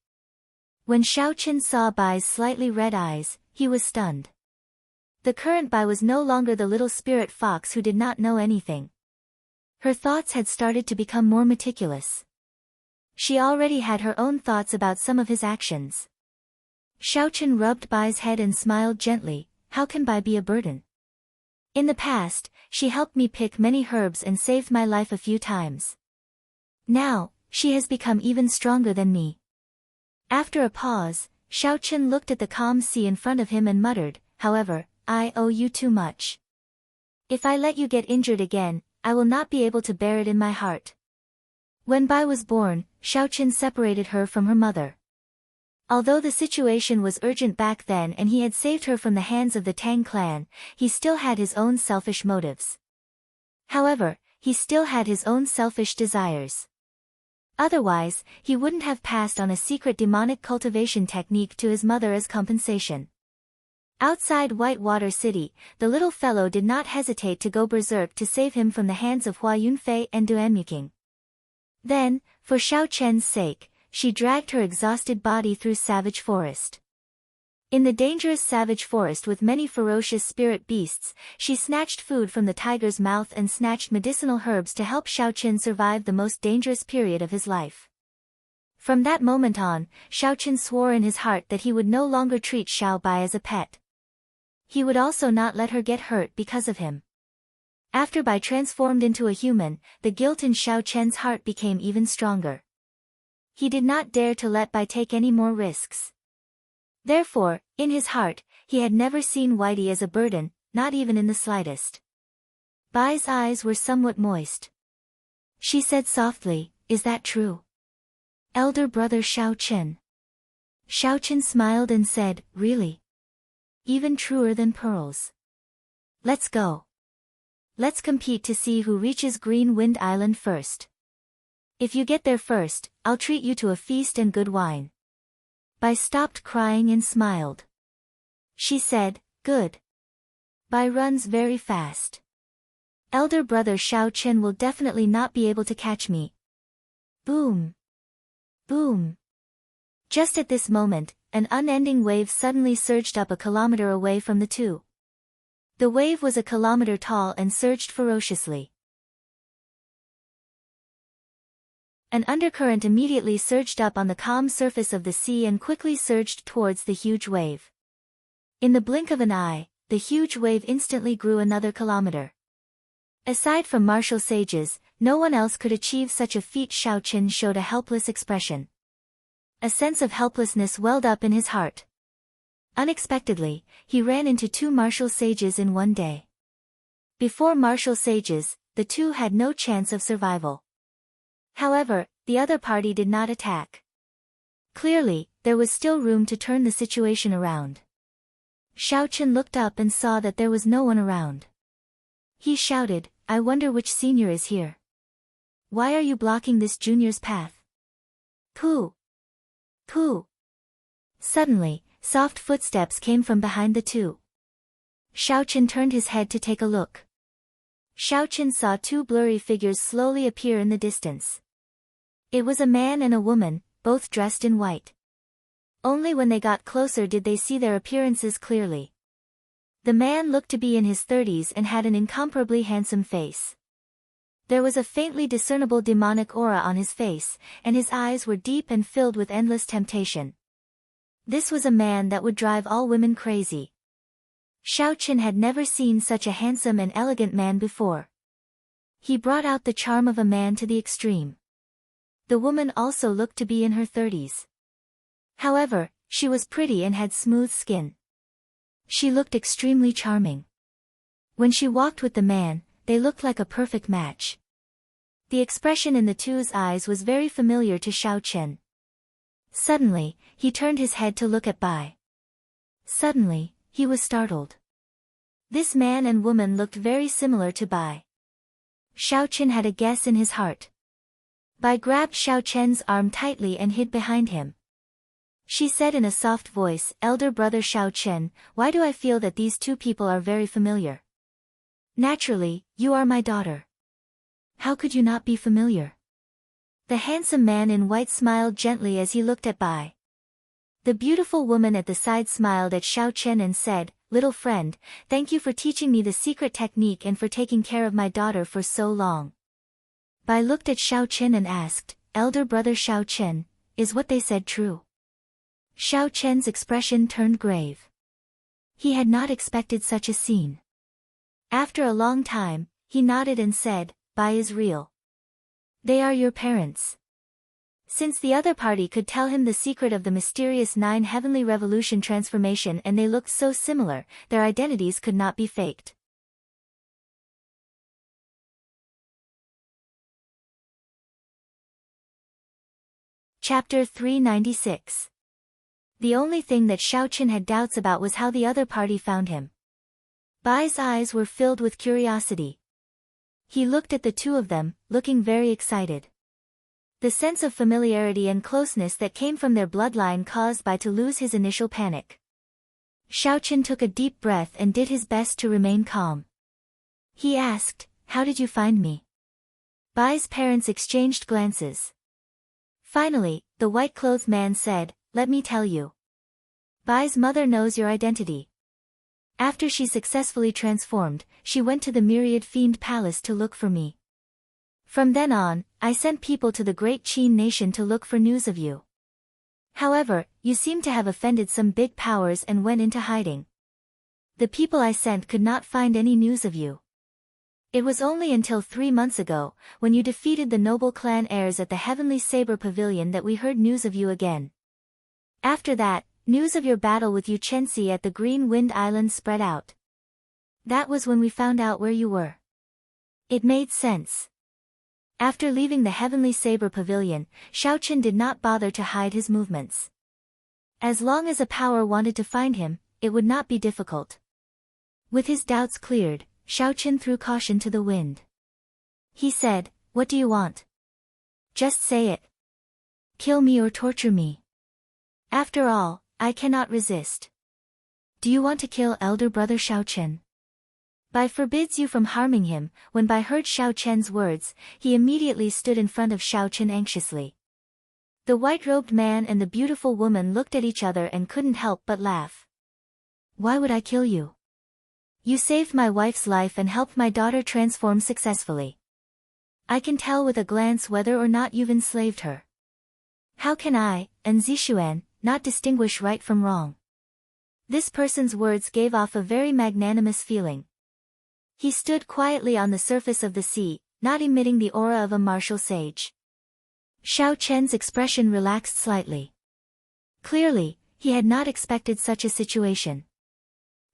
When Xiaochen saw Bai's slightly red eyes, he was stunned. The current Bai was no longer the little spirit fox who did not know anything. Her thoughts had started to become more meticulous. She already had her own thoughts about some of his actions. Xiaochen rubbed Bai's head and smiled gently. "How can Bai be a burden? In the past, she helped me pick many herbs and saved my life a few times. Now, she has become even stronger than me." After a pause, Xiaochen looked at the calm sea in front of him and muttered, "However, I owe you too much. If I let you get injured again, I will not be able to bear it in my heart." When Bai was born, Xiaochen separated her from her mother. Although the situation was urgent back then and he had saved her from the hands of the Tang clan, he still had his own selfish motives. However, he still had his own selfish desires. Otherwise, he wouldn't have passed on a secret demonic cultivation technique to his mother as compensation. Outside Whitewater City, the little fellow did not hesitate to go berserk to save him from the hands of Hua Yunfei and Duan Muking. Then, for Xiao Chen's sake, she dragged her exhausted body through savage forest. In the dangerous savage forest with many ferocious spirit beasts, she snatched food from the tiger's mouth and snatched medicinal herbs to help Xiao Chen survive the most dangerous period of his life. From that moment on, Xiao Chen swore in his heart that he would no longer treat Xiao Bai as a pet. He would also not let her get hurt because of him. After Bai transformed into a human, the guilt in Xiao Chen's heart became even stronger. He did not dare to let Bai take any more risks. Therefore, in his heart, he had never seen Whitey as a burden, not even in the slightest. Bai's eyes were somewhat moist. She said softly, "Is that true? Elder brother Xiao Chen?" Xiao Chen smiled and said, "Really? Even truer than pearls. Let's go. Let's compete to see who reaches Green Wind Island first. If you get there first, I'll treat you to a feast and good wine." Bai stopped crying and smiled. She said, "Good. Bai runs very fast. Elder brother Xiao Chen will definitely not be able to catch me." Boom. Boom. Just at this moment, an unending wave suddenly surged up a kilometer away from the two. The wave was a kilometer tall and surged ferociously. An undercurrent immediately surged up on the calm surface of the sea and quickly surged towards the huge wave. In the blink of an eye, the huge wave instantly grew another kilometer. Aside from martial sages, no one else could achieve such a feat. Xiao Chen showed a helpless expression. A sense of helplessness welled up in his heart. Unexpectedly, he ran into two martial sages in one day. Before martial sages, the two had no chance of survival. However, the other party did not attack. Clearly, there was still room to turn the situation around. Xiao Chen looked up and saw that there was no one around. He shouted, "I wonder which senior is here. Why are you blocking this junior's path?" Pooh! Pooh! Suddenly, soft footsteps came from behind the two. Xiao Chen turned his head to take a look. Xiao Chen saw two blurry figures slowly appear in the distance. It was a man and a woman, both dressed in white. Only when they got closer did they see their appearances clearly. The man looked to be in his 30s and had an incomparably handsome face. There was a faintly discernible demonic aura on his face, and his eyes were deep and filled with endless temptation. This was a man that would drive all women crazy. Xiao Chen had never seen such a handsome and elegant man before. He brought out the charm of a man to the extreme. The woman also looked to be in her 30s. However, she was pretty and had smooth skin. She looked extremely charming. When she walked with the man, they looked like a perfect match. The expression in the two's eyes was very familiar to Xiao Chen. Suddenly, he turned his head to look at Bai. Suddenly, he was startled. This man and woman looked very similar to Bai. Xiao Chen had a guess in his heart. Bai grabbed Xiao Chen's arm tightly and hid behind him. She said in a soft voice, "Elder brother Xiao Chen, why do I feel that these two people are very familiar?" "Naturally, you are my daughter. How could you not be familiar?" The handsome man in white smiled gently as he looked at Bai. The beautiful woman at the side smiled at Xiao Chen and said, "Little friend, thank you for teaching me the secret technique and for taking care of my daughter for so long." Bai looked at Xiao Chen and asked, "Elder brother Xiao Chen, is what they said true?" Xiao Chen's expression turned grave. He had not expected such a scene. After a long time, he nodded and said, "Bai is real. They are your parents." Since the other party could tell him the secret of the mysterious 9 heavenly revolution transformation and they looked so similar, their identities could not be faked. Chapter 396. The only thing that Xiao Chen had doubts about was how the other party found him. Bai's eyes were filled with curiosity. He looked at the two of them, looking very excited. The sense of familiarity and closeness that came from their bloodline caused Bai to lose his initial panic. Xiaochen took a deep breath and did his best to remain calm. He asked, "How did you find me?" Bai's parents exchanged glances. Finally, the white-clothed man said, "Let me tell you. Bai's mother knows your identity. After she successfully transformed, she went to the Myriad Fiend Palace to look for me. From then on, I sent people to the great Qin nation to look for news of you. However, you seem to have offended some big powers and went into hiding. The people I sent could not find any news of you. It was only until 3 months ago, when you defeated the noble clan heirs at the Heavenly Saber Pavilion, that we heard news of you again. After that, news of your battle with Yu Chenxi at the Green Wind Island spread out. That was when we found out where you were." It made sense. After leaving the Heavenly Saber Pavilion, Xiaochen did not bother to hide his movements. As long as a power wanted to find him, it would not be difficult. With his doubts cleared, Xiaochen threw caution to the wind. He said, "What do you want? Just say it. Kill me or torture me. After all, I cannot resist. Do you want to kill elder brother Xiaochen? Bai forbids you from harming him." When Bai heard Xiaochen's words, he immediately stood in front of Xiaochen anxiously. The white-robed man and the beautiful woman looked at each other and couldn't help but laugh. "Why would I kill you? You saved my wife's life and helped my daughter transform successfully. I can tell with a glance whether or not you've enslaved her. How can I, and Zixuan, not distinguish right from wrong?" This person's words gave off a very magnanimous feeling. He stood quietly on the surface of the sea, not emitting the aura of a martial sage. Xiaochen's expression relaxed slightly. Clearly, he had not expected such a situation.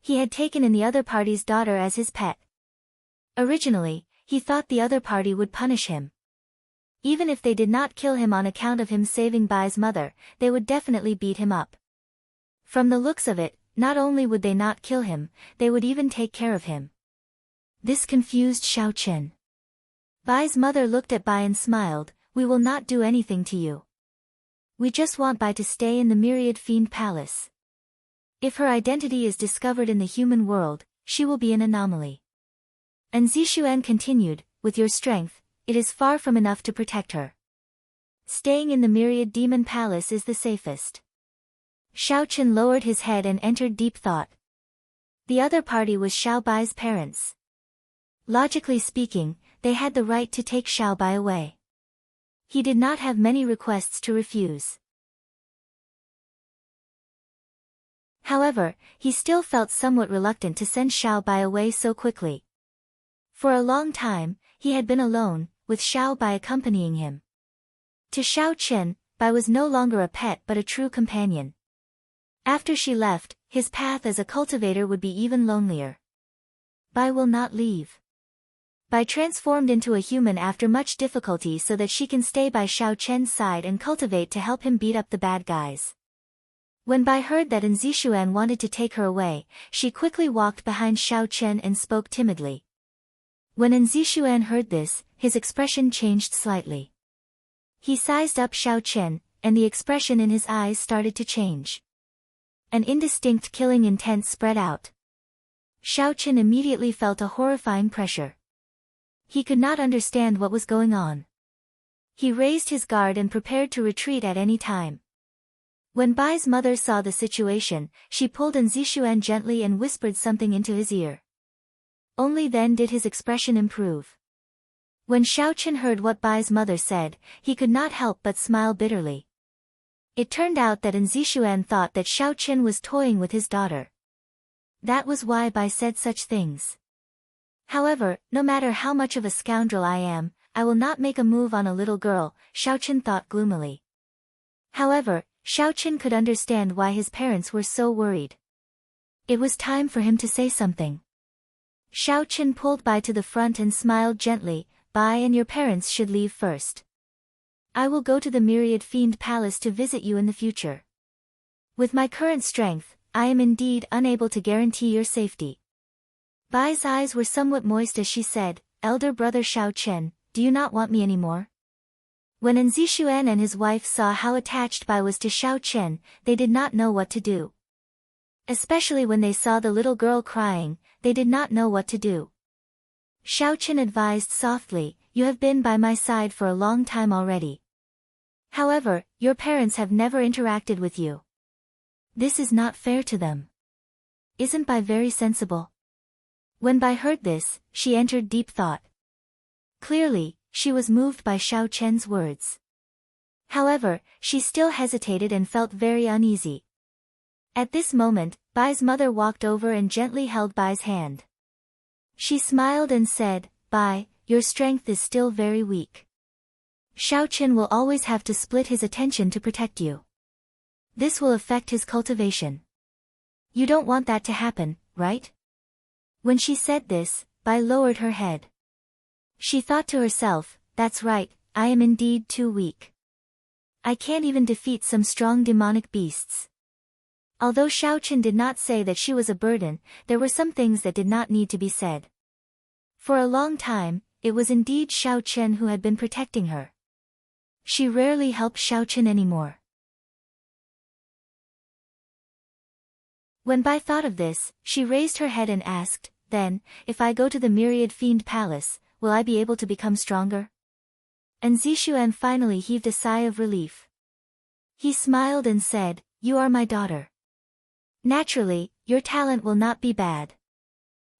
He had taken in the other party's daughter as his pet. Originally, he thought the other party would punish him. Even if they did not kill him on account of him saving Bai's mother, they would definitely beat him up. From the looks of it, not only would they not kill him, they would even take care of him. This confused Xiaochen. Bai's mother looked at Bai and smiled, "We will not do anything to you. We just want Bai to stay in the Myriad Fiend Palace. If her identity is discovered in the human world, she will be an anomaly." And Zixuan continued, "With your strength, it is far from enough to protect her. Staying in the Myriad Demon Palace is the safest." Xiaochen lowered his head and entered deep thought. The other party was Xiao Bai's parents. Logically speaking, they had the right to take Xiao Bai away. He did not have many requests to refuse. However, he still felt somewhat reluctant to send Xiao Bai away so quickly. For a long time, he had been alone, with Xiao Bai accompanying him. To Xiaochen, Bai was no longer a pet but a true companion. After she left, his path as a cultivator would be even lonelier. Bai will not leave. Bai transformed into a human after much difficulty so that she can stay by Xiaochen's side and cultivate to help him beat up the bad guys. When Bai heard that Zixuan wanted to take her away, she quickly walked behind Xiaochen and spoke timidly. When Zixuan heard this, his expression changed slightly. He sized up Xiaochen, and the expression in his eyes started to change. An indistinct killing intent spread out. Xiaochen immediately felt a horrifying pressure. He could not understand what was going on. He raised his guard and prepared to retreat at any time. When Bai's mother saw the situation, she pulled Zixuan gently and whispered something into his ear. Only then did his expression improve. When Xiaochen heard what Bai's mother said, he could not help but smile bitterly. It turned out that Zixuan thought that Xiaochen was toying with his daughter. That was why Bai said such things. However, no matter how much of a scoundrel I am, I will not make a move on a little girl, Xiaochen thought gloomily. However, Xiaochen could understand why his parents were so worried. It was time for him to say something. Xiaochen pulled Bai to the front and smiled gently, "Bai and your parents should leave first. I will go to the Myriad Fiend Palace to visit you in the future. With my current strength, I am indeed unable to guarantee your safety." Bai's eyes were somewhat moist as she said, elder brother Xiao Chen, do you not want me anymore? When Nzixuan and his wife saw how attached Bai was to Xiao Chen, they did not know what to do. Especially when they saw the little girl crying, they did not know what to do. Xiao Chen advised softly, you have been by my side for a long time already. However, your parents have never interacted with you. This is not fair to them. Isn't Bai very sensible? When Bai heard this, she entered deep thought. Clearly, she was moved by Xiao Chen's words. However, she still hesitated and felt very uneasy. At this moment, Bai's mother walked over and gently held Bai's hand. She smiled and said, Bai, your strength is still very weak. Xiao Chen will always have to split his attention to protect you. This will affect his cultivation. You don't want that to happen, right? When she said this, Bai lowered her head. She thought to herself, that's right, I am indeed too weak. I can't even defeat some strong demonic beasts. Although Xiao Chen did not say that she was a burden, there were some things that did not need to be said. For a long time, it was indeed Xiao Chen who had been protecting her. She rarely helped Xiao Chen anymore. When Bai thought of this, she raised her head and asked, then, if I go to the Myriad Fiend Palace, will I be able to become stronger? And Zixuan finally heaved a sigh of relief. He smiled and said, you are my daughter. Naturally, your talent will not be bad.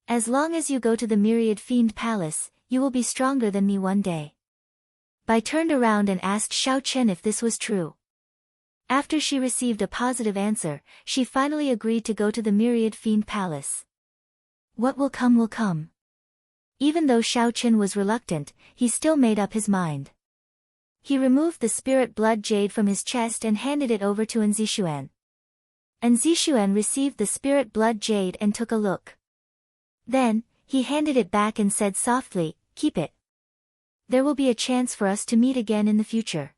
As long as you go to the Myriad Fiend Palace, you will be stronger than me one day. Bai turned around and asked Xiao Chen if this was true. After she received a positive answer, she finally agreed to go to the Myriad Fiend Palace. What will come will come. Even though Xiao Chen was reluctant, he still made up his mind. He removed the spirit blood jade from his chest and handed it over to Nzixuan. Nzixuan received the spirit blood jade and took a look. Then, he handed it back and said softly, keep it. There will be a chance for us to meet again in the future.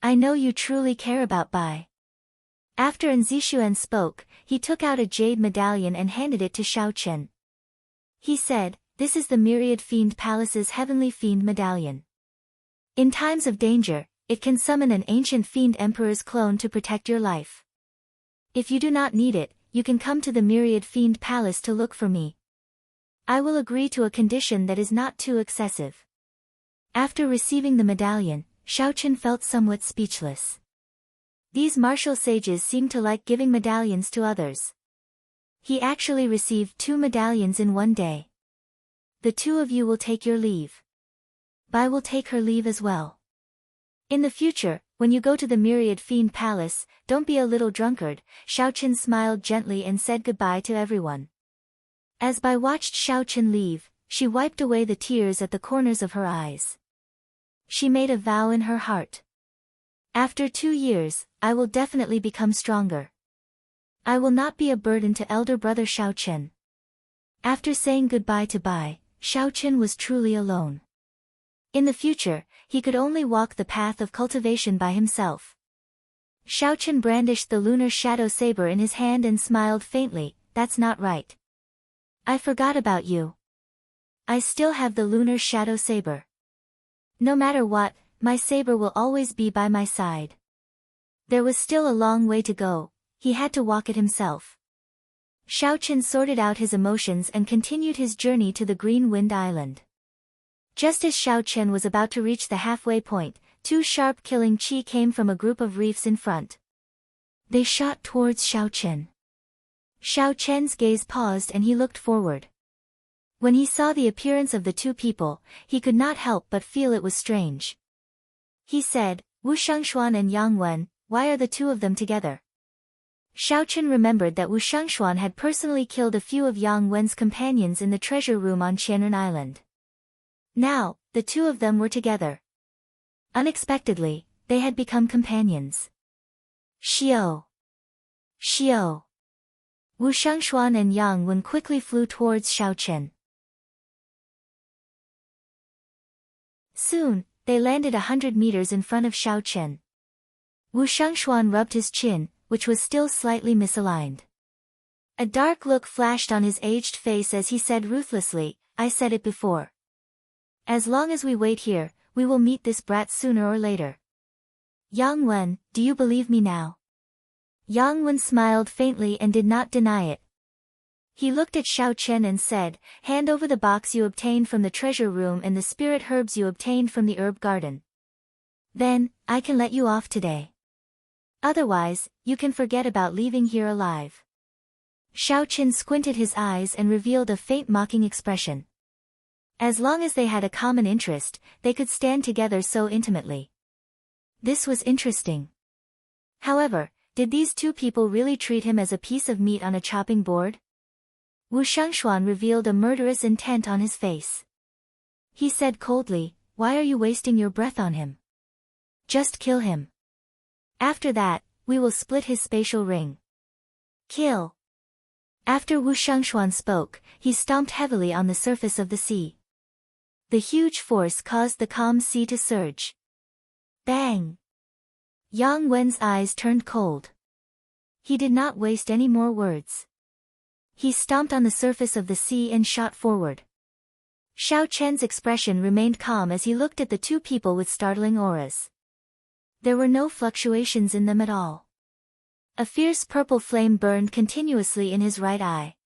I know you truly care about Bai. After Nzixuan spoke, he took out a jade medallion and handed it to Xiao Chen. He said, this is the Myriad Fiend Palace's Heavenly Fiend Medallion. In times of danger, it can summon an ancient fiend emperor's clone to protect your life. If you do not need it, you can come to the Myriad Fiend Palace to look for me. I will agree to a condition that is not too excessive. After receiving the medallion, Xiao Chen felt somewhat speechless. These martial sages seem to like giving medallions to others. He actually received 2 medallions in one day. The 2 of you will take your leave. Bai will take her leave as well. In the future, when you go to the Myriad Fiend Palace, don't be a little drunkard. Xiao Chen smiled gently and said goodbye to everyone. As Bai watched Xiao Chen leave, she wiped away the tears at the corners of her eyes. She made a vow in her heart. After 2 years, I will definitely become stronger. I will not be a burden to elder brother Xiao Chen. After saying goodbye to Bai, Xiao Chen was truly alone. In the future, he could only walk the path of cultivation by himself. Xiao Chen brandished the lunar shadow saber in his hand and smiled faintly, that's not right. I forgot about you. I still have the lunar shadow saber. No matter what, my saber will always be by my side. There was still a long way to go, he had to walk it himself. Xiao Chen sorted out his emotions and continued his journey to the Green Wind Island. Just as Xiao Chen was about to reach the halfway point, 2 sharp killing chi came from a group of reefs in front. They shot towards Xiao Chen. Xiao Chen's gaze paused and he looked forward. When he saw the appearance of the 2 people, he could not help but feel it was strange. He said, Wu Shangshuan and Yang Wen, why are the 2 of them together? Xiao Chen remembered that Wu Shangshuan had personally killed a few of Yang Wen's companions in the treasure room on Qianren Island. Now, the 2 of them were together. Unexpectedly, they had become companions. Xiao! Xiao! Wu Shangshuan and Yang Wen quickly flew towards Xiao Chen. Soon, they landed 100 meters in front of Xiao Chen. Wu Shangshuan rubbed his chin, which was still slightly misaligned. A dark look flashed on his aged face as he said ruthlessly, I said it before. As long as we wait here, we will meet this brat sooner or later. Yang Wen, do you believe me now? Yang Wen smiled faintly and did not deny it. He looked at Xiao Chen and said, hand over the box you obtained from the treasure room and the spirit herbs you obtained from the herb garden. Then, I can let you off today. Otherwise, you can forget about leaving here alive. Xiao Chen squinted his eyes and revealed a faint mocking expression. As long as they had a common interest, they could stand together so intimately. This was interesting. However, did these two people really treat him as a piece of meat on a chopping board? Wu Shangshuan revealed a murderous intent on his face. He said coldly, why are you wasting your breath on him? Just kill him. After that, we will split his spatial ring. Kill. After Wu Shangshuan spoke, he stomped heavily on the surface of the sea. The huge force caused the calm sea to surge. Bang! Yang Wen's eyes turned cold. He did not waste any more words. He stomped on the surface of the sea and shot forward. Xiao Chen's expression remained calm as he looked at the two people with startling auras. There were no fluctuations in them at all. A fierce purple flame burned continuously in his right eye.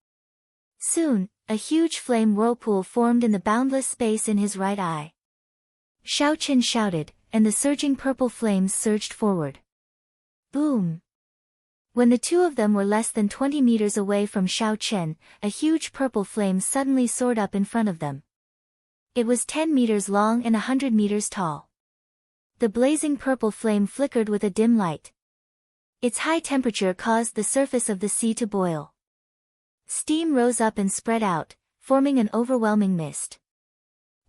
Soon, a huge flame whirlpool formed in the boundless space in his right eye. Xiao Chen shouted, and the surging purple flames surged forward. Boom! When the two of them were less than 20 meters away from Xiao Chen, a huge purple flame suddenly soared up in front of them. It was 10 meters long and 100 meters tall. The blazing purple flame flickered with a dim light. Its high temperature caused the surface of the sea to boil. Steam rose up and spread out, forming an overwhelming mist.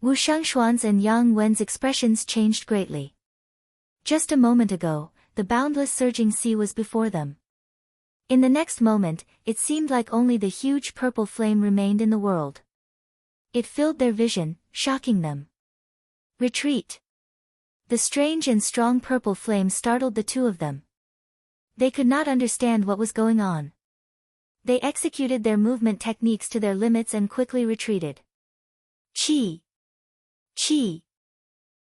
Wu Shangshuan's and Yang Wen's expressions changed greatly. Just a moment ago, the boundless surging sea was before them. In the next moment, it seemed like only the huge purple flame remained in the world. It filled their vision, shocking them. Retreat! The strange and strong purple flame startled the two of them. They could not understand what was going on. They executed their movement techniques to their limits and quickly retreated. Chi! Chi!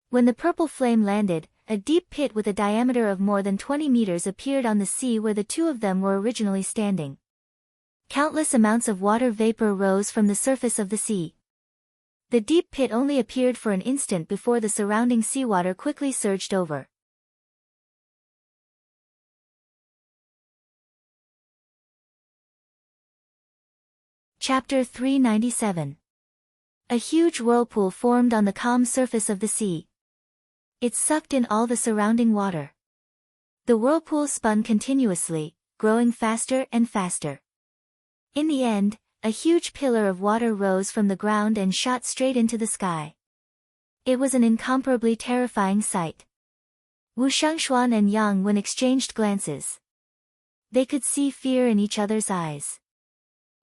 When the purple flame landed, a deep pit with a diameter of more than 20 meters appeared on the sea where the two of them were originally standing. Countless amounts of water vapor rose from the surface of the sea. The deep pit only appeared for an instant before the surrounding seawater quickly surged over. Chapter 397. A huge whirlpool formed on the calm surface of the sea. It sucked in all the surrounding water. The whirlpool spun continuously, growing faster and faster. In the end, a huge pillar of water rose from the ground and shot straight into the sky. It was an incomparably terrifying sight. Wu Shangshuan and Yang Wen exchanged glances. They could see fear in each other's eyes.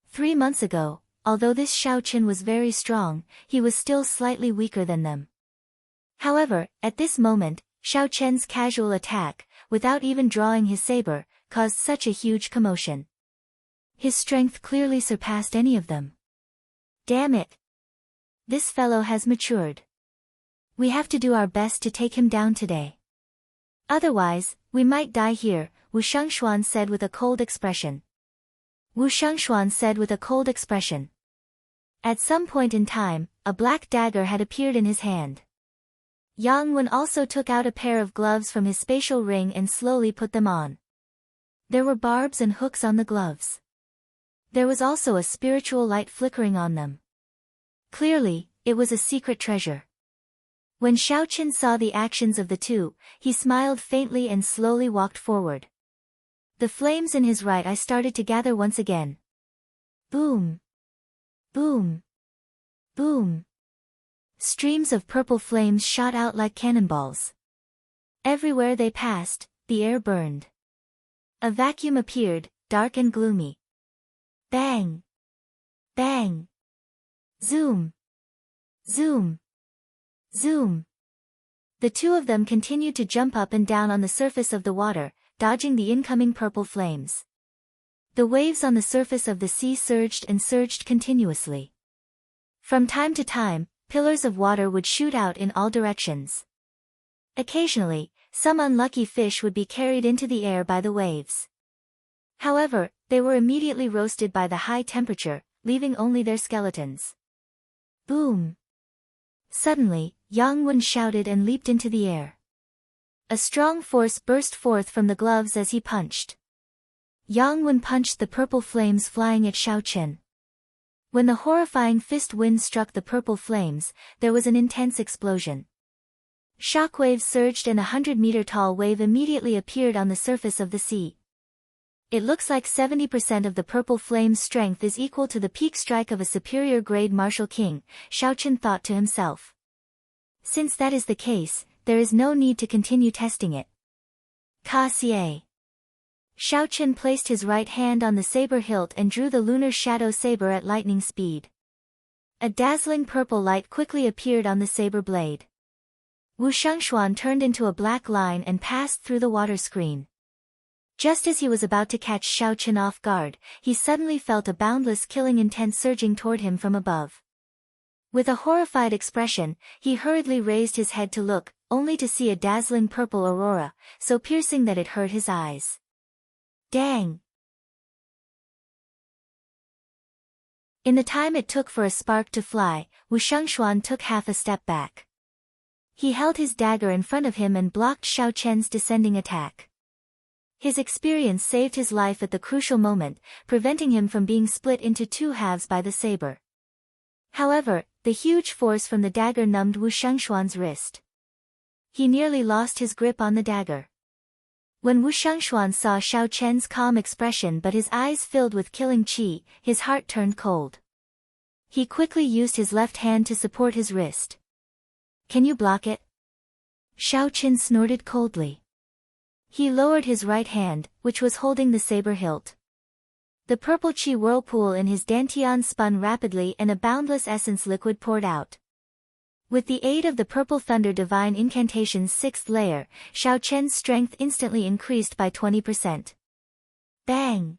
3 months ago, although this Xiao Chen was very strong, he was still slightly weaker than them. However, at this moment, Xiao Chen's casual attack, without even drawing his saber, caused such a huge commotion. His strength clearly surpassed any of them. Damn it! This fellow has matured. We have to do our best to take him down today. Otherwise, we might die here, Wu Shangshuan said with a cold expression. Wu Shangshuan said with a cold expression. At some point in time, a black dagger had appeared in his hand. Yang Wen also took out a pair of gloves from his spatial ring and slowly put them on. There were barbs and hooks on the gloves. There was also a spiritual light flickering on them. Clearly, it was a secret treasure. When Xiao Chen saw the actions of the two, he smiled faintly and slowly walked forward. The flames in his right eye started to gather once again. Boom! Boom! Boom! Streams of purple flames shot out like cannonballs. Everywhere they passed, the air burned. A vacuum appeared, dark and gloomy. Bang! Bang! Zoom! Zoom! Zoom! The two of them continued to jump up and down on the surface of the water, dodging the incoming purple flames. The waves on the surface of the sea surged and surged continuously. From time to time, pillars of water would shoot out in all directions. Occasionally, some unlucky fish would be carried into the air by the waves. However, they were immediately roasted by the high temperature, leaving only their skeletons. Boom! Suddenly, Yang Wen shouted and leaped into the air. A strong force burst forth from the gloves as he punched. Yang Wen punched the purple flames flying at Xiao Chen. When the horrifying fist wind struck the purple flames, there was an intense explosion. Shockwaves surged and a 100-meter-tall wave immediately appeared on the surface of the sea. It looks like 70% of the purple flame's strength is equal to the peak strike of a superior-grade martial king, Xiao Chen thought to himself. Since that is the case, there is no need to continue testing it. Ka-Xie. Xiao Chen placed his right hand on the saber hilt and drew the lunar shadow saber at lightning speed. A dazzling purple light quickly appeared on the saber blade. Wu Shangshuan turned into a black line and passed through the water screen. Just as he was about to catch Xiao Chen off guard, he suddenly felt a boundless killing intent surging toward him from above. With a horrified expression, he hurriedly raised his head to look, only to see a dazzling purple aurora, so piercing that it hurt his eyes. Dang! In the time it took for a spark to fly, Wu Shangshuan took half a step back. He held his dagger in front of him and blocked Xiao Chen's descending attack. His experience saved his life at the crucial moment, preventing him from being split into two halves by the saber. However, the huge force from the dagger numbed Wu Shangshuan's wrist. He nearly lost his grip on the dagger. When Wu Shangshuan saw Xiao Chen's calm expression but his eyes filled with killing qi, his heart turned cold. He quickly used his left hand to support his wrist. Can you block it? Xiao Chen snorted coldly. He lowered his right hand, which was holding the saber hilt. The purple qi whirlpool in his dantian spun rapidly and a boundless essence liquid poured out. With the aid of the purple thunder divine incantation's 6th layer, Xiao Chen's strength instantly increased by 20%. Bang!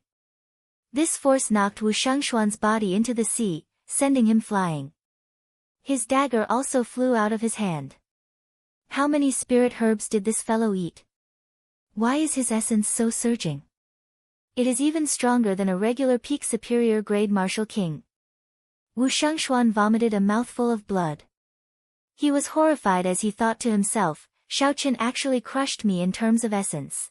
This force knocked Wu Shangshuan's body into the sea, sending him flying. His dagger also flew out of his hand. How many spirit herbs did this fellow eat? Why is his essence so surging? It is even stronger than a regular peak superior grade martial king. Wu Shangshuan vomited a mouthful of blood. He was horrified as he thought to himself, Xiao Chen actually crushed me in terms of essence.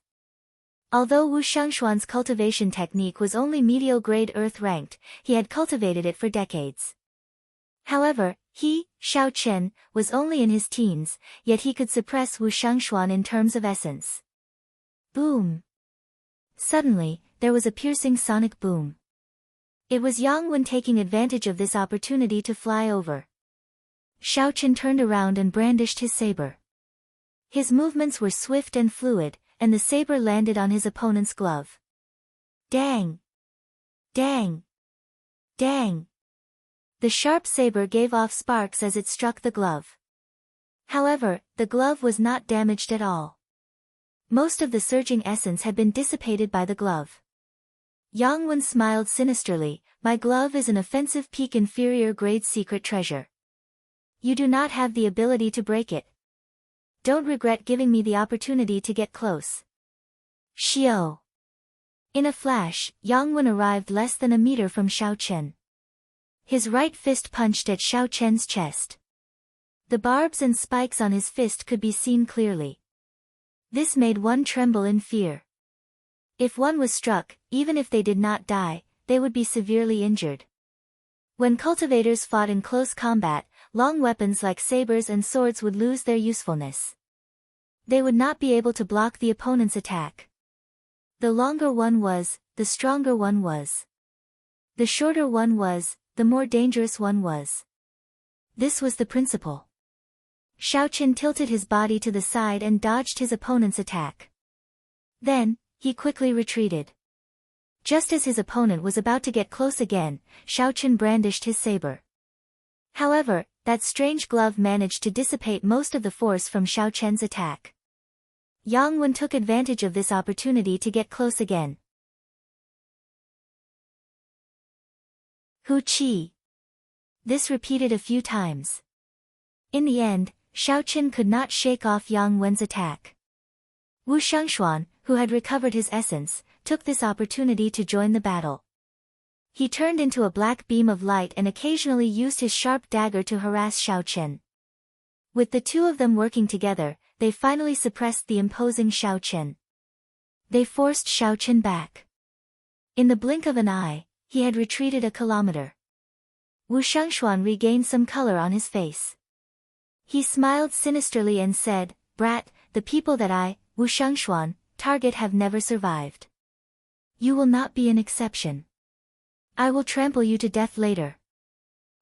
Although Wu Shangshuan's cultivation technique was only medial grade earth ranked, he had cultivated it for decades. However, he, Xiao Chen, was only in his teens, yet he could suppress Wu Shangshuan in terms of essence. Boom! Suddenly, there was a piercing sonic boom. It was Yang Wen taking advantage of this opportunity to fly over. Xiao Chen turned around and brandished his saber. His movements were swift and fluid, and the saber landed on his opponent's glove. Dang! Dang! Dang! The sharp saber gave off sparks as it struck the glove. However, the glove was not damaged at all. Most of the surging essence had been dissipated by the glove. Yang Wen smiled sinisterly, my glove is an offensive peak inferior grade secret treasure. You do not have the ability to break it. Don't regret giving me the opportunity to get close. Xiao. In a flash, Yang Wen arrived less than a meter from Xiao Chen. His right fist punched at Xiao Chen's chest. The barbs and spikes on his fist could be seen clearly. This made one tremble in fear. If one was struck, even if they did not die, they would be severely injured. When cultivators fought in close combat, long weapons like sabers and swords would lose their usefulness. They would not be able to block the opponent's attack. The longer one was, the stronger one was. The shorter one was, the more dangerous one was. This was the principle. Xiao Chen tilted his body to the side and dodged his opponent's attack. Then, he quickly retreated. Just as his opponent was about to get close again, Xiao Chen brandished his saber. However, that strange glove managed to dissipate most of the force from Xiao Chen's attack. Yang Wen took advantage of this opportunity to get close again. Hu Qi. This repeated a few times. In the end, Xiaoqin could not shake off Yang Wen's attack. Wu Shangshuan, who had recovered his essence, took this opportunity to join the battle. He turned into a black beam of light and occasionally used his sharp dagger to harass Xiaoqin. With the two of them working together, they finally suppressed the imposing Xiaoqin. They forced Xiaoqin back. In the blink of an eye, he had retreated a kilometer. Wu Shangshuan regained some color on his face. He smiled sinisterly and said, "Brat, the people that I, Wu Shangshuan, target have never survived. You will not be an exception. I will trample you to death later.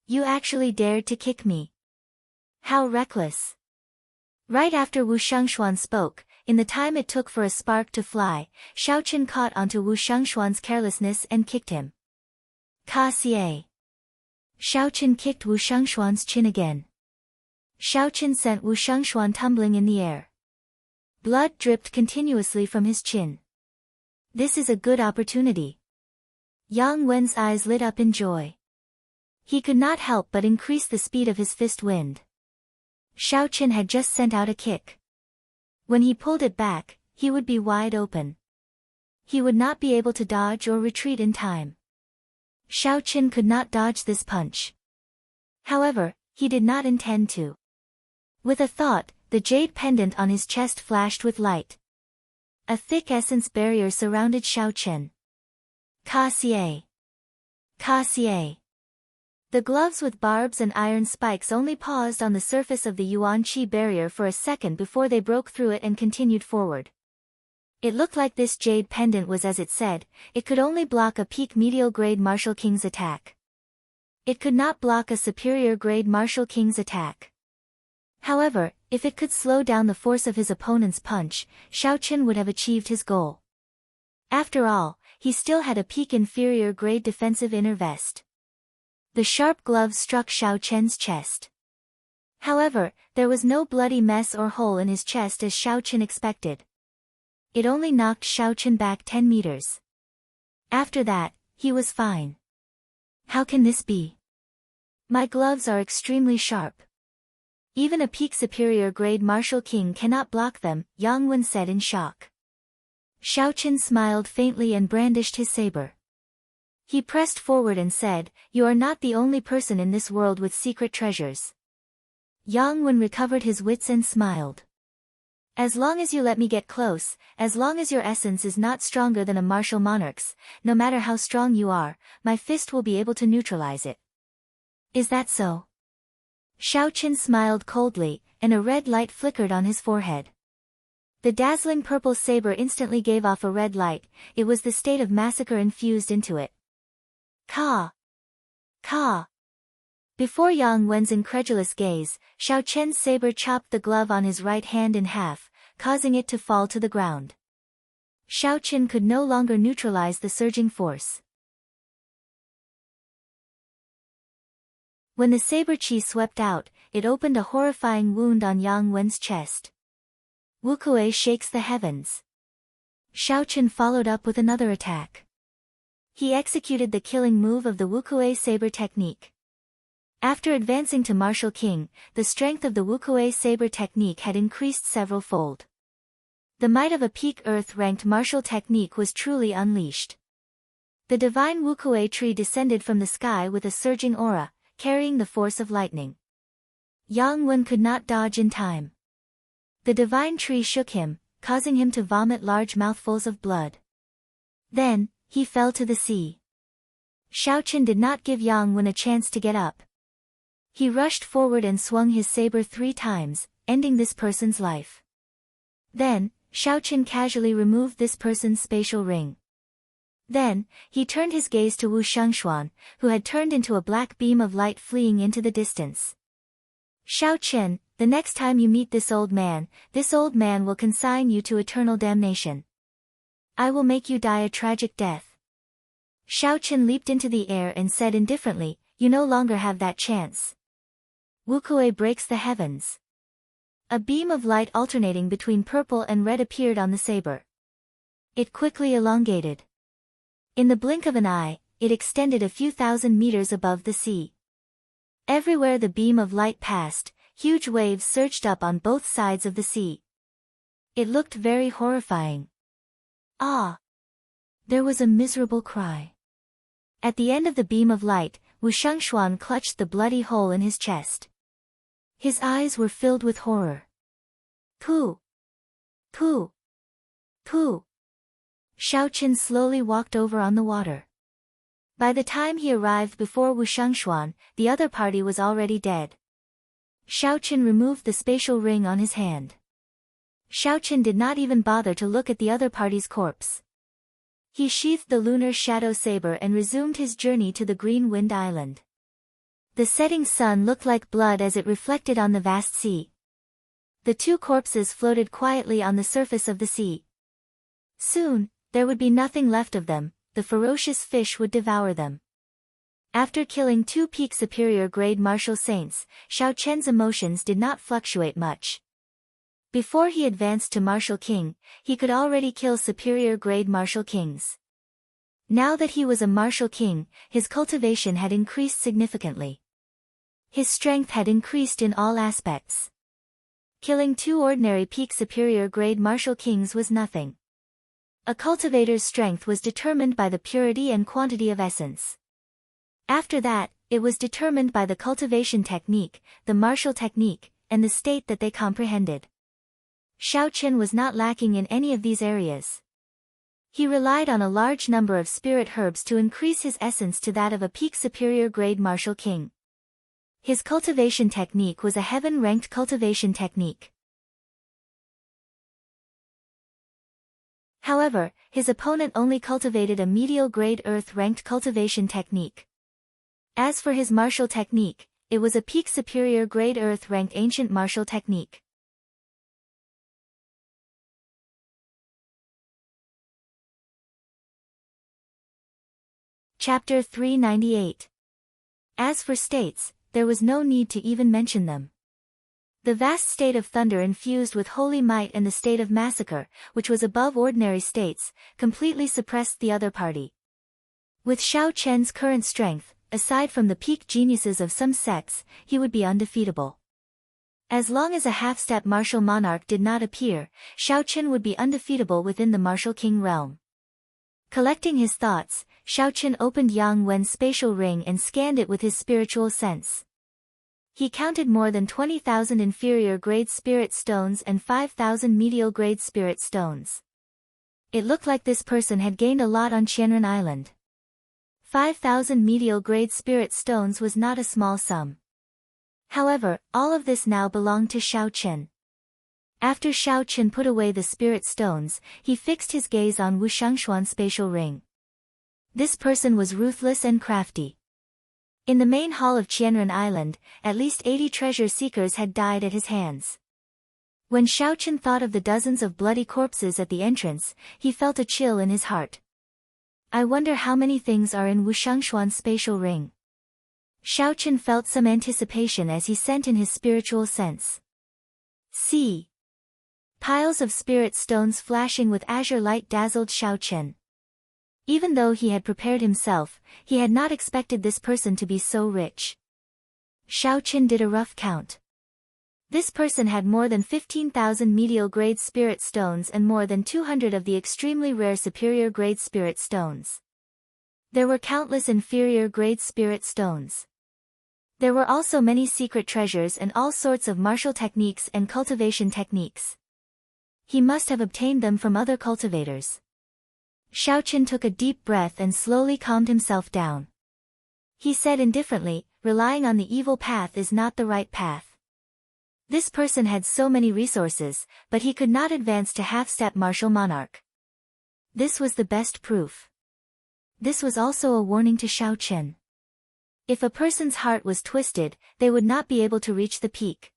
You actually dared to kick me. How reckless." Right after Wu Shangshuan spoke, in the time it took for a spark to fly, Xiaoqin caught onto Wu Shangshuan's carelessness and kicked him. Ka xie. Xiaoqin kicked Wu Shangshuan's chin again. Xiaoqin sent Wu Shangshuan tumbling in the air. Blood dripped continuously from his chin. This is a good opportunity. Yang Wen's eyes lit up in joy. He could not help but increase the speed of his fist wind. Xiaoqin had just sent out a kick. When he pulled it back, he would be wide open. He would not be able to dodge or retreat in time. Xiaoqin could not dodge this punch. However, he did not intend to. With a thought, the jade pendant on his chest flashed with light. A thick essence barrier surrounded Xiaoqin. Ka xie. Ka xie. The gloves with barbs and iron spikes only paused on the surface of the Yuan Qi barrier for a second before they broke through it and continued forward. It looked like this jade pendant was as it said, it could only block a peak medial grade martial king's attack. It could not block a superior grade martial king's attack. However, if it could slow down the force of his opponent's punch, Xiaoqin would have achieved his goal. After all, he still had a peak inferior grade defensive inner vest. The sharp glove struck Xiaoqin's chest. However, there was no bloody mess or hole in his chest as Xiaoqin expected. It only knocked Xiaoqin back 10 meters. After that, he was fine. How can this be? My gloves are extremely sharp. Even a peak superior grade martial king cannot block them, Yang Wen said in shock. Xiaoqin smiled faintly and brandished his saber. He pressed forward and said, "You are not the only person in this world with secret treasures." Yang Wen recovered his wits and smiled. "As long as you let me get close, as long as your essence is not stronger than a martial monarch's, no matter how strong you are, my fist will be able to neutralize it." "Is that so?" Xiaoqin smiled coldly, and a red light flickered on his forehead. The dazzling purple saber instantly gave off a red light, it was the state of massacre infused into it. Ka! Ka! Before Yang Wen's incredulous gaze, Xiaoqin's saber chopped the glove on his right hand in half, causing it to fall to the ground. Xiaoqin could no longer neutralize the surging force. When the saber qi swept out, it opened a horrifying wound on Yang Wen's chest. Wukuei shakes the heavens. Xiaoqin followed up with another attack. He executed the killing move of the Wukuei saber technique. After advancing to Martial King, the strength of the Wukuei saber technique had increased several-fold. The might of a peak Earth-ranked martial technique was truly unleashed. The divine Wukuei tree descended from the sky with a surging aura, carrying the force of lightning. Yang Wen could not dodge in time. The divine tree shook him, causing him to vomit large mouthfuls of blood. Then, he fell to the sea. Xiaoqin did not give Yang Wen a chance to get up. He rushed forward and swung his saber 3 times, ending this person's life. Then, Xiaoqin casually removed this person's spatial ring. Then, he turned his gaze to Wu Shangshuan, who had turned into a black beam of light fleeing into the distance. "Xiaoqin, the next time you meet this old man will consign you to eternal damnation. I will make you die a tragic death." Xiaoqin leaped into the air and said indifferently, "You no longer have that chance." Wukuei breaks the heavens. A beam of light alternating between purple and red appeared on the saber. It quickly elongated. In the blink of an eye, it extended a few thousand meters above the sea. Everywhere the beam of light passed, Huge waves surged up on both sides of the sea. It looked very horrifying. Ah! There was a miserable cry. At the end of the beam of light, Wu Shengxuan clutched the bloody hole in his chest. His eyes were filled with horror. Pooh! Pooh! Pooh! Xiaoqin slowly walked over on the water. By the time he arrived before Wu Shengxuan, the other party was already dead. Xiaoqin removed the spatial ring on his hand. Xiaoqin did not even bother to look at the other party's corpse. He sheathed the lunar shadow saber and resumed his journey to the Green Wind Island. The setting sun looked like blood as it reflected on the vast sea. The two corpses floated quietly on the surface of the sea. Soon, there would be nothing left of them, the ferocious fish would devour them. After killing two peak superior grade martial saints, Xiaoqian's emotions did not fluctuate much. Before he advanced to Martial King, he could already kill superior grade Martial Kings. Now that he was a Martial King, his cultivation had increased significantly. His strength had increased in all aspects. Killing two ordinary peak superior grade Martial Kings was nothing. A cultivator's strength was determined by the purity and quantity of essence. After that, it was determined by the cultivation technique, the martial technique, and the state that they comprehended. Xiaoqin was not lacking in any of these areas. He relied on a large number of spirit herbs to increase his essence to that of a peak superior grade martial king. His cultivation technique was a heaven-ranked cultivation technique. However, his opponent only cultivated a medial grade earth-ranked cultivation technique. As for his martial technique, it was a peak superior grade earth-ranked ancient martial technique. Chapter 398. As for states, there was no need to even mention them. The vast state of thunder infused with holy might and the state of massacre, which was above ordinary states, completely suppressed the other party. With Xiaoqian's current strength, aside from the peak geniuses of some sects, he would be undefeatable. As long as a half-step martial monarch did not appear, Xiaoqian would be undefeatable within the martial king realm. Collecting his thoughts, Xiaoqian opened Yang Wen's spatial ring and scanned it with his spiritual sense. He counted more than 20,000 inferior-grade spirit stones and 5,000 medial-grade spirit stones. It looked like this person had gained a lot on Qianren Island. 5,000 medial-grade spirit stones was not a small sum. However, all of this now belonged to Xiaoqian. After Xiaoqian put away the spirit stones, he fixed his gaze on Wu Shengxuan's spatial ring. This person was ruthless and crafty. In the main hall of Qianren Island, at least 80 treasure seekers had died at his hands. When Xiaoqian thought of the dozens of bloody corpses at the entrance, he felt a chill in his heart. I wonder how many things are in Wu Shengxuan's spatial ring. Xiaoqian felt some anticipation as he sent in his spiritual sense. See! Piles of spirit stones flashing with azure light dazzled Xiaoqian. Even though he had prepared himself, he had not expected this person to be so rich. Xiaoqian did a rough count. This person had more than 15,000 medial-grade spirit stones and more than 200 of the extremely rare superior-grade spirit stones. There were countless inferior-grade spirit stones. There were also many secret treasures and all sorts of martial techniques and cultivation techniques. He must have obtained them from other cultivators. Xiaoqian took a deep breath and slowly calmed himself down. He said indifferently, relying on the evil path is not the right path. This person had so many resources, but he could not advance to half-step martial monarch. This was the best proof. This was also a warning to Xiaoqian. If a person's heart was twisted, they would not be able to reach the peak.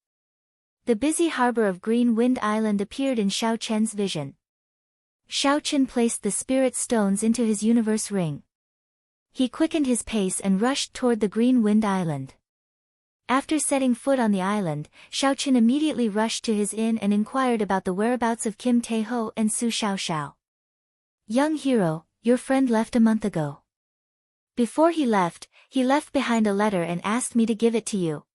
The busy harbor of Green Wind Island appeared in Xiaoqian's vision. Xiaoqian placed the spirit stones into his universe ring. He quickened his pace and rushed toward the Green Wind Island. After setting foot on the island, Xiaoqian immediately rushed to his inn and inquired about the whereabouts of Kim Taeho and Su Xiaoxiao. Young hero, your friend left a month ago. Before he left behind a letter and asked me to give it to you.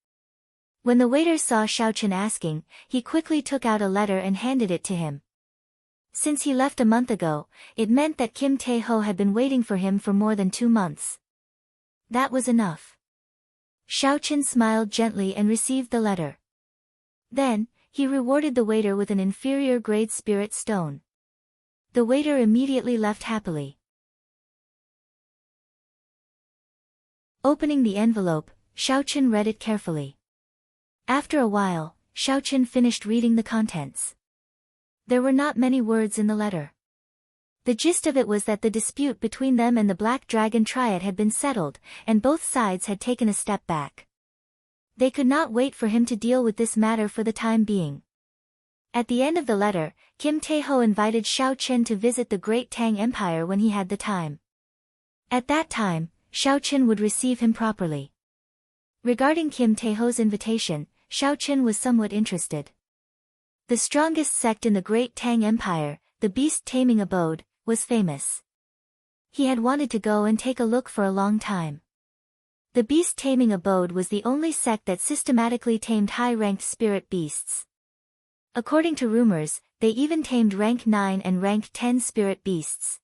When the waiter saw Xiaochen asking, he quickly took out a letter and handed it to him. Since he left a month ago, it meant that Kim Tae-ho had been waiting for him for more than 2 months. That was enough. Xiaochen smiled gently and received the letter. Then, he rewarded the waiter with an inferior-grade spirit stone. The waiter immediately left happily. Opening the envelope, Xiaochen read it carefully. After a while, Xiaochen finished reading the contents. There were not many words in the letter. The gist of it was that the dispute between them and the Black Dragon Triad had been settled, and both sides had taken a step back. They could not wait for him to deal with this matter for the time being. At the end of the letter, Kim Tae-ho invited Xiaochen to visit the Great Tang Empire when he had the time. At that time, Xiaochen would receive him properly. Regarding Kim Tae-ho's invitation, Xiaochen was somewhat interested. The strongest sect in the Great Tang Empire, the beast-taming abode, was famous. He had wanted to go and take a look for a long time. The beast-taming abode was the only sect that systematically tamed high-ranked spirit beasts. According to rumors, they even tamed rank 9 and rank 10 spirit beasts.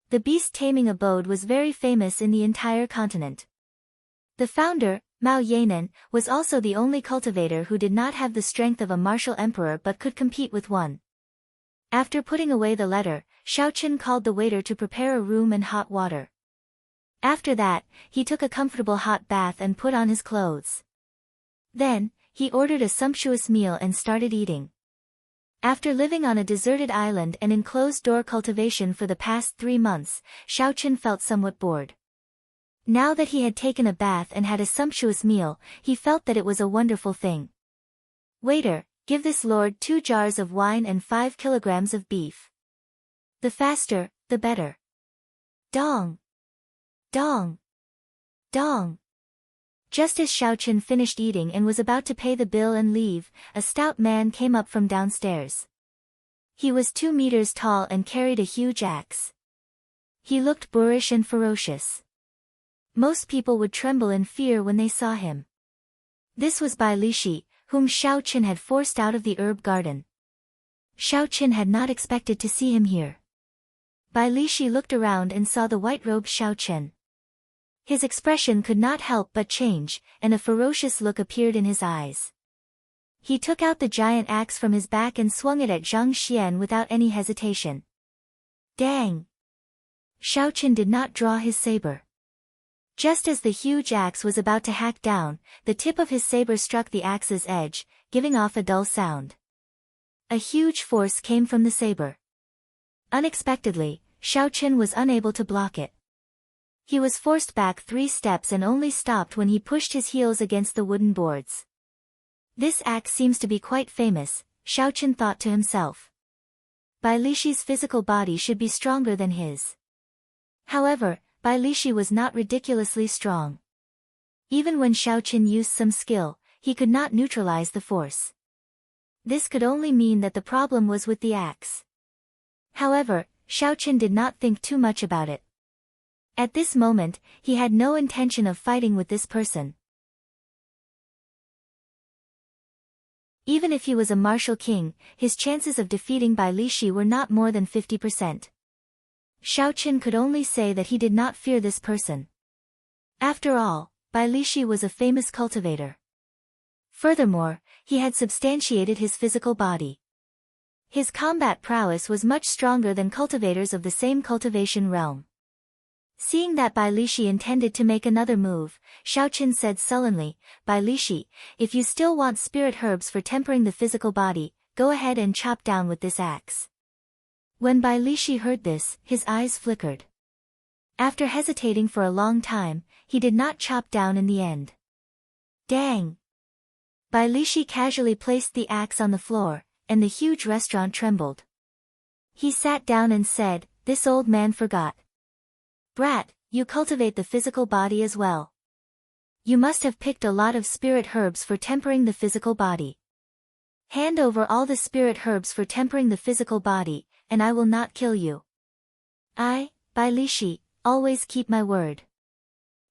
The beast-taming abode was very famous in the entire continent. The founder, Mao Yanan, was also the only cultivator who did not have the strength of a martial emperor but could compete with one. After putting away the letter, Xiaochen called the waiter to prepare a room and hot water. After that, he took a comfortable hot bath and put on his clothes. Then, he ordered a sumptuous meal and started eating. After living on a deserted island and in closed-door cultivation for the past 3 months, Xiaochen felt somewhat bored. Now that he had taken a bath and had a sumptuous meal, he felt that it was a wonderful thing. "Waiter, give this lord 2 jars of wine and 5 kilograms of beef. The faster, the better." Dong! Dong! Dong! Just as Xiaochen finished eating and was about to pay the bill and leave, a stout man came up from downstairs. He was 2 meters tall and carried a huge axe. He looked boorish and ferocious. Most people would tremble in fear when they saw him. This was Bai Lishi, whom Xiaochen had forced out of the herb garden. Xiaochen had not expected to see him here. Bai Lishi looked around and saw the white-robed Xiaochen. His expression could not help but change, and a ferocious look appeared in his eyes. He took out the giant axe from his back and swung it at Zhang Xian without any hesitation. Dang! Xiaochen did not draw his saber. Just as the huge axe was about to hack down, the tip of his saber struck the axe's edge, giving off a dull sound. A huge force came from the saber. Unexpectedly, Xiaochen was unable to block it. He was forced back 3 steps and only stopped when he pushed his heels against the wooden boards. This axe seems to be quite famous, Xiaochen thought to himself. Bai Lishi's physical body should be stronger than his. However, Bai Lishi was not ridiculously strong. Even when Xiaochen used some skill, he could not neutralize the force. This could only mean that the problem was with the axe. However, Xiaochen did not think too much about it. At this moment, he had no intention of fighting with this person. Even if he was a martial king, his chances of defeating Bai Lishi were not more than 50%. Xiaochen could only say that he did not fear this person. After all, Bai Lishi was a famous cultivator. Furthermore, he had substantiated his physical body. His combat prowess was much stronger than cultivators of the same cultivation realm. Seeing that Bai Lishi intended to make another move, Xiaochen said sullenly, "Bai Lishi, if you still want spirit herbs for tempering the physical body, go ahead and chop down with this axe." When Bai Lishi heard this, his eyes flickered. After hesitating for a long time, he did not chop down in the end. Dang! Bai Lishi casually placed the axe on the floor, and the huge restaurant trembled. He sat down and said, "This old man forgot. Brat, you cultivate the physical body as well. You must have picked a lot of spirit herbs for tempering the physical body. Hand over all the spirit herbs for tempering the physical body, and I will not kill you. I, Bai Lishi, always keep my word."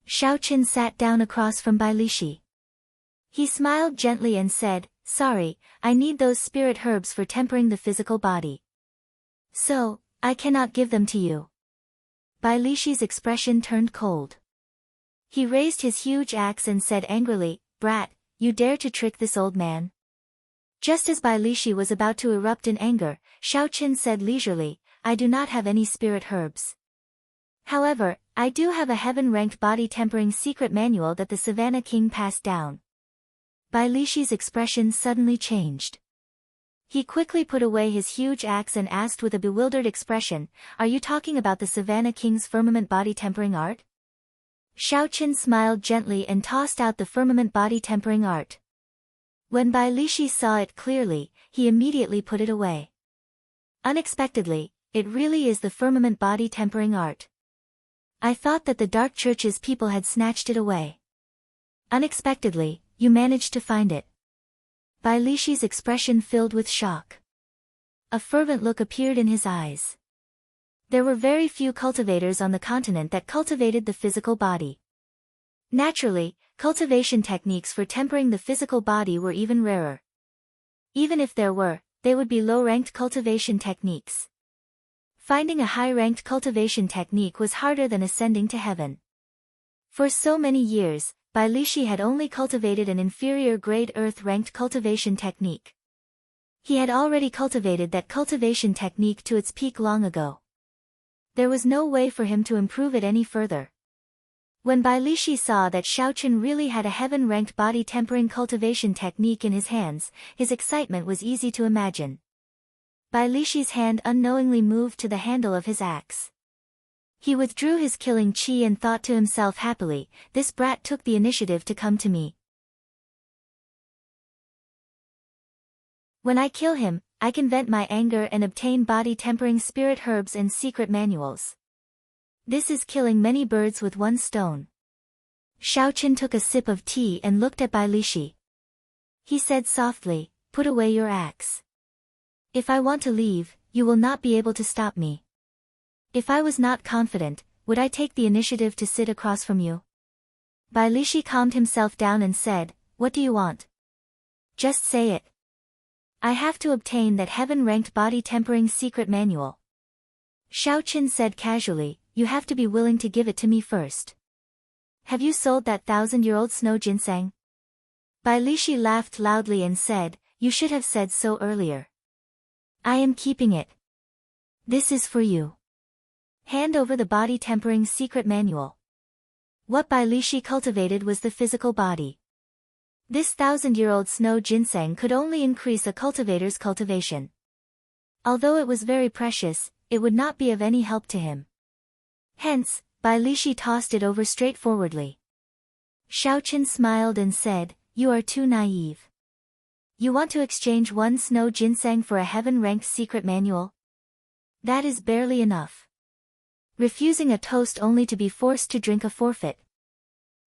Xiaochen sat down across from Bai Lishi. He smiled gently and said, "Sorry, I need those spirit herbs for tempering the physical body. So, I cannot give them to you." Bai Lishi's expression turned cold. He raised his huge axe and said angrily, "Brat, you dare to trick this old man?" Just as Bai Lishi was about to erupt in anger, Xiao Chen said leisurely, "I do not have any spirit herbs. However, I do have a heaven-ranked body-tempering secret manual that the Savannah King passed down." Bai Lishi's expression suddenly changed. He quickly put away his huge axe and asked with a bewildered expression, "Are you talking about the Savannah King's firmament body-tempering art?" Xiao Chen smiled gently and tossed out the firmament body-tempering art. When Bai Lishi saw it clearly, he immediately put it away. Unexpectedly, it really is the firmament body-tempering art. I thought that the Dark Church's people had snatched it away. Unexpectedly, you managed to find it. Bai Lishi's expression filled with shock. A fervent look appeared in his eyes. There were very few cultivators on the continent that cultivated the physical body. Naturally, cultivation techniques for tempering the physical body were even rarer. Even if there were, they would be low-ranked cultivation techniques. Finding a high-ranked cultivation technique was harder than ascending to heaven. For so many years, Bai Lishi had only cultivated an inferior grade earth-ranked cultivation technique. He had already cultivated that cultivation technique to its peak long ago. There was no way for him to improve it any further. When Bai Lishi saw that Xiao Chen really had a heaven-ranked body-tempering cultivation technique in his hands, his excitement was easy to imagine. Bai Lishi's hand unknowingly moved to the handle of his axe. He withdrew his killing chi and thought to himself happily, "This brat took the initiative to come to me. When I kill him, I can vent my anger and obtain body-tempering spirit herbs and secret manuals. This is killing many birds with one stone." Xiao Chen took a sip of tea and looked at Bai Lishi. He said softly, "Put away your axe. If I want to leave, you will not be able to stop me. If I was not confident, would I take the initiative to sit across from you?" Bai Lishi calmed himself down and said, "What do you want? Just say it." "I have to obtain that heaven-ranked body-tempering secret manual." Xiao Chen said casually, "You have to be willing to give it to me first. Have you sold that 1,000-year-old snow ginseng?" Bai Lishi laughed loudly and said, "You should have said so earlier. I am keeping it. This is for you. Hand over the body-tempering secret manual." What Bai Lishi cultivated was the physical body. This 1,000-year-old snow ginseng could only increase a cultivator's cultivation. Although it was very precious, it would not be of any help to him. Hence, Bai Lishi tossed it over straightforwardly. Xiao Chen smiled and said, "You are too naive. You want to exchange one snow ginseng for a heaven-ranked secret manual? That is barely enough. Refusing a toast only to be forced to drink a forfeit."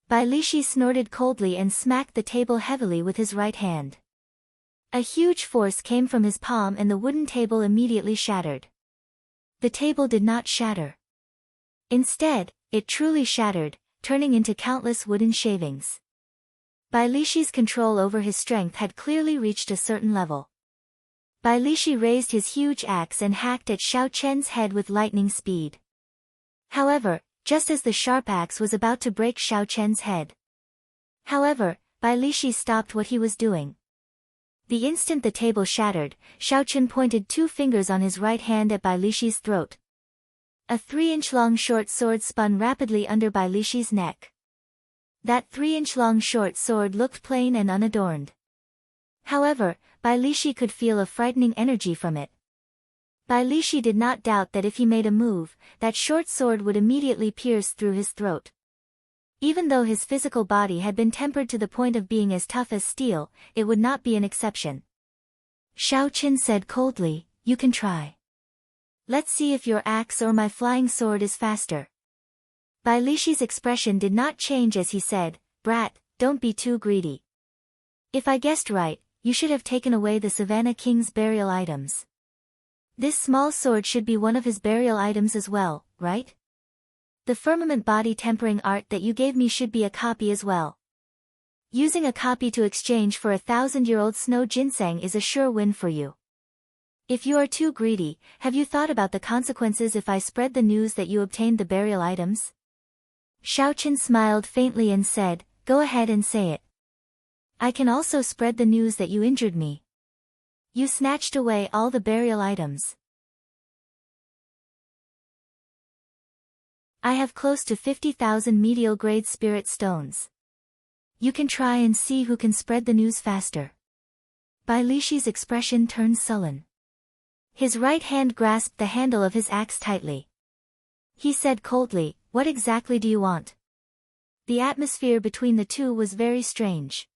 Bai Lishi snorted coldly and smacked the table heavily with his right hand. A huge force came from his palm and the wooden table immediately shattered. The table did not shatter. Instead, it truly shattered, turning into countless wooden shavings. Bai Lishi's control over his strength had clearly reached a certain level. Bai Lishi raised his huge axe and hacked at Xiao Chen's head with lightning speed. However, just as the sharp axe was about to break Xiao Chen's head. Bai Lishi stopped what he was doing. The instant the table shattered, Xiao Chen pointed 2 fingers on his right hand at Bai Lishi's throat. A 3-inch-long short sword spun rapidly under Bai Lishi's neck. That 3-inch-long short sword looked plain and unadorned. However, Bai Lishi could feel a frightening energy from it. Bai Lishi did not doubt that if he made a move, that short sword would immediately pierce through his throat. Even though his physical body had been tempered to the point of being as tough as steel, it would not be an exception. Xiao Chen said coldly, "You can try. Let's see if your axe or my flying sword is faster." Bai Lishi's expression did not change as he said, "Brat, don't be too greedy. If I guessed right, you should have taken away the Savannah King's burial items. This small sword should be one of his burial items as well, right? The firmament body tempering art that you gave me should be a copy as well." Using a copy to exchange for 1,000-year-old snow ginseng is a sure win for you. If you are too greedy, have you thought about the consequences if I spread the news that you obtained the burial items? Xiaochen smiled faintly and said, "Go ahead and say it. I can also spread the news that you injured me. You snatched away all the burial items. I have close to 50,000 medial-grade spirit stones. You can try and see who can spread the news faster." Bai Lishi's expression turned sullen. His right hand grasped the handle of his axe tightly. He said coldly, "What exactly do you want?" The atmosphere between the two was very strange.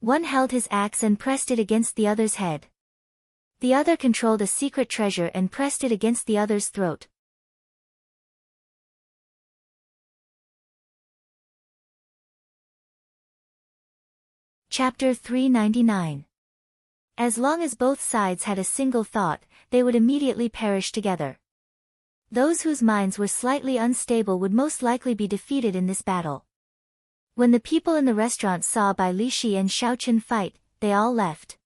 One held his axe and pressed it against the other's head. The other controlled a secret treasure and pressed it against the other's throat. Chapter 399. As long as both sides had a single thought, they would immediately perish together. Those whose minds were slightly unstable would most likely be defeated in this battle. When the people in the restaurant saw Bai Lishi and Xiaochen fight, they all left.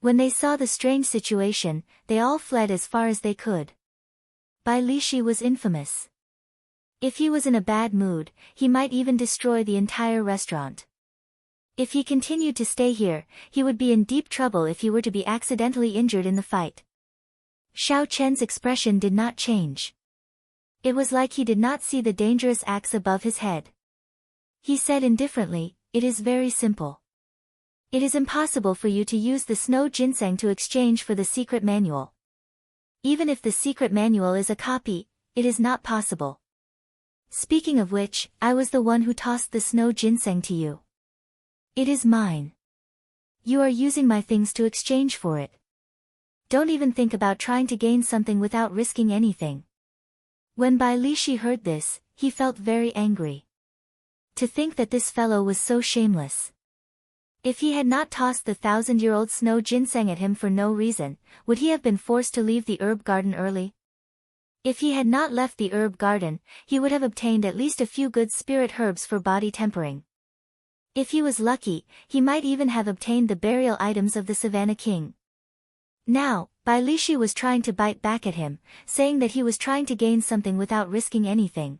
When they saw the strange situation, they all fled as far as they could. Bai Lishi was infamous. If he was in a bad mood, he might even destroy the entire restaurant. If he continued to stay here, he would be in deep trouble if he were to be accidentally injured in the fight. Xiaochen's expression did not change. It was like he did not see the dangerous axe above his head. He said indifferently, "It is very simple. It is impossible for you to use the snow ginseng to exchange for the secret manual. Even if the secret manual is a copy, it is not possible. Speaking of which, I was the one who tossed the snow ginseng to you. It is mine. You are using my things to exchange for it. Don't even think about trying to gain something without risking anything." When Bai Lishi heard this, he felt very angry. To think that this fellow was so shameless. If he had not tossed the 1,000-year-old snow ginseng at him for no reason, would he have been forced to leave the herb garden early? If he had not left the herb garden, he would have obtained at least a few good spirit herbs for body tempering. If he was lucky, he might even have obtained the burial items of the Savannah King. Now, Bai Lishi was trying to bite back at him, saying that he was trying to gain something without risking anything.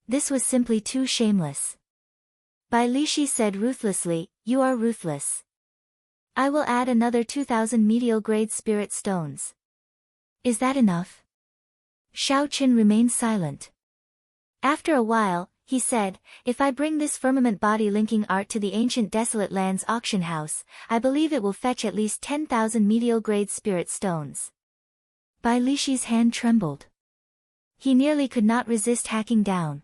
This was simply too shameless. Bai Lishi said ruthlessly, "You are ruthless. I will add another 2,000 medial-grade spirit stones. Is that enough?" Xiaochen remained silent. After a while, he said, "If I bring this firmament body linking art to the ancient desolate lands auction house, I believe it will fetch at least 10,000 medial-grade spirit stones." Bai Lishi's hand trembled. He nearly could not resist hacking down.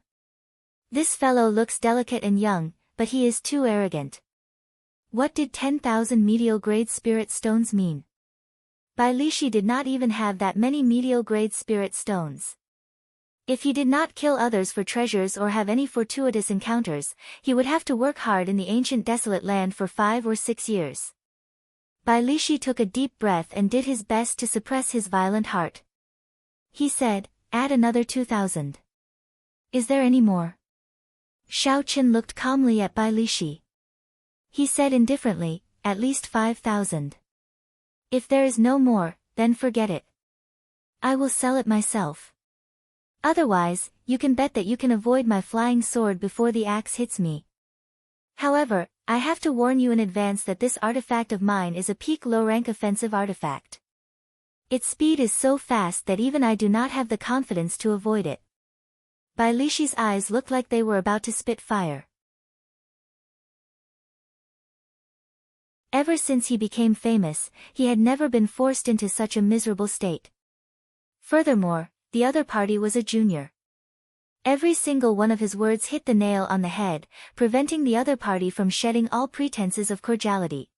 This fellow looks delicate and young, but he is too arrogant. What did 10,000 medial-grade spirit stones mean? Bai Lishi did not even have that many medial-grade spirit stones. If he did not kill others for treasures or have any fortuitous encounters, he would have to work hard in the ancient desolate land for 5 or 6 years. Bai Lishi took a deep breath and did his best to suppress his violent heart. He said, "Add another 2,000. Is there any more?" Xiaochen looked calmly at Bai Lishi. He said indifferently, "At least 5,000. If there is no more, then forget it. I will sell it myself. Otherwise, you can bet that you can avoid my flying sword before the axe hits me. However, I have to warn you in advance that this artifact of mine is a peak low-rank offensive artifact. Its speed is so fast that even I do not have the confidence to avoid it." Bai Lishi's eyes looked like they were about to spit fire. Ever since he became famous, he had never been forced into such a miserable state. Furthermore, the other party was a junior. Every single one of his words hit the nail on the head, preventing the other party from shedding all pretenses of cordiality.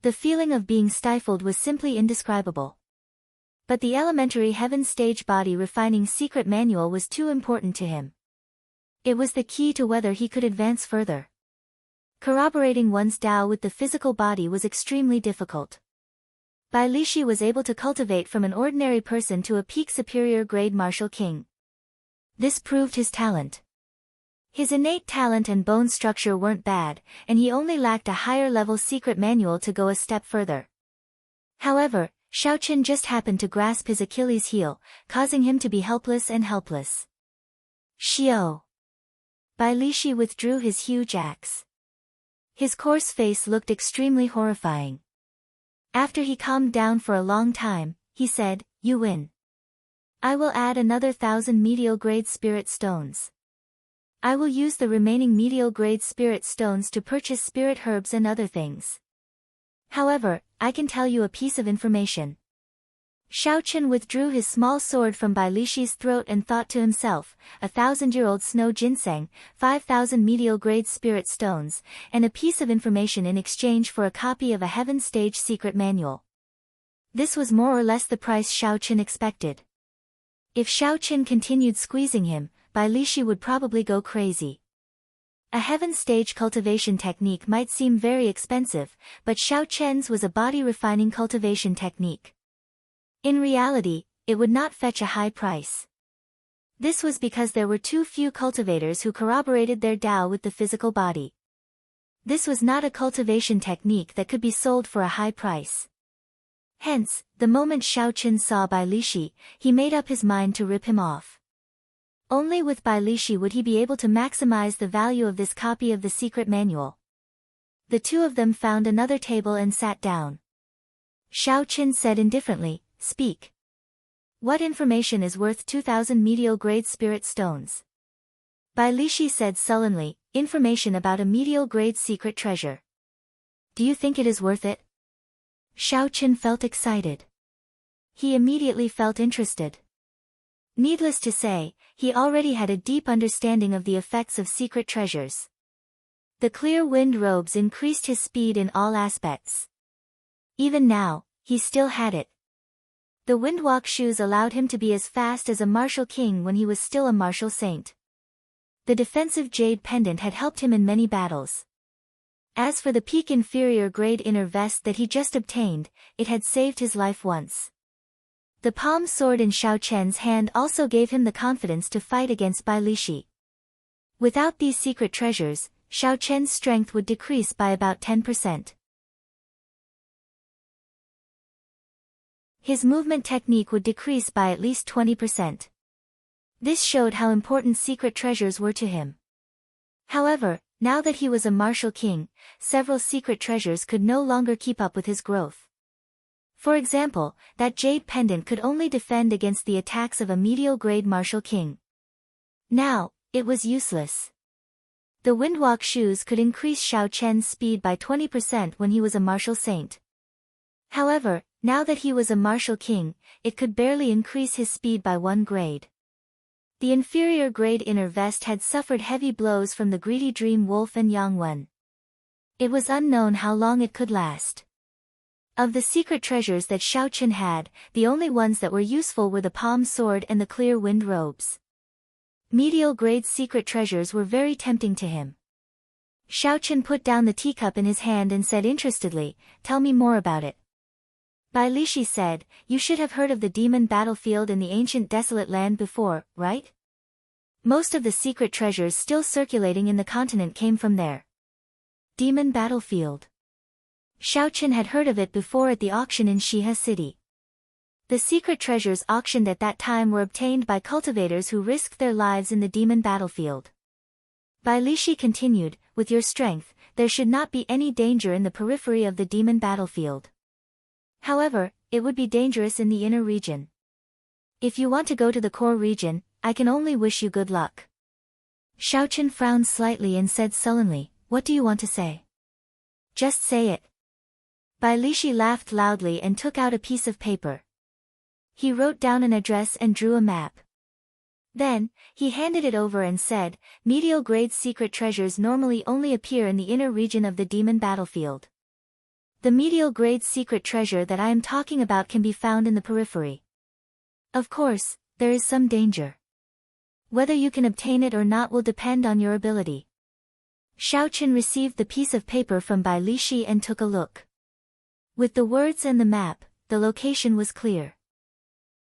The feeling of being stifled was simply indescribable. But the elementary heaven stage body refining secret manual was too important to him. It was the key to whether he could advance further. Corroborating one's Tao with the physical body was extremely difficult. Bai Lishi was able to cultivate from an ordinary person to a peak superior grade martial king. This proved his talent. His innate talent and bone structure weren't bad, and he only lacked a higher-level secret manual to go a step further. However, Xiaochen just happened to grasp his Achilles heel, causing him to be helpless and helpless. Xiao. Bai Lishi withdrew his huge axe. His coarse face looked extremely horrifying. After he calmed down for a long time, he said, "You win. I will add another 1,000 medial-grade spirit stones. I will use the remaining medial-grade spirit stones to purchase spirit herbs and other things. However, I can tell you a piece of information." Xiaochen withdrew his small sword from Bai Lishi's throat and thought to himself, 1,000-year-old snow ginseng, 5,000 medial-grade spirit stones, and a piece of information in exchange for a copy of a Heaven Stage secret manual. This was more or less the price Xiaochen expected. If Xiaochen continued squeezing him, Bai Lishi would probably go crazy. A Heaven Stage cultivation technique might seem very expensive, but Xiaochen's was a body-refining cultivation technique. In reality, it would not fetch a high price. This was because there were too few cultivators who corroborated their Tao with the physical body. This was not a cultivation technique that could be sold for a high price. Hence, the moment Xiaochen saw Bai Lishi, he made up his mind to rip him off. Only with Bai Lishi would he be able to maximize the value of this copy of the secret manual. The two of them found another table and sat down. Xiaochen said indifferently, "Speak. What information is worth 2,000 medial-grade spirit stones?" Bai Lishi said sullenly, "Information about a medial-grade secret treasure. Do you think it is worth it?" Xiaochen felt excited. He immediately felt interested. Needless to say, he already had a deep understanding of the effects of secret treasures. The clear wind robes increased his speed in all aspects. Even now, he still had it. The windwalk shoes allowed him to be as fast as a martial king when he was still a martial saint. The defensive jade pendant had helped him in many battles. As for the peak inferior grade inner vest that he just obtained, it had saved his life once. The palm sword in Xiaochen's hand also gave him the confidence to fight against Bai Lishi. Without these secret treasures, Xiaochen's strength would decrease by about 10%. His movement technique would decrease by at least 20%. This showed how important secret treasures were to him. However, now that he was a martial king, several secret treasures could no longer keep up with his growth. For example, that jade pendant could only defend against the attacks of a medial-grade martial king. Now, it was useless. The windwalk shoes could increase Xiaochen's speed by 20% when he was a martial saint. However, now that he was a martial king, it could barely increase his speed by 1 grade. The inferior grade inner vest had suffered heavy blows from the greedy dream wolf and Yangwen. It was unknown how long it could last. Of the secret treasures that Xiaochen had, the only ones that were useful were the palm sword and the clear wind robes. Medial grade secret treasures were very tempting to him. Xiaochen put down the teacup in his hand and said interestedly, "Tell me more about it." Bai Lishi said, "You should have heard of the demon battlefield in the ancient desolate land before, right? Most of the secret treasures still circulating in the continent came from there." Demon battlefield. Xiaochen had heard of it before at the auction in Shihe City. The secret treasures auctioned at that time were obtained by cultivators who risked their lives in the demon battlefield. Bai Lishi continued, "With your strength, there should not be any danger in the periphery of the demon battlefield. However, it would be dangerous in the inner region. If you want to go to the core region, I can only wish you good luck." Xiaochen frowned slightly and said sullenly, "What do you want to say?" "Just say it." Bai Lishi laughed loudly and took out a piece of paper. He wrote down an address and drew a map. Then, he handed it over and said, "Medial grade secret treasures normally only appear in the inner region of the demon battlefield. The medial grade secret treasure that I am talking about can be found in the periphery. Of course, there is some danger. Whether you can obtain it or not will depend on your ability." Xiaochen received the piece of paper from Bai Lishi and took a look. With the words and the map, the location was clear.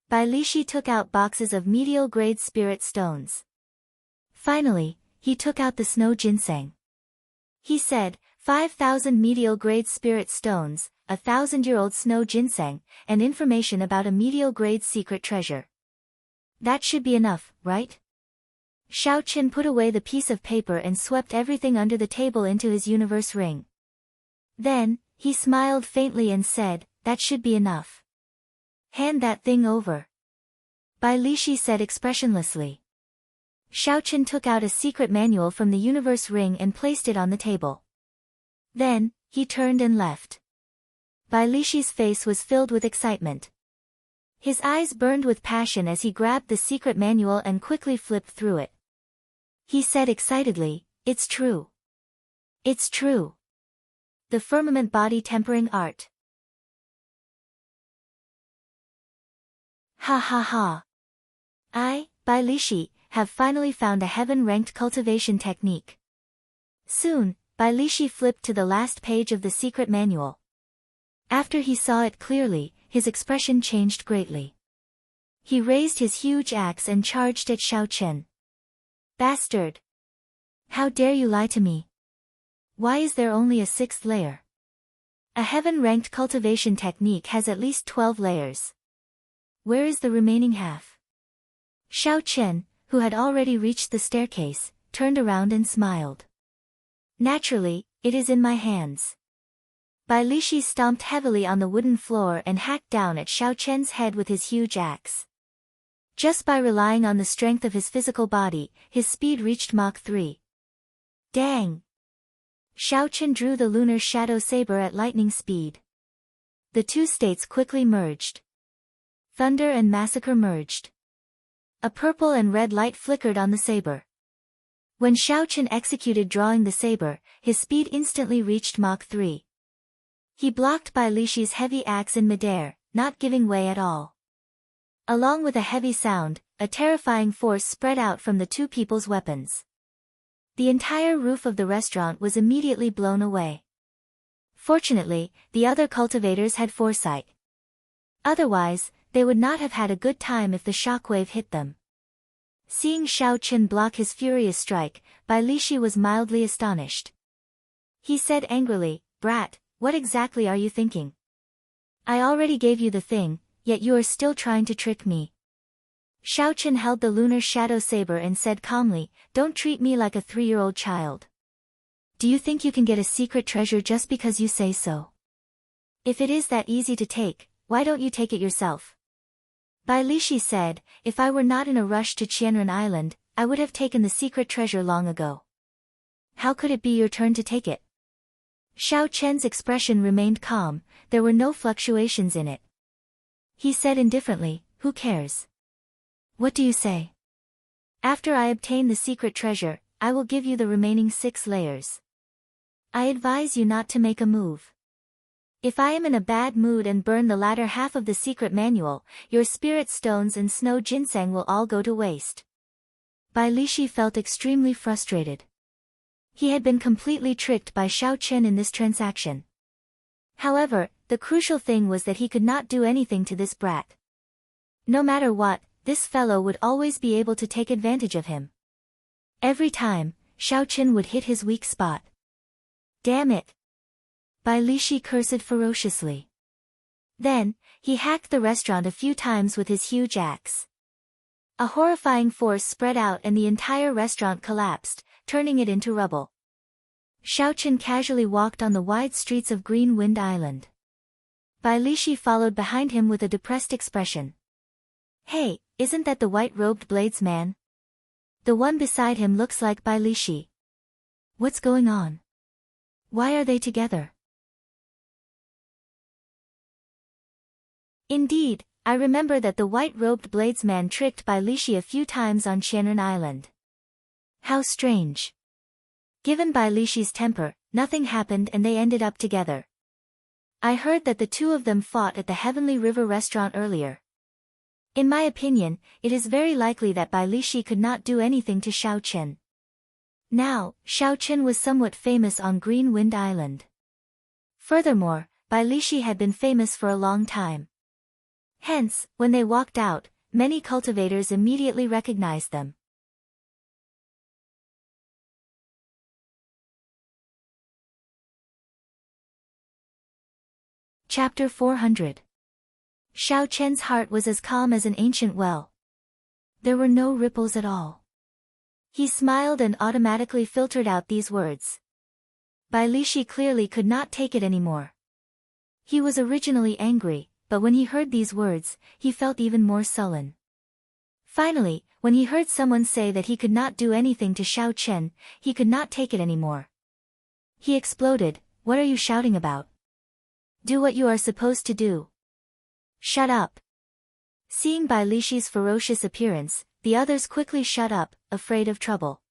Bai Lishi took out boxes of medial grade spirit stones. Finally, he took out the snow ginseng. He said, 5,000 medial-grade spirit stones, 1,000-year-old snow ginseng, and information about a medial-grade secret treasure. That should be enough, right? Xiao Qin put away the piece of paper and swept everything under the table into his universe ring. Then, he smiled faintly and said, that should be enough. Hand that thing over. Bai Lishi said expressionlessly. Xiao Qin took out a secret manual from the universe ring and placed it on the table. Then, he turned and left. Bai Lishi's face was filled with excitement. His eyes burned with passion as he grabbed the secret manual and quickly flipped through it. He said excitedly, it's true. It's true. The firmament body tempering art. Ha ha ha. I, Bai Lishi, have finally found a heaven-ranked cultivation technique. Soon, Bai Lishi flipped to the last page of the secret manual. After he saw it clearly, his expression changed greatly. He raised his huge axe and charged at Xiao Qin. Bastard! How dare you lie to me? Why is there only a 6th layer? A heaven-ranked cultivation technique has at least 12 layers. Where is the remaining half? Xiao Qin, who had already reached the staircase, turned around and smiled. Naturally, it is in my hands. Bai Lishi stomped heavily on the wooden floor and hacked down at Xiao Qin's head with his huge axe. Just by relying on the strength of his physical body, his speed reached Mach 3. Dang! Xiao Qin drew the lunar shadow saber at lightning speed. The two states quickly merged. Thunder and massacre merged. A purple and red light flickered on the saber. When Xiao Qin executed drawing the saber, his speed instantly reached Mach 3. He blocked Bai Lishi's heavy axe in midair, not giving way at all. Along with a heavy sound, a terrifying force spread out from the two people's weapons. The entire roof of the restaurant was immediately blown away. Fortunately, the other cultivators had foresight. Otherwise, they would not have had a good time if the shockwave hit them. Seeing Xiao Qin block his furious strike, Bai Lishi was mildly astonished. He said angrily, "Brat, what exactly are you thinking? I already gave you the thing, yet you are still trying to trick me." Xiao Qin held the lunar shadow saber and said calmly, "Don't treat me like a 3-year-old child. Do you think you can get a secret treasure just because you say so? If it is that easy to take, why don't you take it yourself?" Bai Lishi said, "If I were not in a rush to Qianren Island, I would have taken the secret treasure long ago. How could it be your turn to take it?" Xiao Qin's expression remained calm, there were no fluctuations in it. He said indifferently, "Who cares? What do you say? After I obtain the secret treasure, I will give you the remaining 6 layers. I advise you not to make a move. If I am in a bad mood and burn the latter half of the secret manual, your spirit stones and snow ginseng will all go to waste." Bai Lishi felt extremely frustrated. He had been completely tricked by Xiao Qin in this transaction. However, the crucial thing was that he could not do anything to this brat. No matter what, this fellow would always be able to take advantage of him. Every time, Xiao Qin would hit his weak spot. Damn it! Bai Lishi cursed ferociously. Then, he hacked the restaurant a few times with his huge axe. A horrifying force spread out and the entire restaurant collapsed, turning it into rubble. Xiao Qin casually walked on the wide streets of Green Wind Island. Bai Lishi followed behind him with a depressed expression. "Hey, isn't that the white-robed blades man? The one beside him looks like Bai Lishi. What's going on? Why are they together?" Indeed, I remember that the white-robed bladesman tricked Bai Lishi a few times on Qianren Island. How strange. Given Bai Lishi's temper, nothing happened and they ended up together. I heard that the two of them fought at the Heavenly River restaurant earlier. In my opinion, it is very likely that Bai Lishi could not do anything to Xiao Qin. Now, Xiao Qin was somewhat famous on Green Wind Island. Furthermore, Bai Lishi had been famous for a long time. Hence, when they walked out, many cultivators immediately recognized them. Chapter 400. Xiao Chen's heart was as calm as an ancient well. There were no ripples at all. He smiled and automatically filtered out these words. Bai Lishi clearly could not take it anymore. He was originally angry, but when he heard these words, he felt even more sullen. Finally, when he heard someone say that he could not do anything to Xiao Chen, he could not take it anymore. He exploded, "What are you shouting about? Do what you are supposed to do. Shut up." Seeing Bai Lishi's ferocious appearance, the others quickly shut up, afraid of trouble.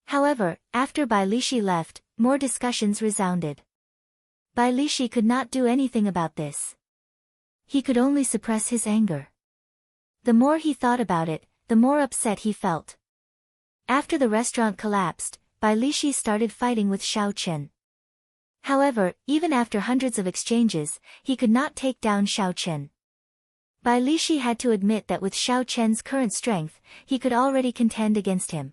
However, after Bai Lishi left, more discussions resounded. Bai Lishi could not do anything about this. He could only suppress his anger. The more he thought about it, the more upset he felt. After the restaurant collapsed, Bai Lishi started fighting with Xiao Chen. However, even after hundreds of exchanges, he could not take down Xiao Chen. Bai Lishi had to admit that with Xiao Chen's current strength, he could already contend against him.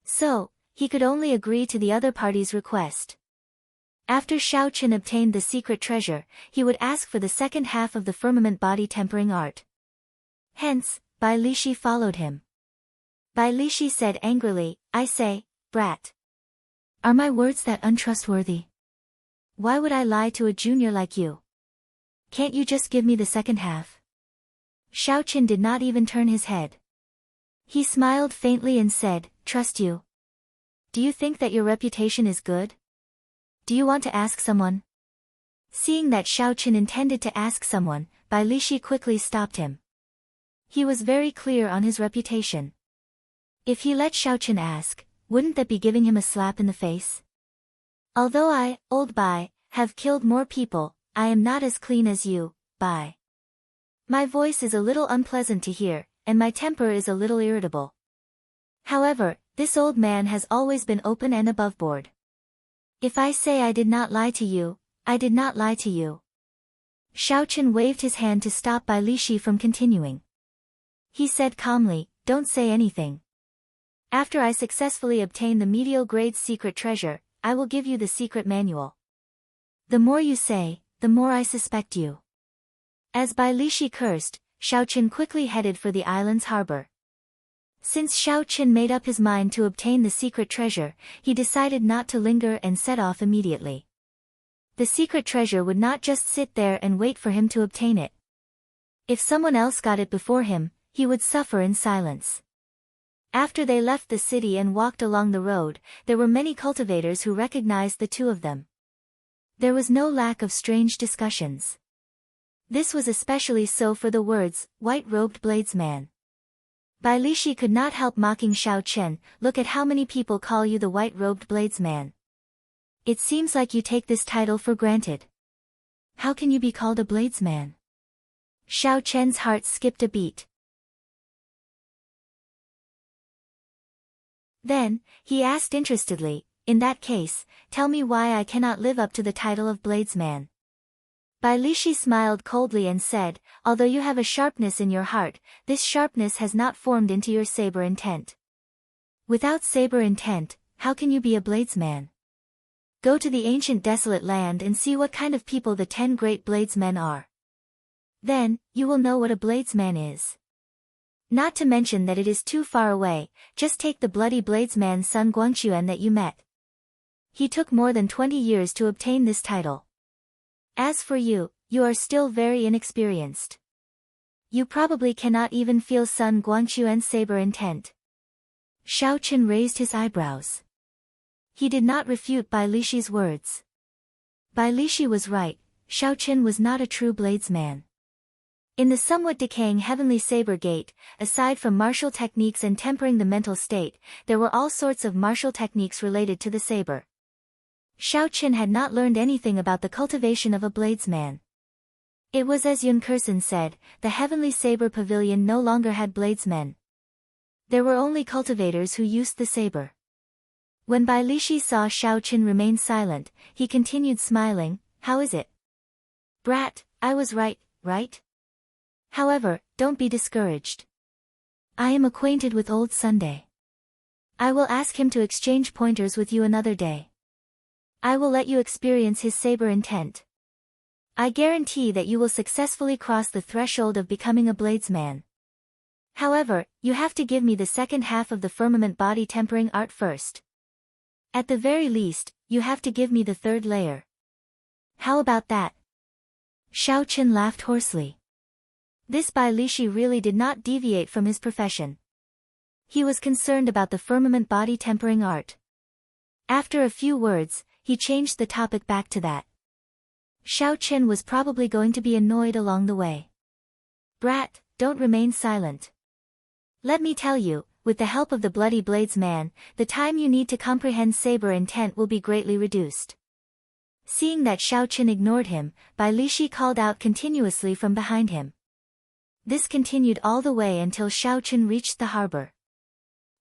So, he could only agree to the other party's request. After Xiao Chen obtained the secret treasure, he would ask for the second half of the firmament body tempering art. Hence, Bai Lishi followed him. Bai Lishi said angrily, "I say, brat. Are my words that untrustworthy? Why would I lie to a junior like you? Can't you just give me the second half?" Xiao Chen did not even turn his head. He smiled faintly and said, "Trust you? Do you think that your reputation is good? Do you want to ask someone?" Seeing that Xiao Chen intended to ask someone, Bai Lishi quickly stopped him. He was very clear on his reputation. If he let Xiao Chen ask, wouldn't that be giving him a slap in the face? "Although I, old Bai, have killed more people, I am not as clean as you, Bai. My voice is a little unpleasant to hear, and my temper is a little irritable. However, this old man has always been open and aboveboard. If I say I did not lie to you, I did not lie to you." Xiao Chen waved his hand to stop Bai Lishi from continuing. He said calmly, "Don't say anything. After I successfully obtain the medial grade secret treasure, I will give you the secret manual. The more you say, the more I suspect you." As Bai Lishi cursed, Xiao Chen quickly headed for the island's harbor. Since Xiao Chen made up his mind to obtain the secret treasure, he decided not to linger and set off immediately. The secret treasure would not just sit there and wait for him to obtain it. If someone else got it before him, he would suffer in silence. After they left the city and walked along the road, there were many cultivators who recognized the two of them. There was no lack of strange discussions. This was especially so for the words, "white-robed bladesman." Bai Lishi could not help mocking Xiao Chen, "Look at how many people call you the white-robed bladesman. It seems like you take this title for granted. How can you be called a bladesman?" Xiao Chen's heart skipped a beat. Then, he asked interestedly, "In that case, tell me why I cannot live up to the title of bladesman." Bai Lishi smiled coldly and said, "Although you have a sharpness in your heart, this sharpness has not formed into your saber intent. Without saber intent, how can you be a bladesman? Go to the ancient desolate land and see what kind of people the 10 great bladesmen are. Then, you will know what a bladesman is. Not to mention that it is too far away, just take the bloody bladesman Sun Guangquan that you met. He took more than 20 years to obtain this title. As for you, you are still very inexperienced. You probably cannot even feel Sun Guangquan's saber intent." Xiao Chen raised his eyebrows. He did not refute Bai Lishi's words. Bai Lishi was right, Xiao Chen was not a true bladesman. In the somewhat decaying heavenly saber gate, aside from martial techniques and tempering the mental state, there were all sorts of martial techniques related to the saber. Xiao Chen had not learned anything about the cultivation of a bladesman. It was as Yun Kursen said, the heavenly saber pavilion no longer had bladesmen. There were only cultivators who used the saber. When Bai Lishi saw Xiao Chen remain silent, he continued smiling, "How is it? Brat, I was right, right? However, don't be discouraged. I am acquainted with old Sunday. I will ask him to exchange pointers with you another day. I will let you experience his saber intent." I guarantee that you will successfully cross the threshold of becoming a bladesman. However, you have to give me the second half of the firmament body tempering art first. At the very least, you have to give me the third layer. How about that? Xiao Chen laughed hoarsely. This Bai Lishi really did not deviate from his profession. He was concerned about the firmament body tempering art. After a few words, he changed the topic back to that. Xiao Chen was probably going to be annoyed along the way. Brat, don't remain silent. Let me tell you, with the help of the Bloody Blades man, the time you need to comprehend saber intent will be greatly reduced. Seeing that Xiao Chen ignored him, Bai Lishi called out continuously from behind him. This continued all the way until Xiao Chen reached the harbor.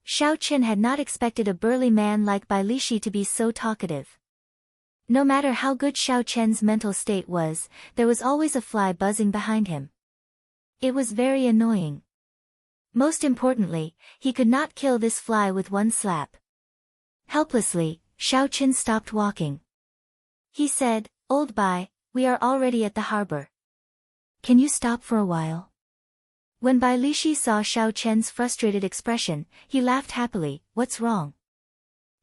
Xiao Chen had not expected a burly man like Bai Lishi to be so talkative. No matter how good Xiao Chen's mental state was, there was always a fly buzzing behind him. It was very annoying. Most importantly, he could not kill this fly with one slap. Helplessly, Xiao Chen stopped walking. He said, "Old Bai, we are already at the harbor. Can you stop for a while?" When Bai Lishi saw Xiao Chen's frustrated expression, he laughed happily. "What's wrong?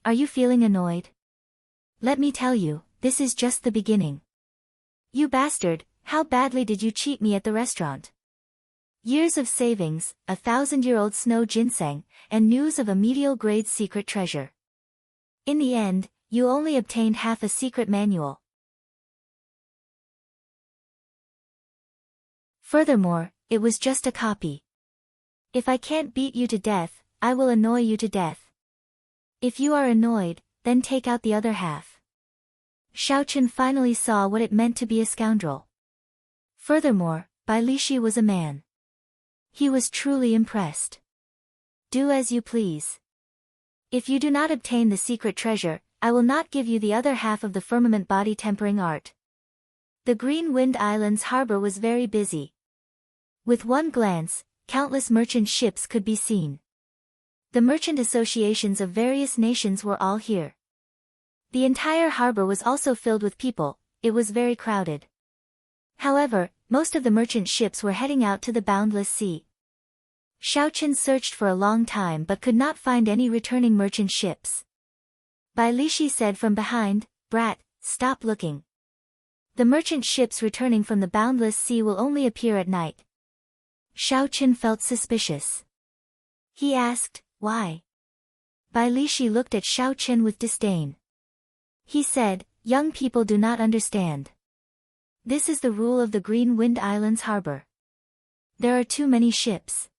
Are you feeling annoyed? Let me tell you, this is just the beginning. You bastard, how badly did you cheat me at the restaurant? Years of savings, 1,000-year-old snow ginseng, and news of a medial-grade secret treasure. In the end, you only obtained half a secret manual. Furthermore, it was just a copy. If I can't beat you to death, I will annoy you to death. If you are annoyed, then take out the other half." Xiao Chen finally saw what it meant to be a scoundrel. Furthermore, Bai Lishi was a man. He was truly impressed. "Do as you please. If you do not obtain the secret treasure, I will not give you the other half of the firmament body tempering art." The Green Wind Island's harbor was very busy. With one glance, countless merchant ships could be seen. The merchant associations of various nations were all here. The entire harbor was also filled with people. It was very crowded. However, most of the merchant ships were heading out to the boundless sea. Xiao Chen searched for a long time but could not find any returning merchant ships. Bai Lishi said from behind, "Brat, stop looking. The merchant ships returning from the boundless sea will only appear at night." Xiao Chen felt suspicious. He asked, "Why?" Bai Lishi looked at Xiao Chen with disdain. He said, "Young people do not understand. This is the rule of the Green Wind Island's harbor. There are too many ships.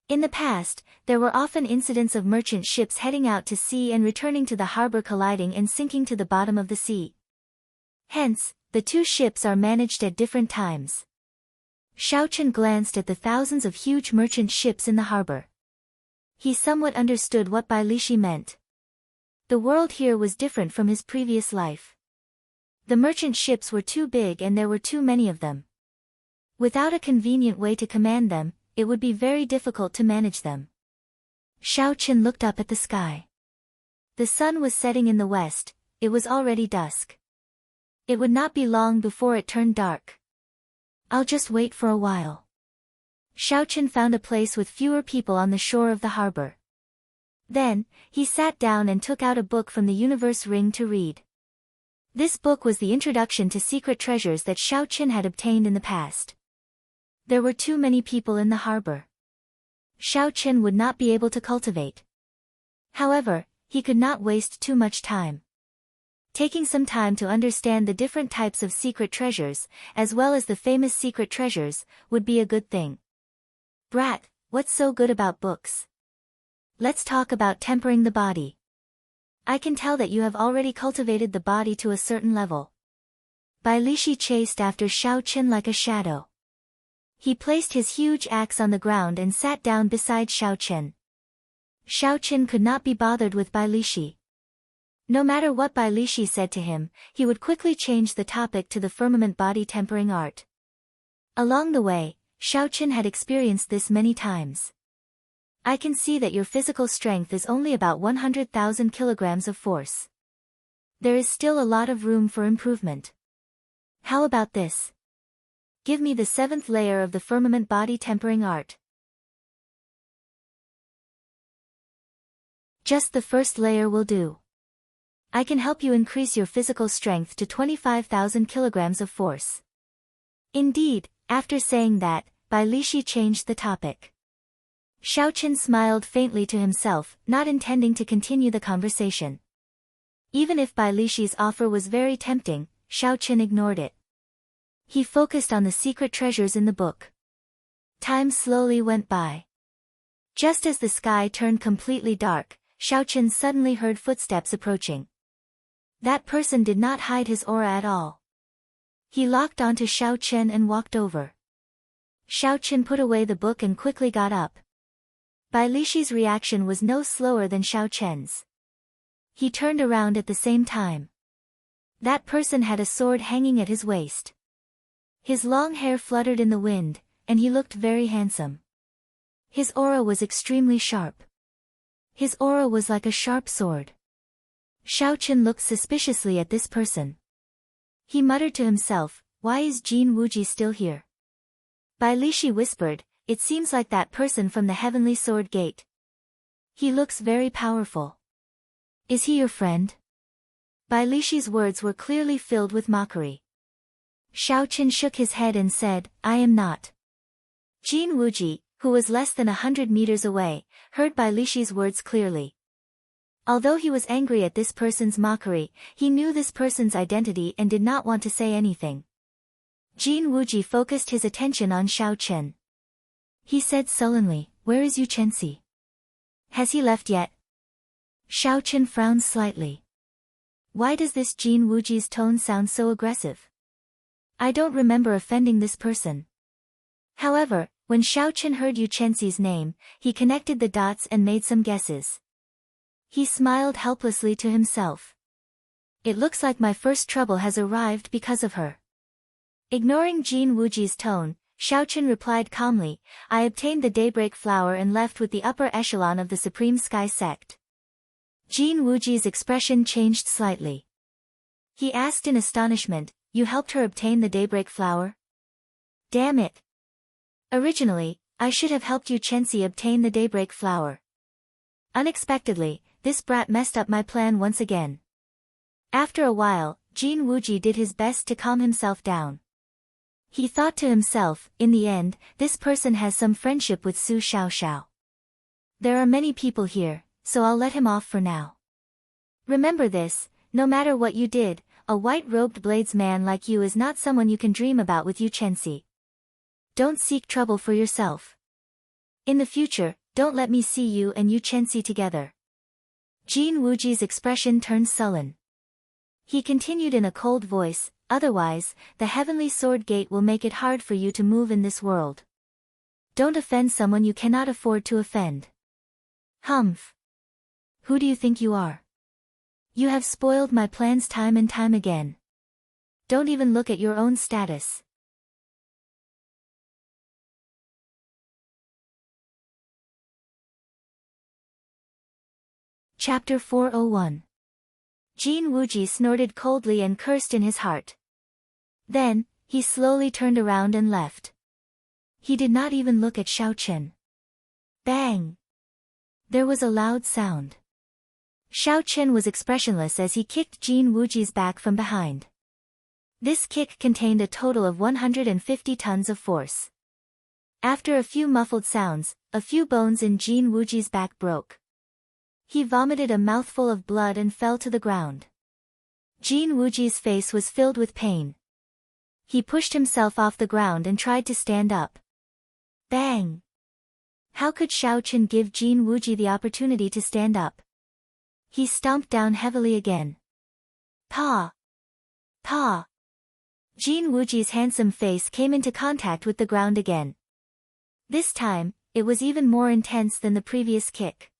In the past, there were often incidents of merchant ships heading out to sea and returning to the harbor colliding and sinking to the bottom of the sea. Hence, the two ships are managed at different times." Xiao Chen glanced at the thousands of huge merchant ships in the harbor. He somewhat understood what Bai Lishi meant. The world here was different from his previous life. The merchant ships were too big and there were too many of them. Without a convenient way to command them, it would be very difficult to manage them. Xiao Chen looked up at the sky. The sun was setting in the west. It was already dusk. It would not be long before it turned dark. "I'll just wait for a while." Xiao Chen found a place with fewer people on the shore of the harbor. Then, he sat down and took out a book from the universe ring to read. This book was the introduction to secret treasures that Xiao Chen had obtained in the past. There were too many people in the harbor. Xiao Chen would not be able to cultivate. However, he could not waste too much time. Taking some time to understand the different types of secret treasures, as well as the famous secret treasures, would be a good thing. "Brat, what's so good about books? Let's talk about tempering the body. I can tell that you have already cultivated the body to a certain level." Bai Lishi chased after Xiao Chen like a shadow. He placed his huge axe on the ground and sat down beside Xiao Chen. Xiao Chen could not be bothered with Bai Lishi. No matter what Bai Lishi said to him, he would quickly change the topic to the firmament body tempering art. Along the way, Xiao Chen had experienced this many times. "I can see that your physical strength is only about 100,000 kilograms of force. There is still a lot of room for improvement. How about this? Give me the 7th layer of the firmament body tempering art. Just the first layer will do. I can help you increase your physical strength to 25,000 kilograms of force. Indeed, after saying that, Bai Lishi changed the topic. Xiaochen smiled faintly to himself, not intending to continue the conversation. Even if Bai Lishi's offer was very tempting, Xiaochen ignored it. He focused on the secret treasures in the book. Time slowly went by. Just as the sky turned completely dark, Xiaochen suddenly heard footsteps approaching. That person did not hide his aura at all. He locked onto Xiaochen and walked over. Xiaochen put away the book and quickly got up. Bai Lishi's reaction was no slower than Xiaochen's. He turned around at the same time. That person had a sword hanging at his waist. His long hair fluttered in the wind, and he looked very handsome. His aura was extremely sharp. His aura was like a sharp sword. Xiaochen looked suspiciously at this person. He muttered to himself, "Why is Jin Wuji still here?" Bai Lishi whispered, "It seems like that person from the Heavenly Sword Gate. He looks very powerful. Is he your friend?" Bai Lishi's words were clearly filled with mockery. Xiaochen shook his head and said, "I am not." Jin Wuji, who was less than 100 meters away, heard Bai Lishi's words clearly. Although he was angry at this person's mockery, he knew this person's identity and did not want to say anything. Jin Wuji focused his attention on Xiaochen. He said sullenly, "Where is Yu Chenxi? Has he left yet?" Xiaochen frowned slightly. Why does this Jin Wuji's tone sound so aggressive? I don't remember offending this person. However, when Xiaochen heard Yu Chenxi's name, he connected the dots and made some guesses. He smiled helplessly to himself. It looks like my first trouble has arrived because of her. Ignoring Jin Wuji's tone, Xiaochen replied calmly, "I obtained the daybreak flower and left with the upper echelon of the Supreme Sky Sect." Jin Wuji's expression changed slightly. He asked in astonishment, "You helped her obtain the daybreak flower?" Damn it. Originally, I should have helped Yu Chenxi obtain the daybreak flower. Unexpectedly, this brat messed up my plan once again. After a while, Jin Wuji did his best to calm himself down. He thought to himself, in the end, this person has some friendship with Su Xiaoxiao. There are many people here, so I'll let him off for now. Remember this, no matter what you did, a white-robed blades man like you is not someone you can dream about with Yu Chenxi. Don't seek trouble for yourself. In the future, don't let me see you and Yu Chenxi together. Jin Wuji's expression turned sullen. He continued in a cold voice, "Otherwise, the Heavenly Sword Gate will make it hard for you to move in this world. Don't offend someone you cannot afford to offend." Humph. Who do you think you are? You have spoiled my plans time and time again. Don't even look at your own status. Chapter 401. Jin Wuji snorted coldly and cursed in his heart. Then, he slowly turned around and left. He did not even look at Xiaochen. Bang! There was a loud sound. Xiaochen was expressionless as he kicked Jin Wuji's back from behind. This kick contained a total of 150 tons of force. After a few muffled sounds, a few bones in Jin Wuji's back broke. He vomited a mouthful of blood and fell to the ground. Jin Wuji's face was filled with pain. He pushed himself off the ground and tried to stand up. Bang! How could Xiaochen give Jin Wuji the opportunity to stand up? He stomped down heavily again. Pa! Pa! Jin Wuji's handsome face came into contact with the ground again. This time, it was even more intense than the previous kick.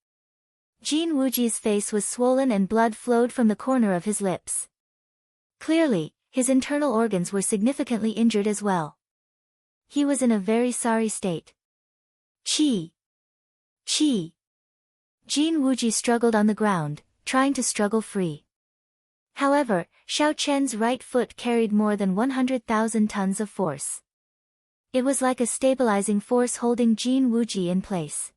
Jin Wuji's face was swollen and blood flowed from the corner of his lips. Clearly, his internal organs were significantly injured as well. He was in a very sorry state. Chi! Chi! Jin Wuji struggled on the ground, trying to struggle free. However, Xiao Chen's right foot carried more than 100,000 tons of force. It was like a stabilizing force holding Jin Wuji in place.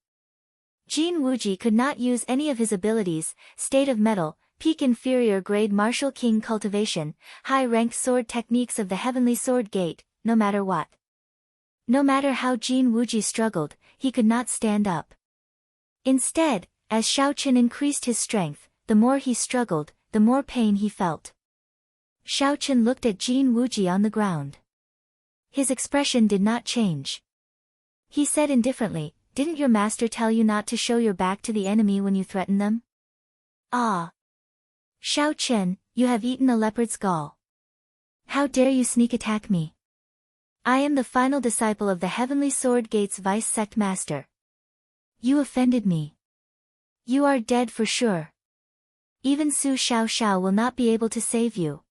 Jin Wuji could not use any of his abilities, state of metal, peak inferior grade martial king cultivation, high-ranked sword techniques of the heavenly sword gate, no matter what. No matter how Jin Wuji struggled, he could not stand up. Instead, as Xiao Chen increased his strength, the more he struggled, the more pain he felt. Xiao Chen looked at Jin Wuji on the ground. His expression did not change. He said indifferently, "Didn't your master tell you not to show your back to the enemy when you threaten them?" "Ah! Xiao Chen, you have eaten a leopard's gall. How dare you sneak attack me? I am the final disciple of the Heavenly Sword Gate's Vice Sect Master. You offended me. You are dead for sure. Even Su Xiao will not be able to save you."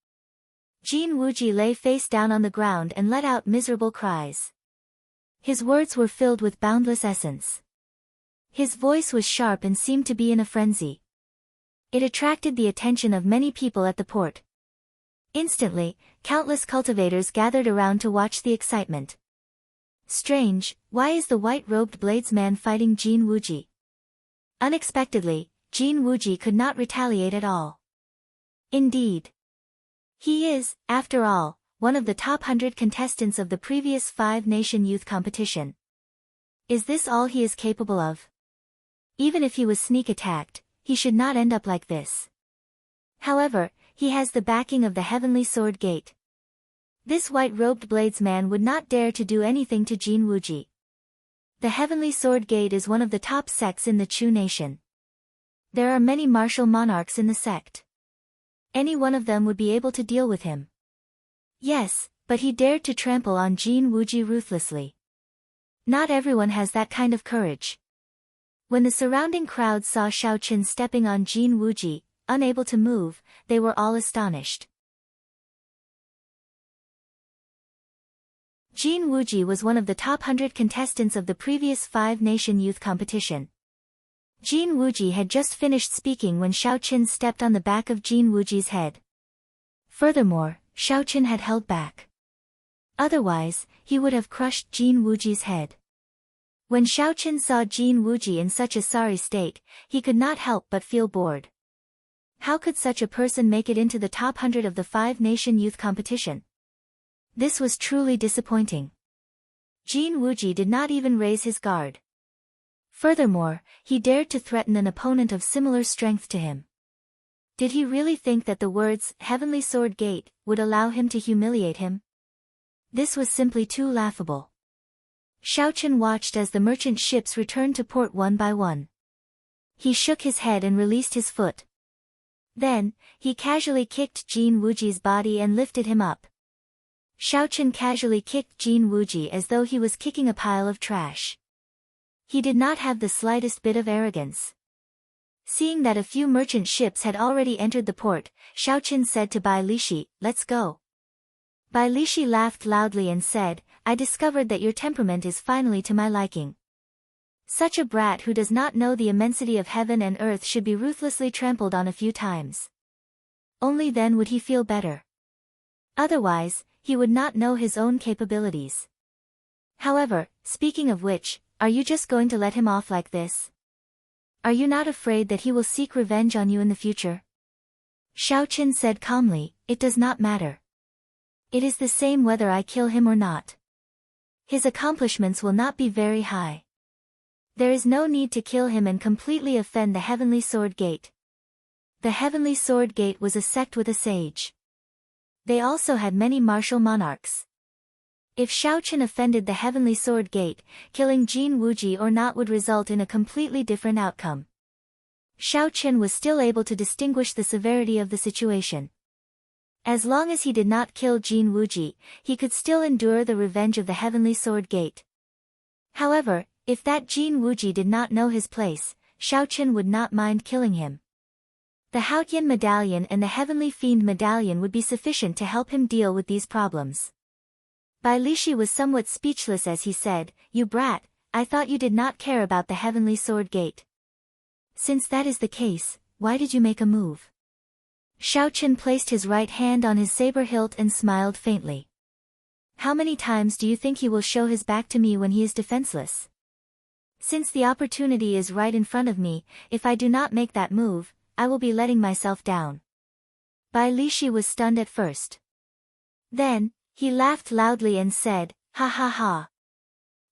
Jin Wuji lay face down on the ground and let out miserable cries. His words were filled with boundless essence. His voice was sharp and seemed to be in a frenzy. It attracted the attention of many people at the port. Instantly, countless cultivators gathered around to watch the excitement. Strange, why is the white-robed bladesman fighting Jin Wuji? Unexpectedly, Jin Wuji could not retaliate at all. Indeed. He is, after all, one of the top 100 contestants of the previous 5-nation youth competition. Is this all he is capable of? Even if he was sneak attacked, he should not end up like this. However, he has the backing of the Heavenly Sword Gate. This white-robed bladesman would not dare to do anything to Jin Wuji. The Heavenly Sword Gate is one of the top sects in the Chu nation. There are many martial monarchs in the sect. Any one of them would be able to deal with him. Yes, but he dared to trample on Jin Wuji ruthlessly. Not everyone has that kind of courage. When the surrounding crowd saw Xiao Chen stepping on Jin Wuji, unable to move, they were all astonished. Jin Wuji was one of the top 100 contestants of the previous 5-nation youth competition. Jin Wuji had just finished speaking when Xiao Chen stepped on the back of Jin Wuji's head. Furthermore, Xiao Chen had held back. Otherwise, he would have crushed Jin Wuji's head. When Xiao Chen saw Jin Wuji in such a sorry state, he could not help but feel bored. How could such a person make it into the top 100 of the 5-nation youth competition? This was truly disappointing. Jin Wuji did not even raise his guard. Furthermore, he dared to threaten an opponent of similar strength to him. Did he really think that the words, Heavenly Sword Gate, would allow him to humiliate him? This was simply too laughable. Xiao Chen watched as the merchant ships returned to port one by one. He shook his head and released his foot. Then, he casually kicked Jin Wuji's body and lifted him up. Xiao Chen casually kicked Jin Wuji as though he was kicking a pile of trash. He did not have the slightest bit of arrogance. Seeing that a few merchant ships had already entered the port, Xiao Chen said to Bai Lishi, "Let's go." Bai Lishi laughed loudly and said, "I discovered that your temperament is finally to my liking. Such a brat who does not know the immensity of heaven and earth should be ruthlessly trampled on a few times. Only then would he feel better. Otherwise, he would not know his own capabilities. However, speaking of which, are you just going to let him off like this? Are you not afraid that he will seek revenge on you in the future?" Xiao Chen said calmly, "It does not matter. It is the same whether I kill him or not. His accomplishments will not be very high. There is no need to kill him and completely offend the Heavenly Sword Gate." The Heavenly Sword Gate was a sect with a sage. They also had many martial monarchs. If Xiao Chen offended the Heavenly Sword Gate, killing Jin Wuji or not would result in a completely different outcome. Xiao Chen was still able to distinguish the severity of the situation. As long as he did not kill Jin Wuji, he could still endure the revenge of the Heavenly Sword Gate. However, if that Jin Wuji did not know his place, Xiao Chen would not mind killing him. The Haotian Medallion and the Heavenly Fiend Medallion would be sufficient to help him deal with these problems. Bai Lishi was somewhat speechless as he said, "You brat, I thought you did not care about the Heavenly Sword Gate. Since that is the case, why did you make a move?" Xiao Chen placed his right hand on his saber hilt and smiled faintly. How many times do you think he will show his back to me when he is defenseless? Since the opportunity is right in front of me, if I do not make that move, I will be letting myself down. Bai Lishi was stunned at first. Then, he laughed loudly and said, "Ha ha ha.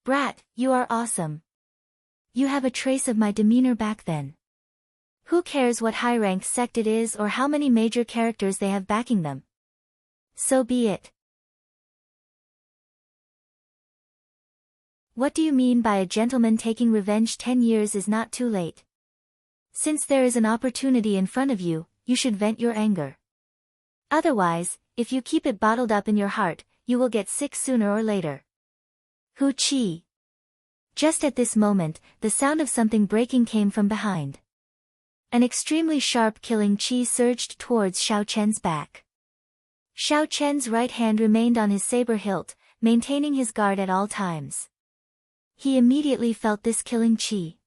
Brat, you are awesome. You have a trace of my demeanor back then. Who cares what high-rank sect it is or how many major characters they have backing them? So be it." What do you mean by a gentleman taking revenge? 10 years is not too late. Since there is an opportunity in front of you, you should vent your anger. Otherwise, if you keep it bottled up in your heart, you will get sick sooner or later. Hu Qi. Just at this moment, the sound of something breaking came from behind. An extremely sharp killing chi surged towards Xiao Chen's back. Xiao Chen's right hand remained on his saber hilt, maintaining his guard at all times. He immediately felt this killing chi.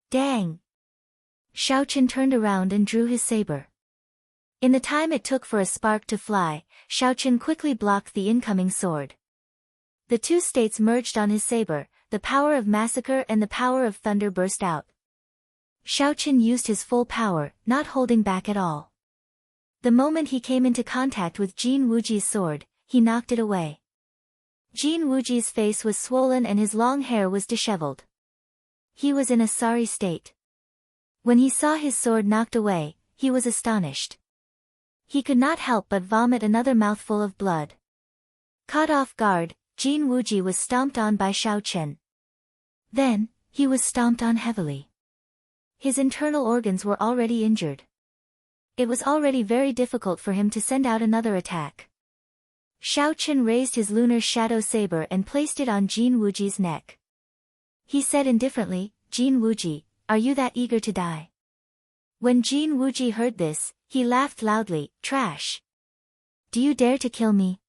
Dang! Xiao Chen turned around and drew his saber. In the time it took for a spark to fly, Xiao Chen quickly blocked the incoming sword. The two states merged on his saber, the power of massacre and the power of thunder burst out. Xiao Chen used his full power, not holding back at all. The moment he came into contact with Jin Wuji's sword, he knocked it away. Jin Wuji's face was swollen and his long hair was disheveled. He was in a sorry state. When he saw his sword knocked away, he was astonished. He could not help but vomit another mouthful of blood. Caught off guard, Jin Wuji was stomped on by Xiao Chen. Then, he was stomped on heavily. His internal organs were already injured. It was already very difficult for him to send out another attack. Xiao Chen raised his lunar shadow saber and placed it on Jin Wuji's neck. He said indifferently, "Jin Wuji, are you that eager to die?" When Jin Wuji heard this, he laughed loudly, "Trash! Do you dare to kill me?